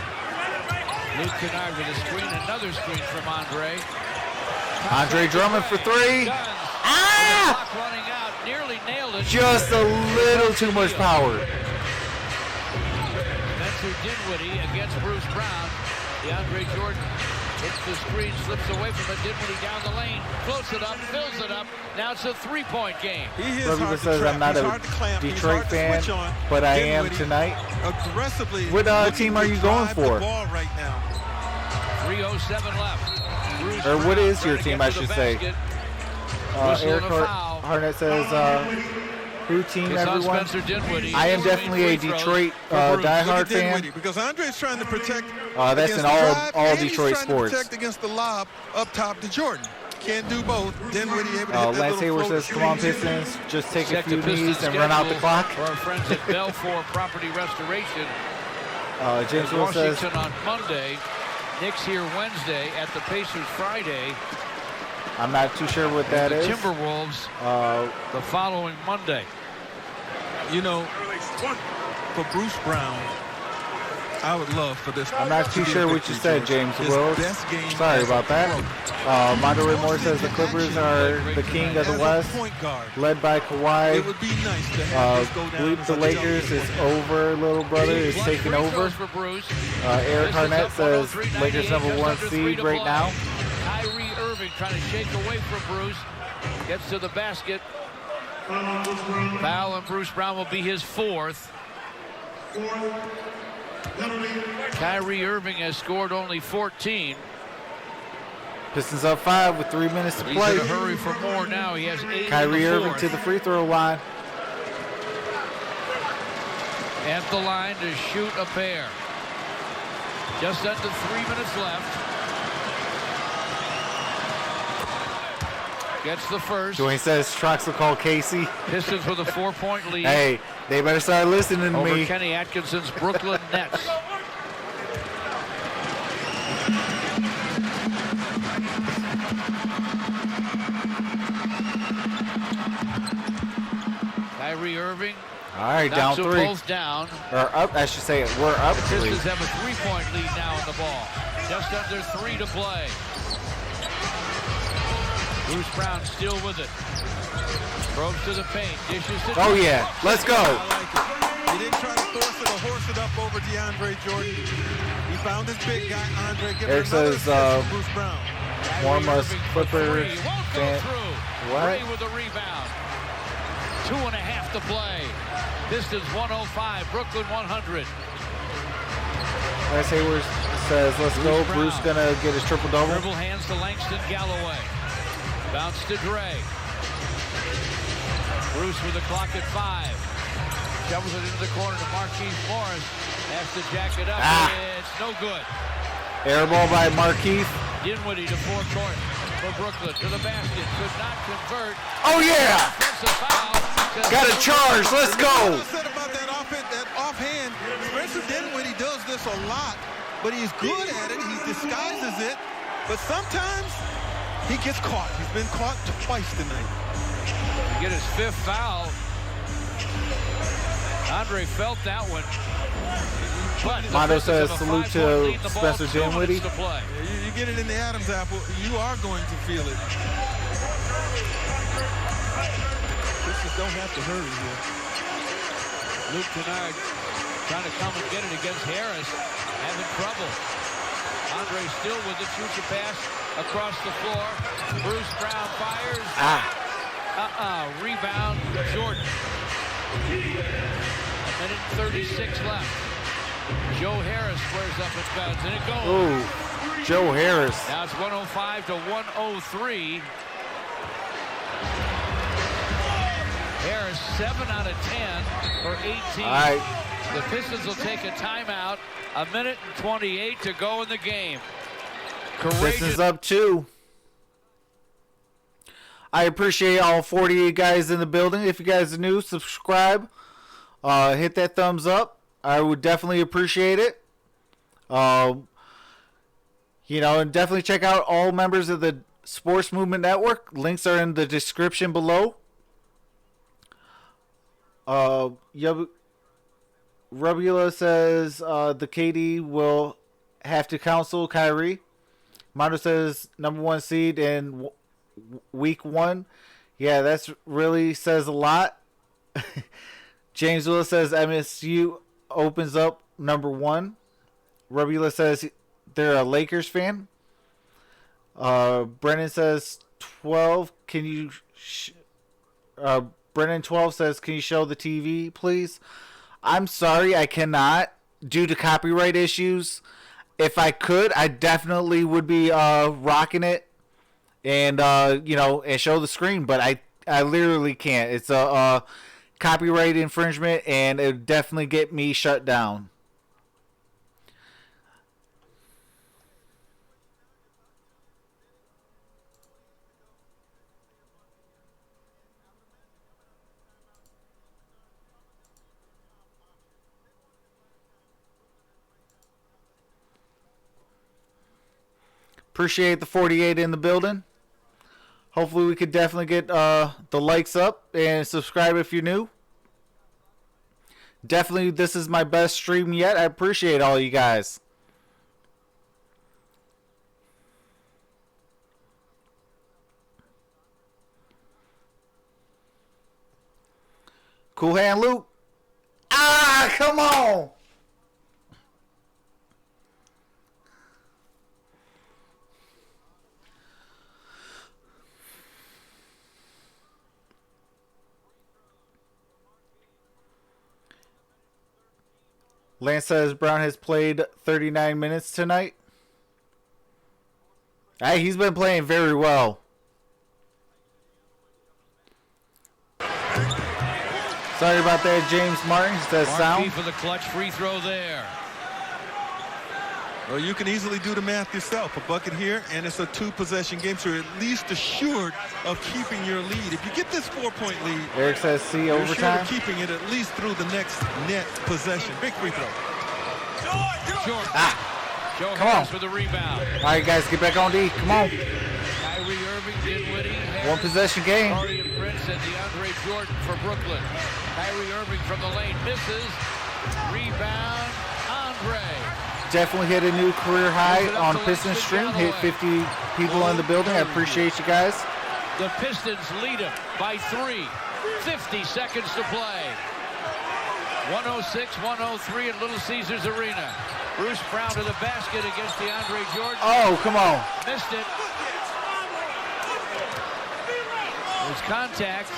Luke Kennard with a screen, another screen from Andre. Andre Drummond for 3. Ah! Running out, nearly nailed it. Just a little too much power. Spencer Dinwiddie against Bruce Brown. DeAndre Jordan hits the screen, slips away from it. Dinwiddie down the lane, floats it up, fills it up. Now it's a 3-point game. Brother says I'm not a Detroit fan, but I am tonight. Aggressively. What team are you going for? Right now. 3:07 left. Bruce or what Brown is your team, I should say? Eric Harnett says, who team, everyone? I am definitely a Detroit diehard fan. Because Andre's trying to protect. That's in all Detroit sports. Protect against the lob up top to Jordan. Can't do both. Dinwiddie able to hit Lance Hayward says, come on, Pistons. Just take a few knees and run out the clock. For our friends at Belfour Property Restoration. James Will says, Washington on Monday. Knicks here Wednesday, at the Pacers Friday. I'm not too sure what that is. Timberwolves the following Monday. You know, for Bruce Brown, I would love for this. I'm not too sure what you said, James Wills. Sorry about that. Monterey Moore says the Clippers are the king of the West, led by Kawhi. It would be nice to have this go down. The Lakers is over, little brother is taking over. Eric Harnett says Lakers #1 seed right now. Kyrie Irving trying to shake away from Bruce. Gets to the basket. Foul on Bruce Brown will be his 4th. Kyrie Irving has scored only 14. Pistons up 5 with 3 minutes to play. He's in a hurry for more now. He has 8. Kyrie Irving to the free throw line. At the line to shoot a pair. Just under 3 minutes left. Gets the first. Dwayne says Troxel called Casey. Pistons with a 4-point lead. Hey, they better start listening to over me. Kenny Atkinson's Brooklyn Nets. Kyrie Irving. All right, down 3. Both down. Or up, I should say it. We're up 3. The Pistons have a 3-point lead now in the ball. Just under 3 to play. Bruce Brown still with it. Probes to the paint. Dishes to oh, yeah. Let's go. I like it. He didn't try to force it or horse it up over DeAndre Jordan. He found his big guy, Andre. Eric says, Bruce Brown. Warmers, Clippers, what? Ray with a rebound. 2.5 to play. Pistons 105, Brooklyn 100. Bryce Hayward says, let's go. Bruce gonna get his triple-double. Dribble hands to Langston Galloway. Bounce to Dre. Bruce with the clock at 5. Shovels it into the corner to Marquise Morris. Has to jack it up. It's no good. Air ball by Marquise. Dinwiddie to forecourt for Brooklyn. To the basket. Could not convert. Oh, yeah. Offensive foul. Got a charge. Let's go. What I said about that offhand, Spencer Dinwiddie does this a lot, but he's good at it. He disguises it. But sometimes he gets caught. He's been caught twice tonight. Get his 5th foul. Andre felt that one. Mondo says salute to Spencer Dinwiddie. You get it in the Adam's apple, you are going to feel it. Just don't have to hurry here. Luke Kennard trying to come and get it against Harris. Having trouble. Andre still with it. Shoots a pass across the floor. Bruce Brown fires. Rebound, Jordan. 1:36 left. Joe Harris squares up and bounds, and it goes. Ooh, Joe Harris. Now it's 105 to 103. Harris 7 out of 10 for 18. All right. The Pistons will take a timeout. 1:28 to go in the game. Pistons up 2. I appreciate all 48 guys in the building. If you guys are new, subscribe. Hit that thumbs up. I would definitely appreciate it. And definitely check out all members of the Sports Movement Network. Links are in the description below. Rubula says the KD will have to counsel Kyrie. Mondo says #1 seed in week 1. Yeah, that's really says a lot. James Willis says MSU opens up #1. Rubula says they're a Lakers fan. Brennan says 12. Can you? Brennan 12 says, can you show the TV, please? I'm sorry, I cannot due to copyright issues. If I could, I definitely would be rocking it and and show the screen, but I literally can't. It's a copyright infringement, and it would definitely get me shut down. Appreciate the 48 in the building. Hopefully we could definitely get the likes up and subscribe if you're new. Definitely this is my best stream yet. I appreciate all you guys. Cool hand Luke. Ah, come on. Lance says Brown has played 39 minutes tonight. Hey, he's been playing very well. Sorry about that, James Martin. Says sound. For the clutch free throw there. Well, you can easily do the math yourself. A bucket here, and it's a 2-possession game, so you're at least assured of keeping your lead. If you get this 4-point lead, Eric says see you're overtime. assured of keeping it at least through the next net possession. Big free throw. Short. Joe Come Harris on. with the rebound. All right, guys, get back on D. Come on. Kyrie Irving, Dinwiddie, Harris, One possession game. Dorian Prince, and DeAndre Jordan for Brooklyn. Kyrie Irving from the lane misses. Rebound, Andre. Definitely hit a new career high on Pistons stream. Hit 50 people in the building. I appreciate you guys. The Pistons lead them by 3. 50 seconds to play. 106-103 at Little Caesars Arena. Bruce Brown to the basket against DeAndre Jordan. Oh, come on. Missed it. There's contact.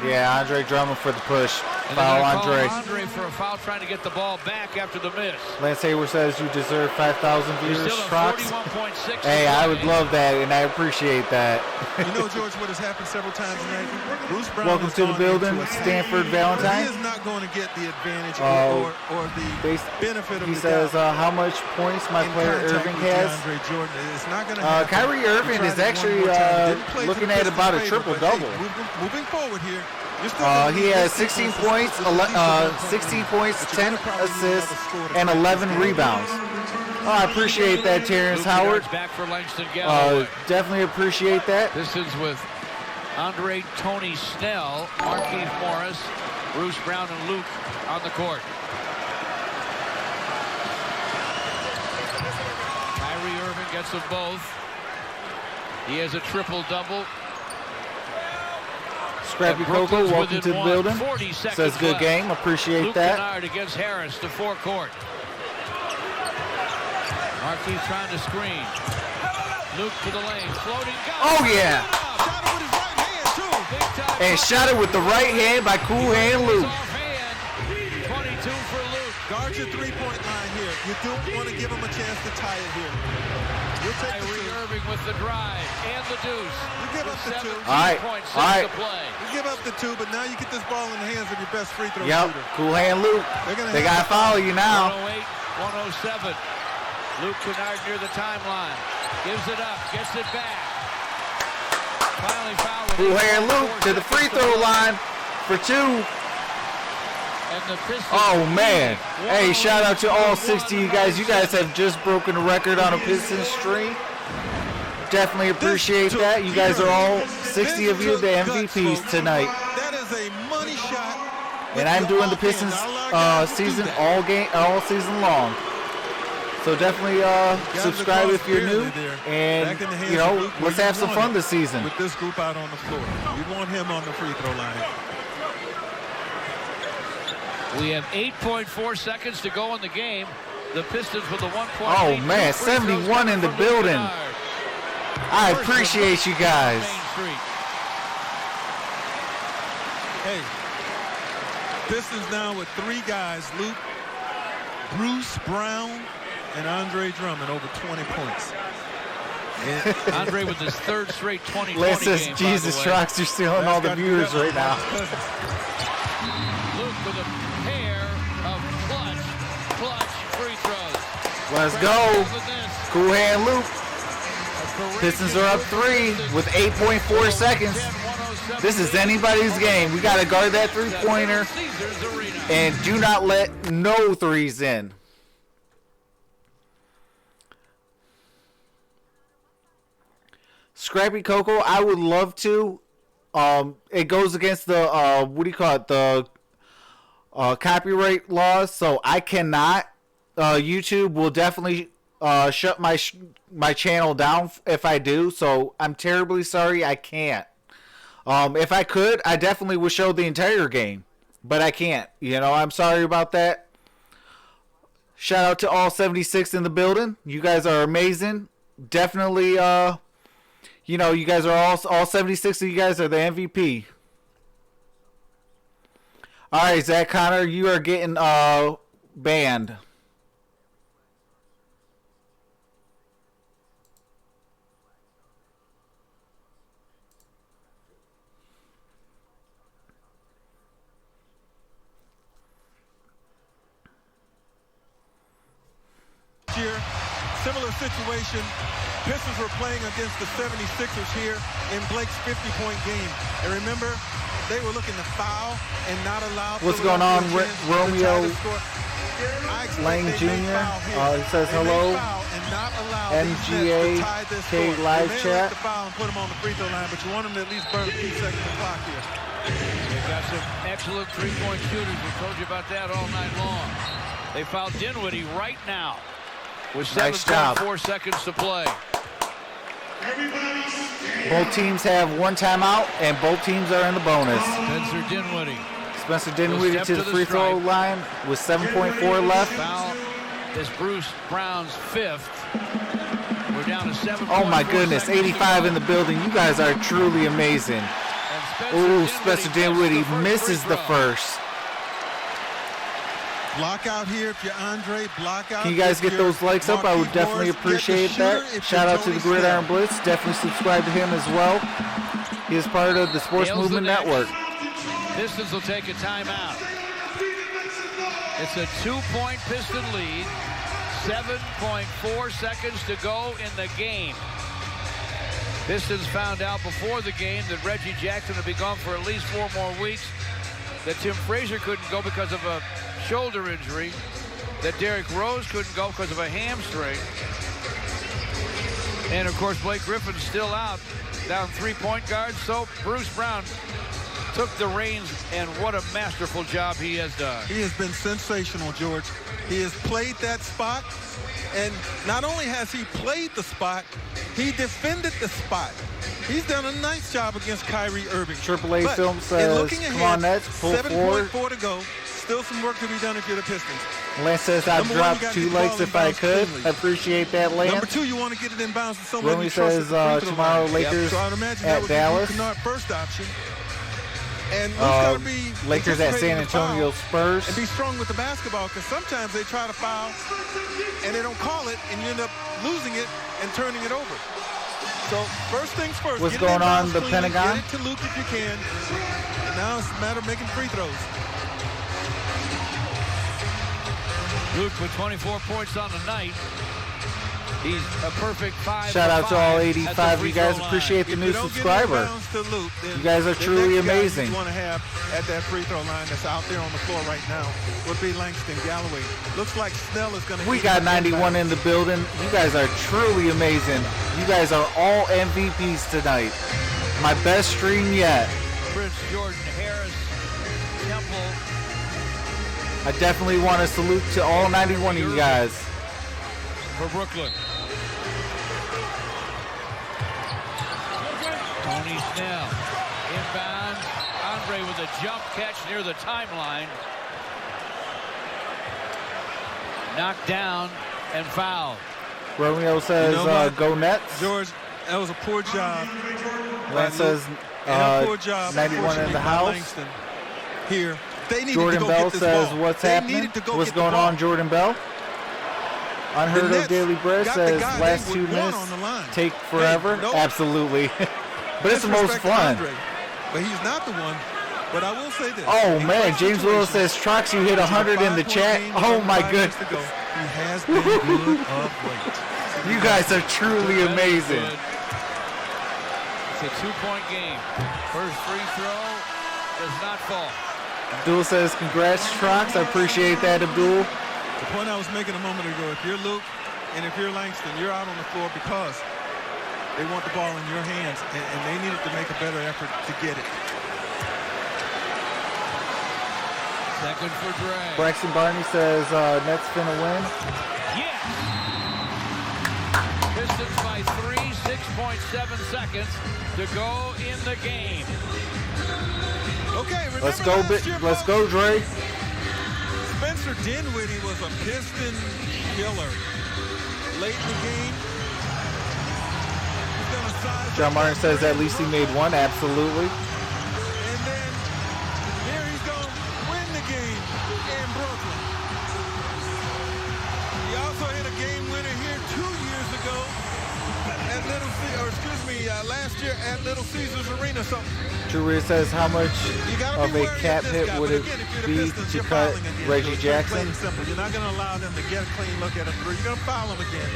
Yeah, Andre Drummond for the push. And Foul Andre Andre. for a foul trying to get the ball back after the miss. Lance Hayward says you deserve 5,000 He's viewers, still at Trox. 41.6. Hey, I would love that, and I appreciate that. You know, George, what has happened several times tonight? Bruce Brown Welcome to the building, Stanford Valentine. He is not going to get the advantage or the benefit of he the says doubt how much points my in player contact Irving with has. DeAndre Jordan. It's not going to happen. Kyrie Irving is actually looking at about a triple-double. Moving forward here. He has 16 points, 16 points, 10 assists, and 11 rebounds. I appreciate that, Terrence Howard. Back for Langston Galloway. Definitely appreciate that. Pistons with Andre, Tony Snell, Markieff Morris, Bruce Brown, and Luke on the court. Kyrie Irving gets them both. He has a triple-double. Scrappy Coco, welcome to the building. Says good game. Appreciate Luke that. Kennard against Harris to forecourt. Markieff trying to screen. Luke to the lane, floating. Oh yeah! Shot it with his right hand, too. And shot it with the right hand by Cool Hand Luke. 22 for Luke. Guard your three-point line here. You don't want to give him a chance to tie it here. You'll take the Kyrie two. Irving with the drive and the deuce. You give up the two. All right. To play. You give up the two, but now you get this ball in the hands of your best free throw Yep, shooter. Cool Hand Luke. They got to follow you now. 108, 107. Luke Kennard near the timeline. Gives it up, gets it back. Finally fouled. Cool Hand Luke to the free throw line for 2. Oh, man. Hey, shout out to all 60 of you guys. You guys have just broken the record on a Pistons stream. Definitely appreciate that. You guys are all 60 of you the MVPs tonight. That is a money shot. And I'm doing the Pistons season all season long. So definitely subscribe if you're new. And, you know, let's have some fun this season. With this group out on the floor. You want him on the free throw line. We have 8.4 seconds to go in the game. The Pistons with a 1 point. Oh, man, 71 in the building. I appreciate you guys. Hey, Pistons now with 3 guys, Luke, Bruce Brown, and Andre Drummond over 20 points. Andre with his 3rd straight 20-20 Les says, game, Jesus, Trox, you're stealing all the viewers right now. Luke with a pair of clutch free throws. Let's go. Cool Hand Luke. Pistons are up 3 with 8.4 seconds. This is anybody's game. We got to guard that three-pointer and do not let no threes in. Scrappy Coco, I would love to. It goes against the what do you call it? The copyright laws, so I cannot. YouTube will definitely shut my channel down if I do. So I'm terribly sorry, I can't. If I could, I definitely would show the entire game, but I can't. You know, I'm sorry about that. Shout out to all 76 in the building. You guys are amazing. Definitely, you know, you guys are all 76 of you guys are the MVP. All right, Zach Connor, you are getting banned. Year, similar situation. Pistons were playing against the 76ers here in Blake's 50-point game. And remember, they were looking to foul and not allow. What's going on, Romeo Lang Jr.? He says hello. MGA K live chat. Put him on the free throw line, but you want him to at least burn a few seconds of clock here. They've got some excellent three-point shooters. We told you about that all night long. They fouled Dinwiddie right now with 7.4 seconds to play. Both teams have one timeout, and both teams are in the bonus. Spencer Dinwiddie to the free throw line with 7.4 left. Foul is Bruce Brown's fifth. We're down to 7. Oh my goodness, 85 in the building. You guys are truly amazing. Ooh, Spencer Dinwiddie misses the first. Block out here if you're Andre. Block out. Can you guys get those likes up? I would definitely appreciate that. Shout out to the Gridiron Blitz. Definitely subscribe to him as well. He is part of the Sports Movement Network. Pistons will take a timeout. It's a 2-point Piston lead. 7.4 seconds to go in the game. Pistons found out before the game that Reggie Jackson would be gone for at least 4 more weeks, that Tim Frazier couldn't go because of a shoulder injury, that Derrick Rose couldn't go because of a hamstring, and of course Blake Griffin's still out, down 3 point guards. So Bruce Brown took the reins, and what a masterful job he has done. He has been sensational, George. He has played that spot, and not only has he played the spot, he defended the spot. He's done a nice job against Kyrie Irving. AAA but Film says, come on, Nets, pull forward. 7.4 to go. Still some work to be done if you're the Pistons. Lance says, I'd drop 2 likes if I could. I appreciate that, Lance. Number 2, you want to get it in bounds to someone you trust. Says, tomorrow Lakers so I'd imagine at that Dallas. First option. And gotta be Lakers at San Antonio Spurs. And be strong with the basketball, because sometimes they try to foul and they don't call it, and you end up losing it and turning it over. So first things first. What's going on the Pentagon? Get it to Luke if you can. And now it's a matter of making free throws. Luke with 24 points on the night. He's a perfect 5. Shout out to all 85 of you guys. Appreciate the new subscriber. You guys are truly amazing. You want to have at that free throw line that's out there on the floor right now would be Langston Galloway. Looks like Snell is going to. We got 91 in the building. You guys are truly amazing. You guys are all MVPs tonight. My best stream yet. Prince Jordan Harris, Temple. I definitely want to salute to all 91 of you guys. For Brooklyn. Tony Snell. Inbound. Andre with a jump catch near the timeline. Knocked down and fouled. Romeo says, go Nets. George, that was a poor job. Lance says, poor job 91 in the house. Langston here. Jordan Bell says, what's happening? What's going on, Jordan Bell? Unheard of Daily Bread says, last 2 minutes take forever. Hey, absolutely. But it's the most fun. Andre, but he's not the one. But I will say this. Oh, man. James Willis says, Trox, you hit 100 in the chat. Oh, my goodness. He has been good of late. You guys are truly amazing. It's a 2-point game. First free throw does not fall. Abdul says, congrats, Trox. I appreciate that, Abdul. The point I was making a moment ago, if you're Luke and if you're Langston, you're out on the floor because They want the ball in your hands, and they needed to make a better effort to get it. Second for Dre. Braxton Barney says Nets finna win. Yes! Pistons by 3, 6.7 seconds to go in the game. Okay, let's go, Dre. Spencer Dinwiddie was a Piston killer late in the game. John Martin says at least he made one. Absolutely. And then here he's going to win the game in Brooklyn. He also hit a game winner here 2 years ago at last year at Little Caesars Arena. So Drew says how much of a cap hit would it be to cut Reggie Jackson? You're not going to allow them to get a clean look at him. You're going to foul him again.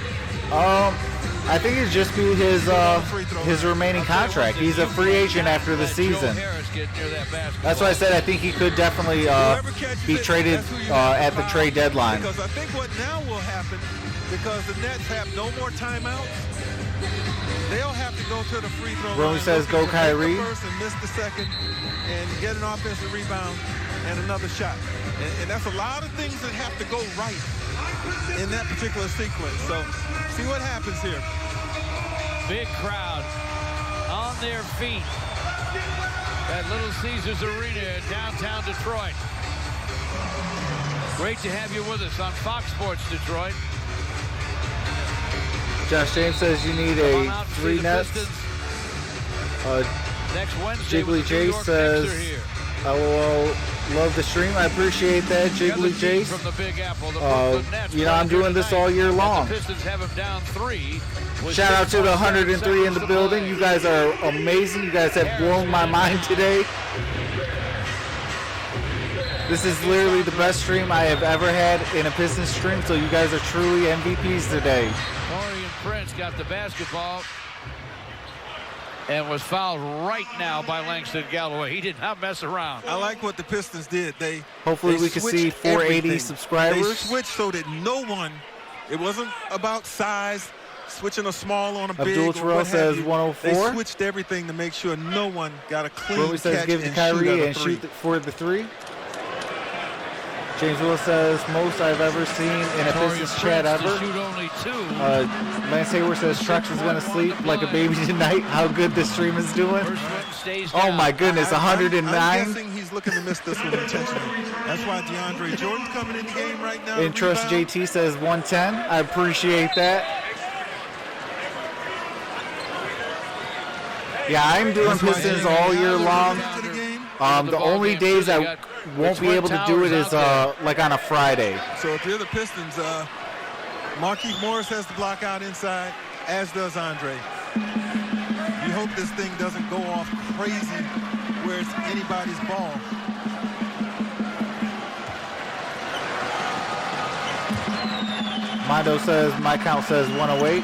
I think it'd just be his remaining contract. He's a free agent after the season. That's why I said I think he could definitely be traded at the trade deadline. Because I think what now will happen, because the Nets have no more timeouts, they'll have to go to the free throw line. Rony says go Kyrie. First and miss the second and get an offensive rebound and another shot. And that's a lot of things that have to go right in that particular sequence. So see what happens here. Big crowd on their feet at Little Caesars Arena in downtown Detroit. Great to have you with us on Fox Sports Detroit. Josh James says you need a 3 Nets. Next Wednesday, Jiggly J says, LOL, love the stream. I appreciate that, Jiggly J. From the Big Apple, you know, I'm doing this all year long. The Pistons have them down 3. Shout out to the 103 in the building. You guys are amazing. You guys have blown my mind today. This is literally the best stream I have ever had in a Pistons stream, so you guys are truly MVPs today. Torian Prince got the basketball and was fouled right now by Langston Galloway. He did not mess around. I like what the Pistons did. Hopefully we can see 480 subscribers. They switched so that no one, it wasn't about size, switching a small on a big. Abdul Terrell says 104. They switched everything to make sure no one got a clean catch says give it to Kyrie and shoot for the 3. James Willis says most I've ever seen in a Pistons chat ever. Shoot only 2. Lance Hayward says Troxel is going to sleep like a baby tonight. How good this stream is doing. Oh my goodness, 109. I'm guessing he's looking to miss this one intentionally. That's why DeAndre Jordan's coming in the game right now. And Trust JT says 110. I appreciate that. Yeah, I'm doing Pistons all year long. The only days I won't be able to do it is like on a Friday. So if you're the Pistons, Markieff Morris has to block out inside, as does Andre. You hope this thing doesn't go off crazy where it's anybody's ball. Mondo says, my count says 108.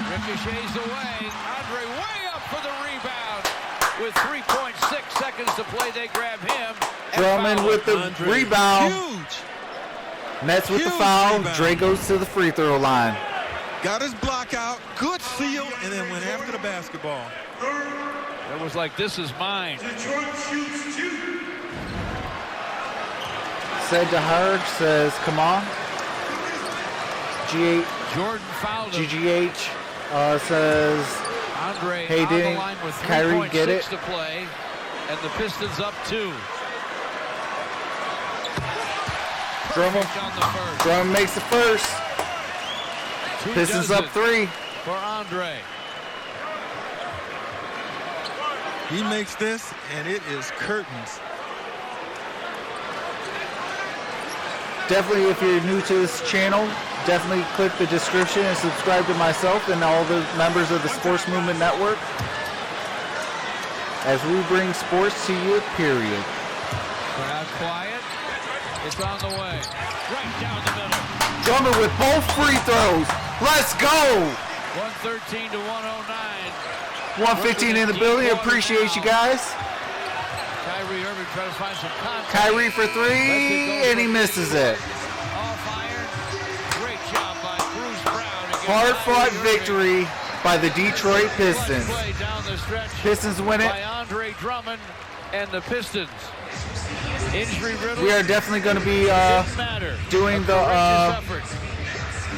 Ricochets away. Andre way up for the rebound. With 3.6 seconds to play, they grab him. Drummond with the Andre, rebound. Huge. Nets with Huge the foul. rebound. Dre goes to the free throw line. Got his block out. Good seal, and then went after the basketball. It was like, this is mine. Detroit shoots 2. Said DeHarge says, come on. Jordan fouled him. GGH says, Andre hey, on the didn't line with Kyrie get it? 3.6 to play, and the Pistons up 2. Drummond makes the first. Pistons up 3. For Andre. He makes this, and it is curtains. Definitely, if you're new to this channel, definitely click the description and subscribe to myself and all the members of the Sports Movement Network as we bring sports to you, period. Crowd quiet. It's on the way. Right down the middle. Drummond with both free throws. Let's go. 113 to 109. 115 in the building. Appreciate you guys. Kyrie Irving trying to find some contact. Kyrie for 3, and he misses it. Off iron. Great job by Bruce Brown. Hard-fought victory by the Detroit Pistons. Play down the stretch Pistons win it. By Andre Drummond and the Pistons. Injury riddle. We are definitely going to be doing the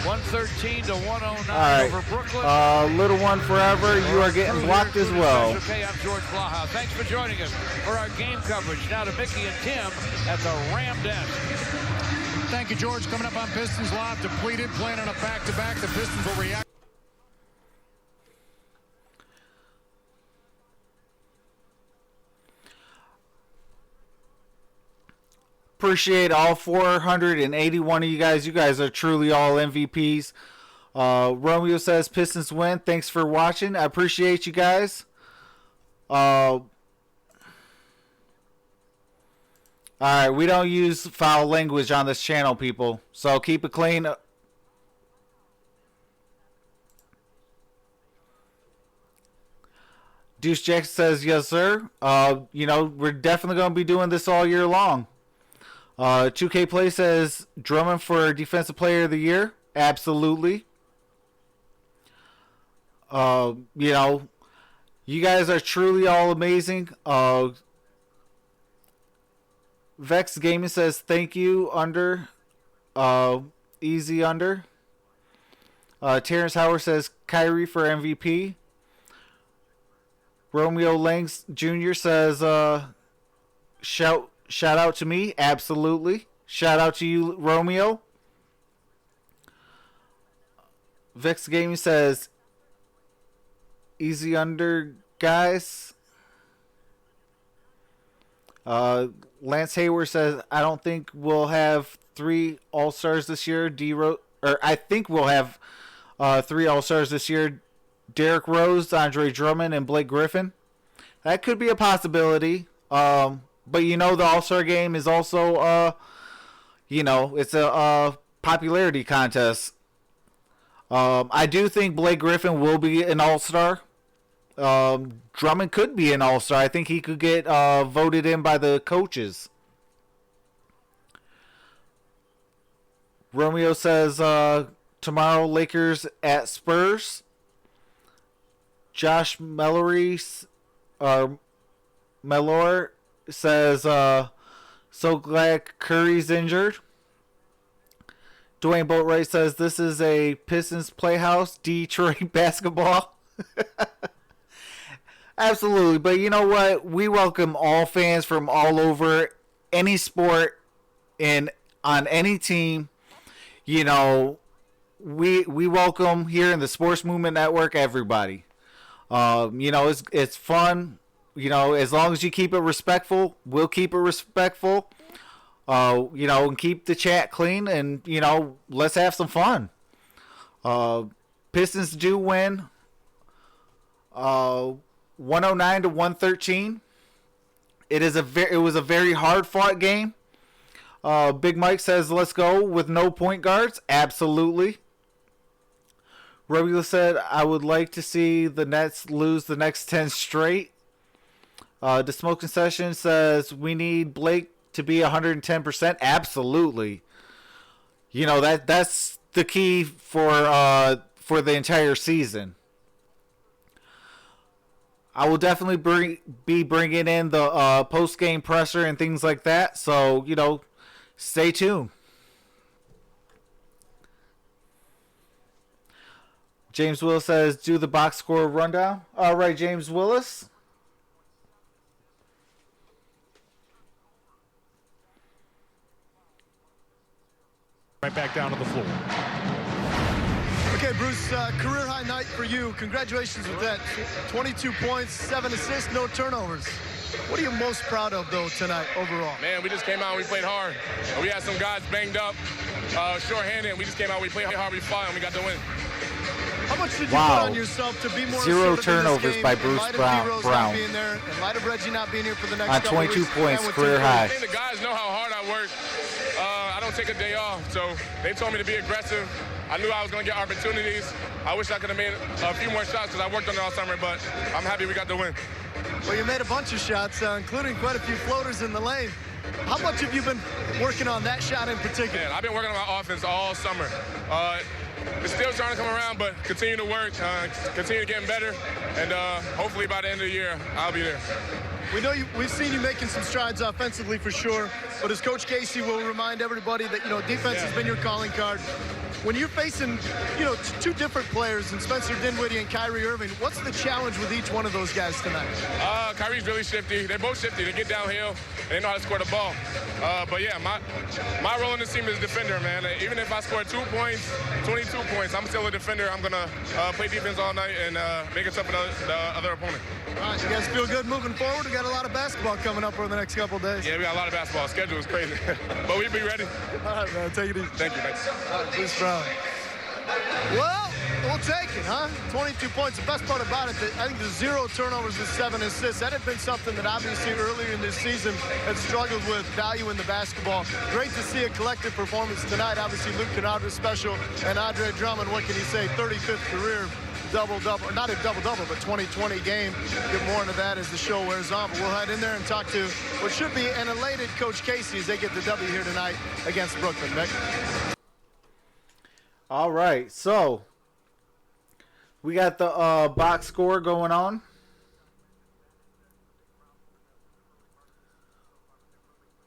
113 to 109 over Brooklyn. Little one forever. You are getting blocked as well. Okay, I'm George Blaha. Thanks for joining us for our game coverage. Now to Mickey and Tim at the Ram desk. Thank you, George. Coming up on Pistons Live, depleted, playing on a back-to-back. The Pistons will react. Appreciate all 481 of you guys. You guys are truly all MVPs. Romeo says Pistons win. Thanks for watching. I appreciate you guys. All right, we don't use foul language on this channel, people. So keep it clean. Deuce Jackson says, yes, sir. You know, we're definitely going to be doing this all year long. 2K Play says Drummond for Defensive Player of the Year. Absolutely. You know, you guys are truly all amazing. Vex Gaming says thank you, under. Easy under. Terrence Howard says Kyrie for MVP. Romeo Langs Jr. says Shout out to me. Absolutely. Shout out to you, Romeo. Vex Gaming says easy under, guys. Lance Hayward says I don't think we'll have 3 All-Stars this year. I think we'll have 3 All-Stars this year. Derrick Rose, Andre Drummond, and Blake Griffin. That could be a possibility. But you know, the All-Star game is also, you know, it's a popularity contest. I do think Blake Griffin will be an All-Star. Drummond could be an All-Star. I think he could get voted in by the coaches. Romeo says tomorrow Lakers at Spurs. Josh Mellor says so glad Curry's injured. Dwayne Boatwright says this is a Pistons playhouse, Detroit basketball. Absolutely, but you know what? We welcome all fans from all over, any sport, and on any team. You know, we welcome here in the Sports Movement Network everybody. You know, it's fun. You know, as long as you keep it respectful, we'll keep it respectful. You know, and keep the chat clean, and you know, let's have some fun. Pistons do win. 109 to 113. It was a very hard fought game. Big Mike says let's go with no point guards. Absolutely. Romeo said I would like to see the Nets lose the next 10 straight. The Smoking Session says we need Blake to be 110%. Absolutely. You know, that's the key for the entire season. I will definitely be bringing in the post-game presser and things like that. So, you know, stay tuned. James Willis says, do the box score rundown. All right, James Willis. Right back down to the floor. Okay, Bruce, career high night for you. Congratulations with that. 22 points, 7 assists, no turnovers. What are you most proud of, though, tonight overall? Man, we just came out and we played hard. We had some guys banged up, short-handed. We just came out, we played hard, we fought, and we got the win. How much did you put on yourself to be more 0 turnovers by Bruce Brown. Not being there, in light of Reggie not being here for the next couple 22 weeks, points, career high. I think the guys know how hard I work. I don't take a day off, so they told me to be aggressive. I knew I was going to get opportunities. I wish I could have made a few more shots because I worked on it all summer, but I'm happy we got the win. Well, you made a bunch of shots, including quite a few floaters in the lane. How much have you been working on that shot in particular? Man, I've been working on my offense all summer. It's still trying to come around, but continue to work, continue getting better, and hopefully by the end of the year, I'll be there. We've seen you making some strides offensively for sure, but as Coach Casey will remind everybody that, defense has been your calling card. When you're facing, two different players in Spencer Dinwiddie and Kyrie Irving, what's the challenge with each one of those guys tonight? Kyrie's really shifty. They're both shifty. They get downhill, and they know how to score the ball. But yeah, my role in this team is defender, man. Even if I score 2 points, 22 points, I'm still a defender. I'm going to play defense all night and make it tough for the other opponent. All right, you guys feel good moving forward? We got a lot of basketball coming up over the next couple of days. Yeah, we got a lot of basketball. Schedule is crazy. But we'll be ready. All right, man. Take it easy. Thank you, thanks. All right, Bruce Brown. Well, we'll take it, huh? 22 points. The best part about it, I think the 0 turnovers and 7 assists, that had been something that obviously earlier in this season had struggled with value in the basketball. Great to see a collective performance tonight. Obviously, Luke Kennard was special, and Andre Drummond, what can you say, 35th career double-double, or not a double-double, but 20-20 game. Get more into that as the show wears on, but we'll head in there and talk to what should be an elated Coach Casey as they get the W here tonight against Brooklyn. Nick? All right, so we got the box score going on.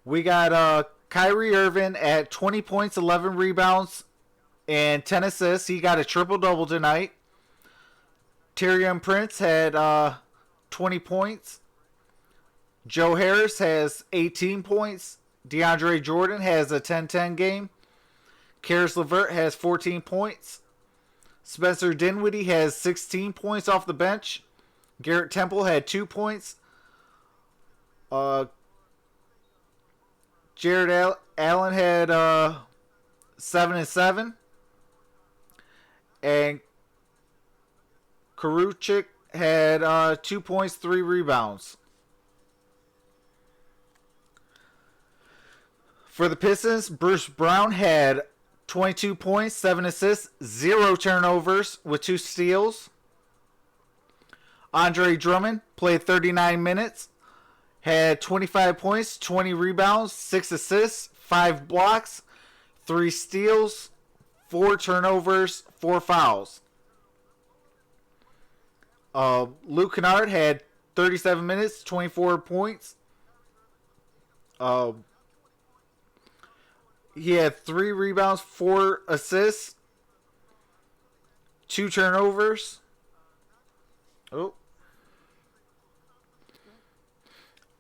We got Kyrie Irving at 20 points, 11 rebounds, and 10 assists. He got a triple-double tonight. Tyrion Prince had 20 points. Joe Harris has 18 points. DeAndre Jordan has a 10-10 game. Karis LeVert has 14 points. Spencer Dinwiddie has 16 points off the bench. Garrett Temple had 2 points. Jared Allen had 7 and 7. And Karuchik had 2 points, 3 rebounds. For the Pistons, Bruce Brown had 22 points, 7 assists, 0 turnovers with 2 steals. Andre Drummond played 39 minutes, had 25 points, 20 rebounds, 6 assists, 5 blocks, 3 steals, 4 turnovers, 4 fouls. Luke Kennard had 37 minutes, 24 points. He had 3 rebounds, 4 assists, 2 turnovers.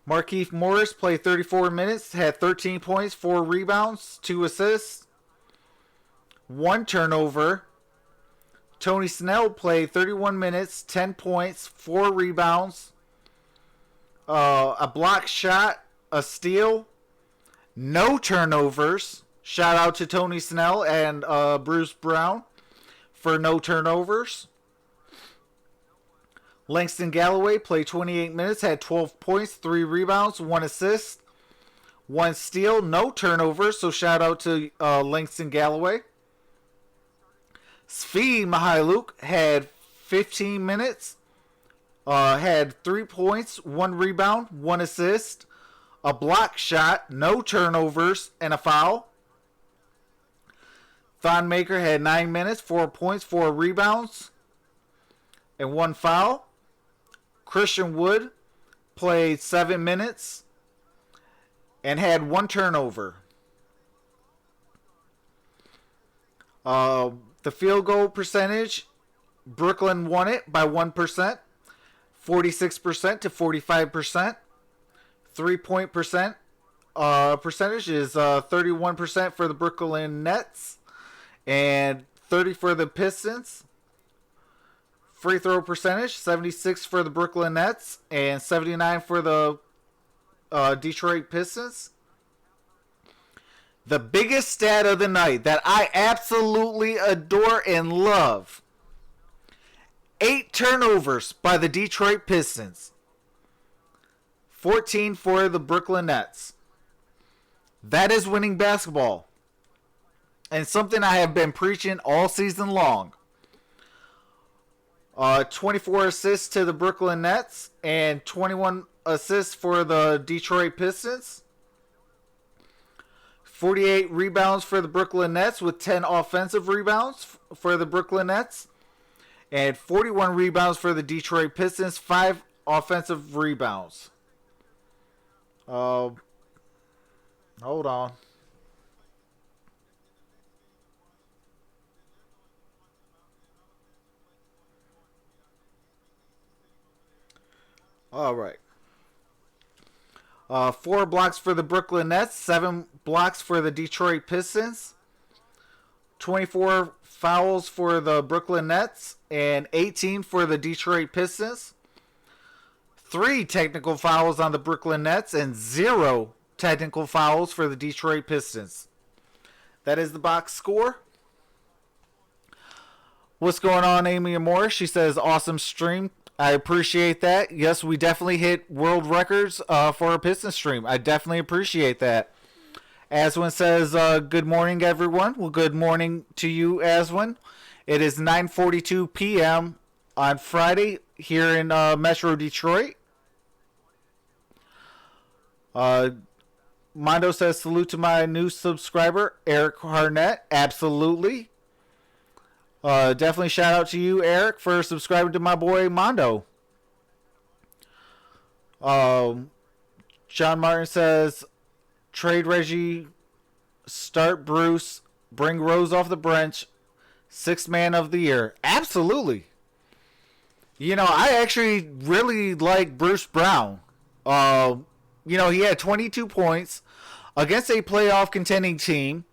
Markieff Morris played 34 minutes, had 13 points, 4 rebounds, 2 assists, 1 turnover. Tony Snell played 31 minutes, 10 points, 4 rebounds, a block shot, a steal, no turnovers. Shout out to Tony Snell and Bruce Brown for no turnovers. Langston Galloway played 28 minutes, had 12 points, 3 rebounds, 1 assist, 1 steal, no turnovers. So shout out to Langston Galloway. Svi Mykhailiuk had 15 minutes, had 3 points, 1 rebound, 1 assist, a block shot, no turnovers, and a foul. Thon Maker had 9 minutes, 4 points, 4 rebounds, and 1 foul. Christian Wood played 7 minutes and had 1 turnover. The field goal percentage, Brooklyn won it by 1%, 46% to 45%. 3-point percentage is 31% for the Brooklyn Nets and 30 for the Pistons. Free throw percentage, 76 for the Brooklyn Nets and 79 for the Detroit Pistons. The biggest stat of the night that I absolutely adore and love. 8 turnovers by the Detroit Pistons. 14 for the Brooklyn Nets. That is winning basketball. And something I have been preaching all season long. 24 assists to the Brooklyn Nets and 21 assists for the Detroit Pistons. 48 rebounds for the Brooklyn Nets with 10 offensive rebounds for the Brooklyn Nets. And 41 rebounds for the Detroit Pistons, 5 offensive rebounds. Hold on. All right. 4 blocks for the Brooklyn Nets, 7 blocks for the Detroit Pistons, 24 fouls for the Brooklyn Nets, and 18 for the Detroit Pistons. 3 technical fouls on the Brooklyn Nets and 0 technical fouls for the Detroit Pistons. That is the box score. What's going on, Amy Amor? She says, awesome stream. I appreciate that. Yes, we definitely hit world records for a Pistons stream. I definitely appreciate that. Aswin says, good morning, everyone. Well, good morning to you, Aswin. It is 9:42 p.m. on Friday here in Metro Detroit. Mondo says, salute to my new subscriber, Eric Harnett. Absolutely. Definitely shout out to you, Eric, for subscribing to my boy Mondo. John Martin says, trade Reggie, start Bruce, bring Rose off the bench, 6th man of the year. Absolutely. You know, I actually really like Bruce Brown. You know, he had 22 points against a playoff contending team.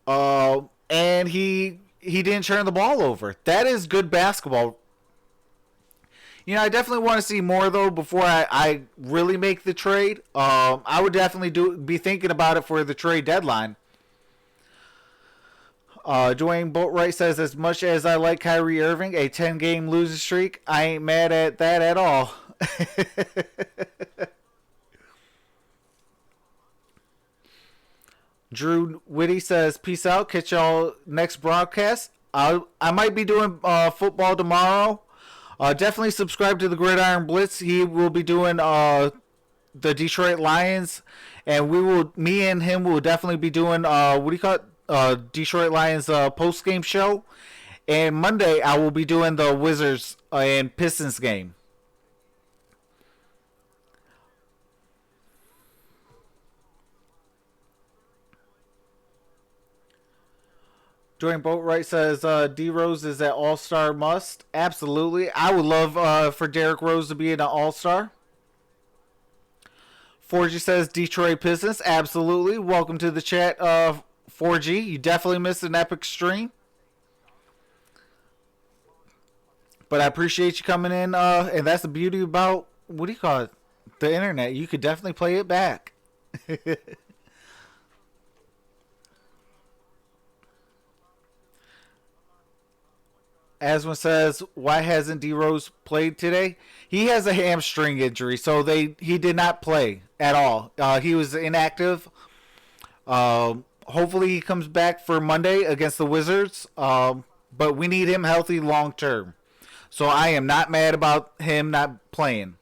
And he didn't turn the ball over. That is good basketball. You know, I definitely want to see more, though, before I really make the trade. I would definitely be thinking about it for the trade deadline. Dwayne Boatwright says, as much as I like Kyrie Irving, a 10-game losing streak, I ain't mad at that at all. Drew Whitty says, peace out. Catch y'all next broadcast. I might be doing football tomorrow. Definitely subscribe to the Gridiron Blitz. He will be doing the Detroit Lions. And me and him will definitely be doing, Detroit Lions post-game show. And Monday, I will be doing the Wizards and Pistons game. Dwayne Boatwright says, D-Rose is an all-star must. Absolutely. I would love for Derrick Rose to be an all-star. 4G says, Detroit Pistons. Absolutely. Welcome to the chat, 4G. You definitely missed an epic stream. But I appreciate you coming in. And that's the beauty about, the internet. You could definitely play it back. Aswin says, why hasn't D-Rose played today? He has a hamstring injury, so he did not play at all. He was inactive. Hopefully he comes back for Monday against the Wizards, but we need him healthy long term. So I am not mad about him not playing.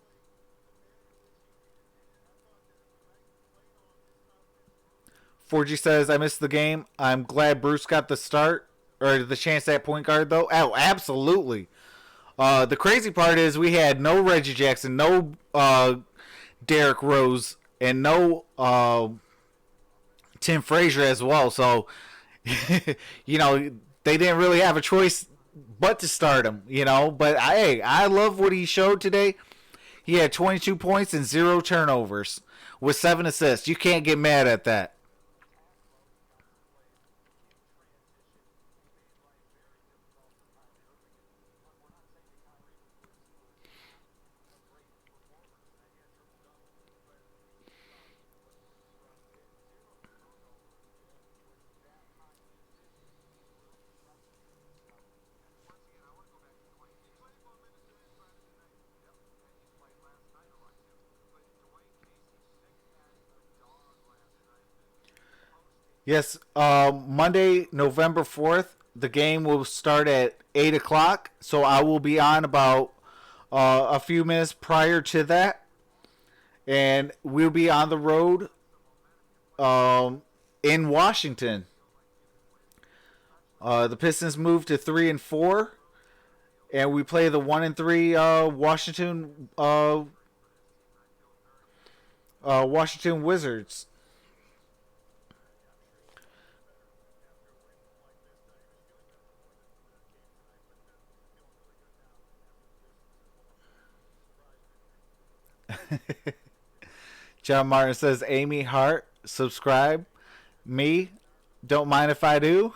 Forgy says, I missed the game. I'm glad Bruce got the start. Or the chance at point guard, though? Oh, absolutely. The crazy part is we had no Reggie Jackson, no Derrick Rose, and no Tim Frazier as well. So, you know, they didn't really have a choice but to start him, you know. But, I love what he showed today. He had 22 points and 0 turnovers with 7 assists. You can't get mad at that. Yes, Monday, November 4th, the game will start at 8 o'clock, so I will be on about a few minutes prior to that, and we'll be on the road in Washington. The Pistons moved to 3-4, and we play the 1-3 Washington Wizards. John Martin says, Amy Hart, subscribe. Me, don't mind if I do.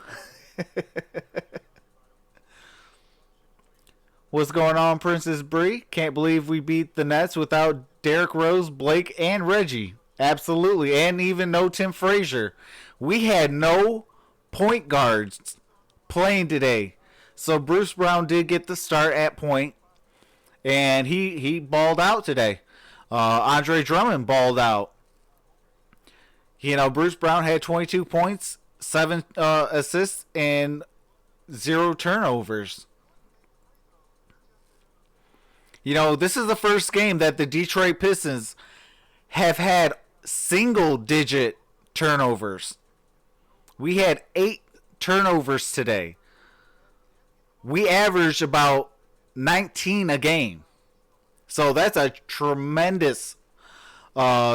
What's going on, Princess Bree? Can't believe we beat the Nets without Derrick Rose, Blake, and Reggie. Absolutely. And even no Tim Frazier. We had no point guards playing today. So Bruce Brown did get the start at point. And he balled out today. Andre Drummond balled out. You know, Bruce Brown had 22 points, 7 assists, and 0 turnovers. You know, this is the first game that the Detroit Pistons have had single-digit turnovers. We had 8 turnovers today. We averaged about 19 a game. So that's a tremendous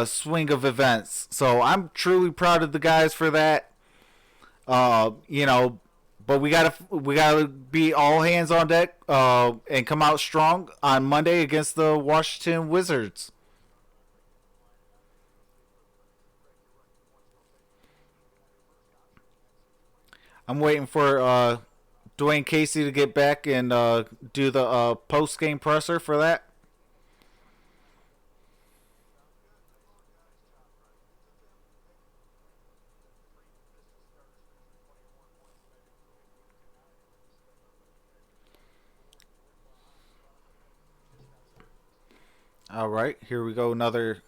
swing of events. So I'm truly proud of the guys for that. You know, but we gotta be all hands on deck and come out strong on Monday against the Washington Wizards. I'm waiting for Dwayne Casey to get back and do the post-game presser for that. All right, here we go. Another.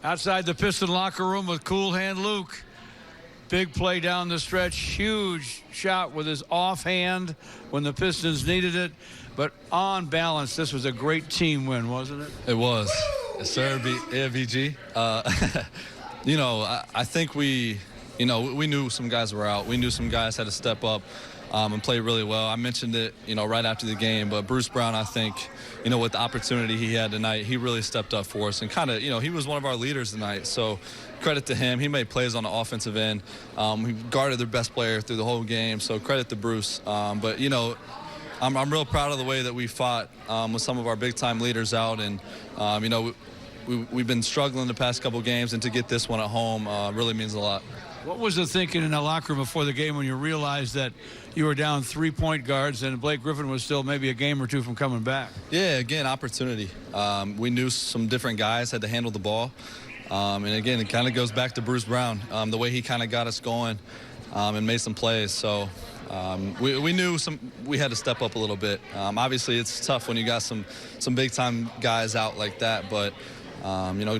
Outside the Piston locker room with Cool Hand Luke. Big play down the stretch. Huge shot with his offhand when the Pistons needed it. But on balance, this was a great team win, wasn't it? It was. Yes, sir. BG. You know, I think we knew some guys were out. We knew some guys had to step up and play really well. I mentioned it, right after the game, but Bruce Brown, I think, with the opportunity he had tonight, he really stepped up for us and kind of, he was one of our leaders tonight. So credit to him. He made plays on the offensive end. He guarded their best player through the whole game. So credit to Bruce. But, I'm real proud of the way that we fought with some of our big-time leaders out. And, we've been struggling the past couple games, and to get this one at home really means a lot. What was the thinking in the locker room before the game when you realized that you were down 3-point guards and Blake Griffin was still maybe a game or two from coming back? Yeah, again, opportunity. We knew some different guys had to handle the ball. And, again, it kind of goes back to Bruce Brown, the way he kind of got us going and made some plays. So we knew we had to step up a little bit. Obviously, it's tough when you got some big-time guys out like that, but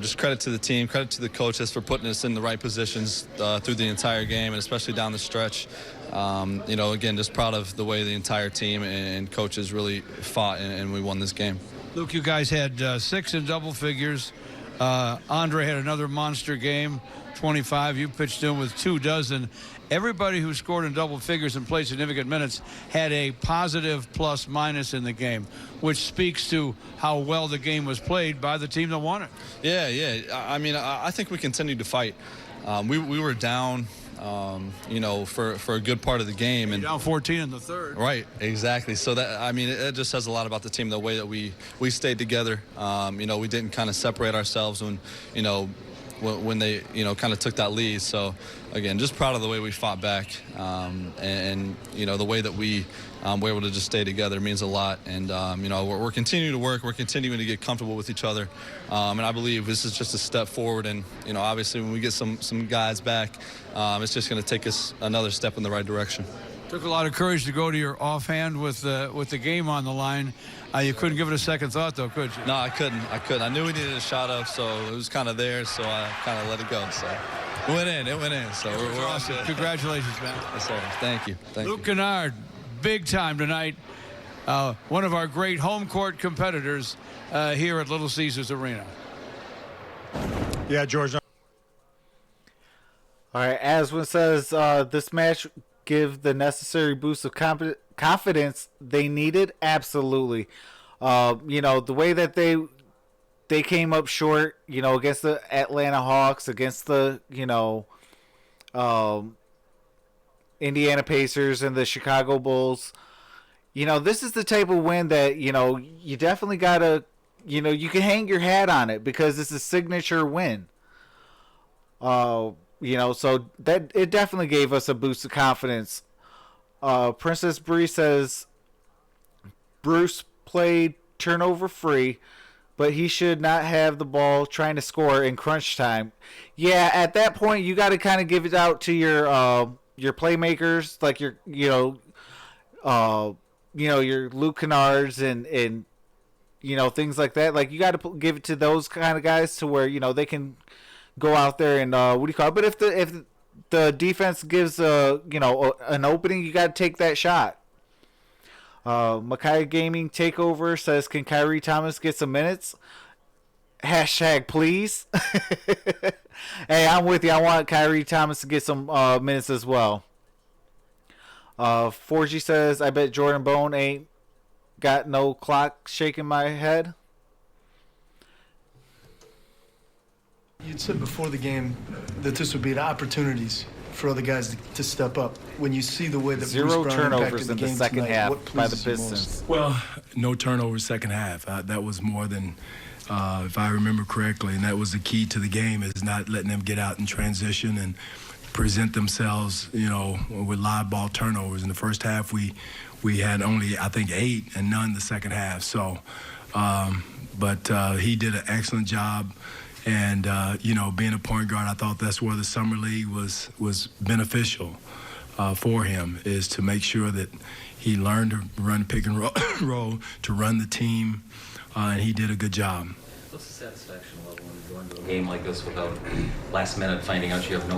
just credit to the team, credit to the coaches for putting us in the right positions through the entire game, and especially down the stretch. Again, just proud of the way the entire team and coaches really fought, and we won this game. Luke, you guys had 6 in double figures. Andre had another monster game, 25. You pitched in with 24. Everybody who scored in double figures and played significant minutes had a positive plus-minus in the game, which speaks to how well the game was played by the team that won it. Yeah. I mean, I think we continued to fight. We were down, for a good part of the game. And down 14 in the third. Right, exactly. So it just says a lot about the team, the way that we stayed together. We didn't kind of separate ourselves when they, kind of took that lead. So, again, just proud of the way we fought back. And the way that we were able to just stay together means a lot. And, we're continuing to work. We're continuing to get comfortable with each other. And I believe this is just a step forward. And, obviously when we get some guys back, it's just going to take us another step in the right direction. Took a lot of courage to go to your offhand with the game on the line. You couldn't give it a second thought, though, could you? No, I couldn't. I knew we needed a shot up, so it was kind of there, so I kind of let it go. So it went in. So we're awesome. Congratulations, man. Yes, sir. Thank you. Luke Kennard, big time tonight. One of our great home court competitors here at Little Caesars Arena. Yeah, George. All right, Aswin says this match give the necessary boost of confidence they needed. Absolutely. The way that they came up short, against the Atlanta Hawks, against the, Indiana Pacers and the Chicago Bulls. This is the type of win that, you definitely got to, you can hang your hat on it because it's a signature win. So that it definitely gave us a boost of confidence. Princess Bree says Bruce played turnover free, but he should not have the ball trying to score in crunch time. Yeah, at that point you got to kind of give it out to your playmakers, like your your Luke Kennards and things like that. Like you got to give it to those kind of guys to where they can go out there and But if the defense gives an opening, you got to take that shot. Makai Gaming Takeover says, can Kyrie Thomas get some minutes? # please. Hey, I'm with you. I want Kyrie Thomas to get some minutes as well. 4G says, I bet Jordan Bone ain't got no clock shaking my head. You'd said before the game that this would be the opportunities for other guys to step up. When you see the way that zero Bruce Brown turnovers in the second tonight, half by the Pistons. Well, no turnovers second half. That was more than, if I remember correctly, and that was the key to the game, is not letting them get out in transition and present themselves, with live ball turnovers. In the first half, we had only, I think, 8 and none the second half. So, but he did an excellent job. And, being a point guard, I thought that's where the summer league was beneficial for him, is to make sure that he learned to run pick and roll, to run the team, and he did a good job. What's the satisfaction level when you go into a game like this without last minute finding out you have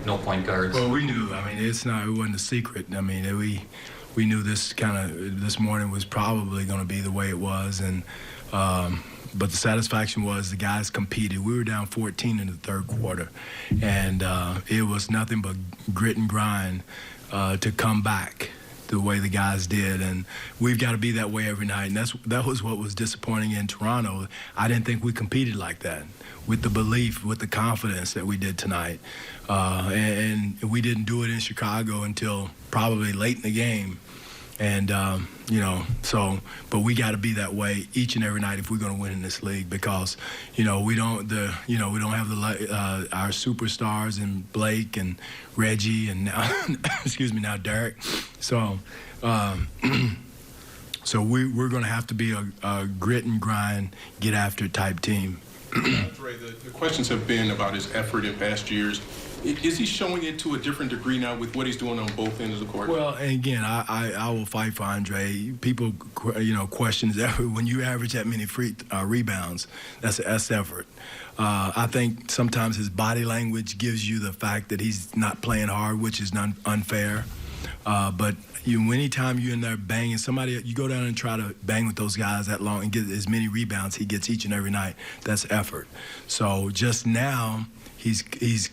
no point guards? Well, we knew. I mean, it wasn't a secret. I mean, we knew this morning was probably going to be the way it was, and but the satisfaction was the guys competed. We were down 14 in the third quarter, and it was nothing but grit and grind to come back the way the guys did. And we've got to be that way every night, and that was what was disappointing in Toronto. I didn't think we competed like that, with the belief, with the confidence that we did tonight. And we didn't do it in Chicago until probably late in the game. And, but we got to be that way each and every night if we're going to win in this league, because, we don't have our superstars and Blake and Reggie and now, now Derek. So, we're going to have to be a grit and grind, get after type team. Andre, the questions have been about his effort in past years. Is he showing it to a different degree now with what he's doing on both ends of the court? Well, and again, I will fight for Andre. People, question his effort. When you average that many free rebounds, that's effort. I think sometimes his body language gives you the fact that he's not playing hard, which is unfair. But anytime you're in there banging somebody, you go down and try to bang with those guys that long and get as many rebounds he gets each and every night. That's effort. So just now, he's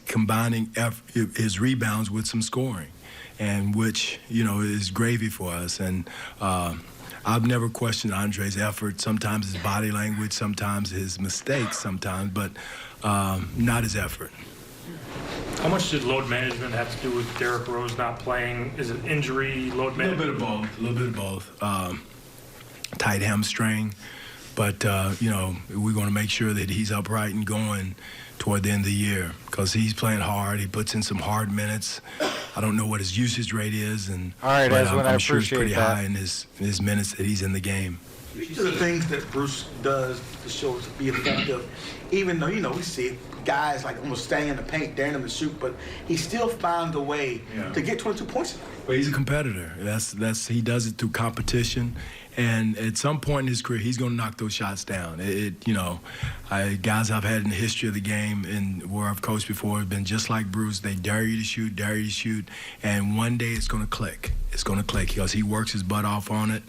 combining his rebounds with some scoring, and which is gravy for us. And I've never questioned Andre's effort. Sometimes his body language, sometimes his mistakes, but not his effort. How much did load management have to do with Derrick Rose not playing? Is it injury, load management? A little bit of both. Tight hamstring, but we're going to make sure that he's upright and going toward the end of the year, because he's playing hard. He puts in some hard minutes. I don't know what his usage rate is, and all right, I'm sure it's pretty high in his minutes that he's in the game. Speak to the things that Bruce does to show to be effective, even though we see guys like almost staying in the paint, daring him to shoot, but he still finds a way to get 22 points. Well, he's a competitor. He does it through competition, and at some point in his career, he's going to knock those shots down. Guys I've had in the history of the game and where I've coached before have been just like Bruce. They dare you to shoot, and one day it's going to click. It's going to click because he works his butt off on it.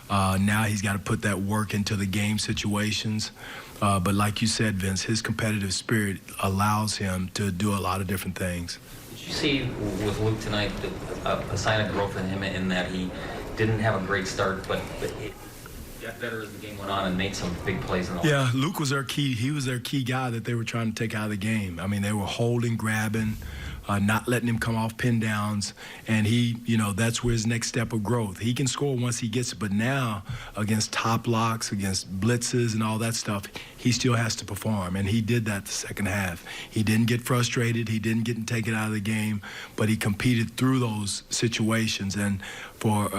Now he's got to put that work into the game situations. But like you said, Vince, his competitive spirit allows him to do a lot of different things. Did Did you see with Luke tonight a sign of growth in him in that he didn't have a great start, but it got better as the game went on and made some big plays in the Yeah, Luke was their key. He was their key guy that they were trying to take out of the game. I mean, they were holding, grabbing, not letting him come off pin downs, and he, that's where his next step of growth. He can score once he gets it, but now against top locks, against blitzes and all that stuff, he still has to perform, and he did that the second half. He didn't get frustrated. He didn't get taken out of the game, but he competed through those situations, and for,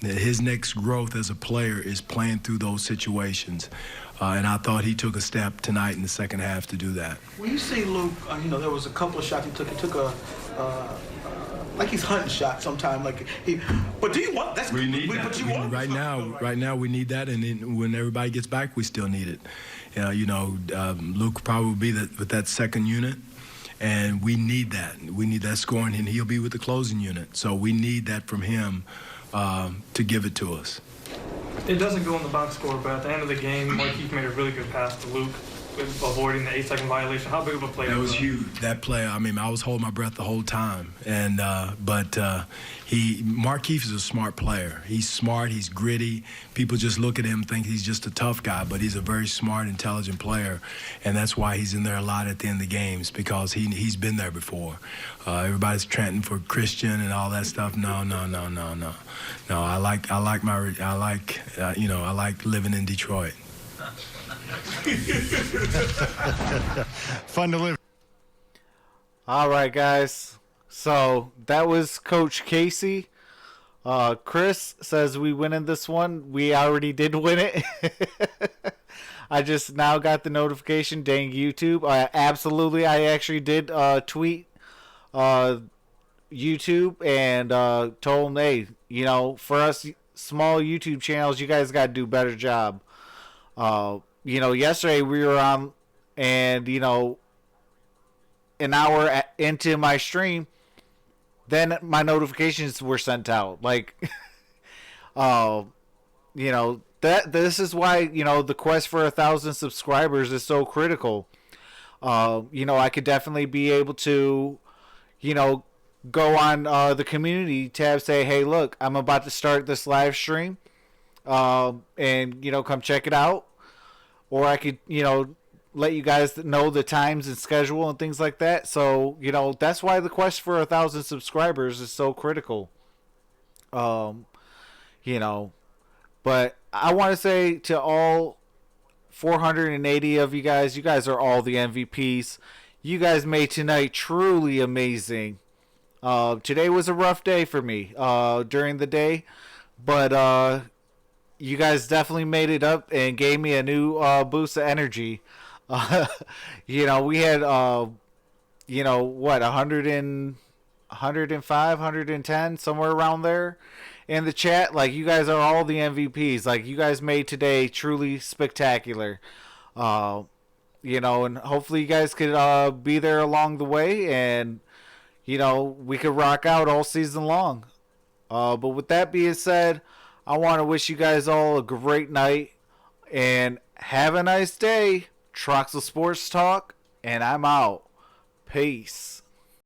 his next growth as a player is playing through those situations. And I thought he took a step tonight in the second half to do that. When you see Luke, there was a couple of shots he took. He took like he's hunting shots sometimes. But do you want that? We need that. But you want right now we need that, and then when everybody gets back, we still need it. Luke probably will be with that second unit, and we need that. We need that scoring, and he'll be with the closing unit. So we need that from him to give it to us. It doesn't go in the box score, but at the end of the game, Markieff made a really good pass to Luke, avoiding the 8-second violation. How big of a play was that? Huge. That play, I was holding my breath the whole time. And Markieff is a smart player. He's smart. He's gritty. People just look at him and think he's just a tough guy, but he's a very smart, intelligent player, and that's why he's in there a lot at the end of the games, because he's been there before. Everybody's chanting for Christian and all that stuff. No. I like living in Detroit. Fun to live. All right, guys. So that was Coach Casey. Chris says we win in this one. We already did win it. I just now got the notification. Dang YouTube. Absolutely. I actually did tweet YouTube and told them, hey, for us small YouTube channels, you guys got to do a better job. Yesterday we were on, and, an hour into my stream, then my notifications were sent out. This is why, the quest for 1,000 subscribers is so critical. I could definitely be able to, go on the community tab, say, hey, look, I'm about to start this live stream, and, come check it out. Or I could, let you guys know the times and schedule and things like that. So, that's why the quest for 1,000 subscribers is so critical. But I want to say to all 480 of you guys are all the MVPs. You guys made tonight truly amazing. Today was a rough day for me during the day, but you guys definitely made it up and gave me a new boost of energy. We had 105, 110, somewhere around there in the chat. You guys are all the MVPs. You guys made today truly spectacular. And hopefully you guys could be there along the way, and we could rock out all season long. But with that being said, I want to wish you guys all a great night and have a nice day. Troxel Sports Talk, and I'm out. Peace.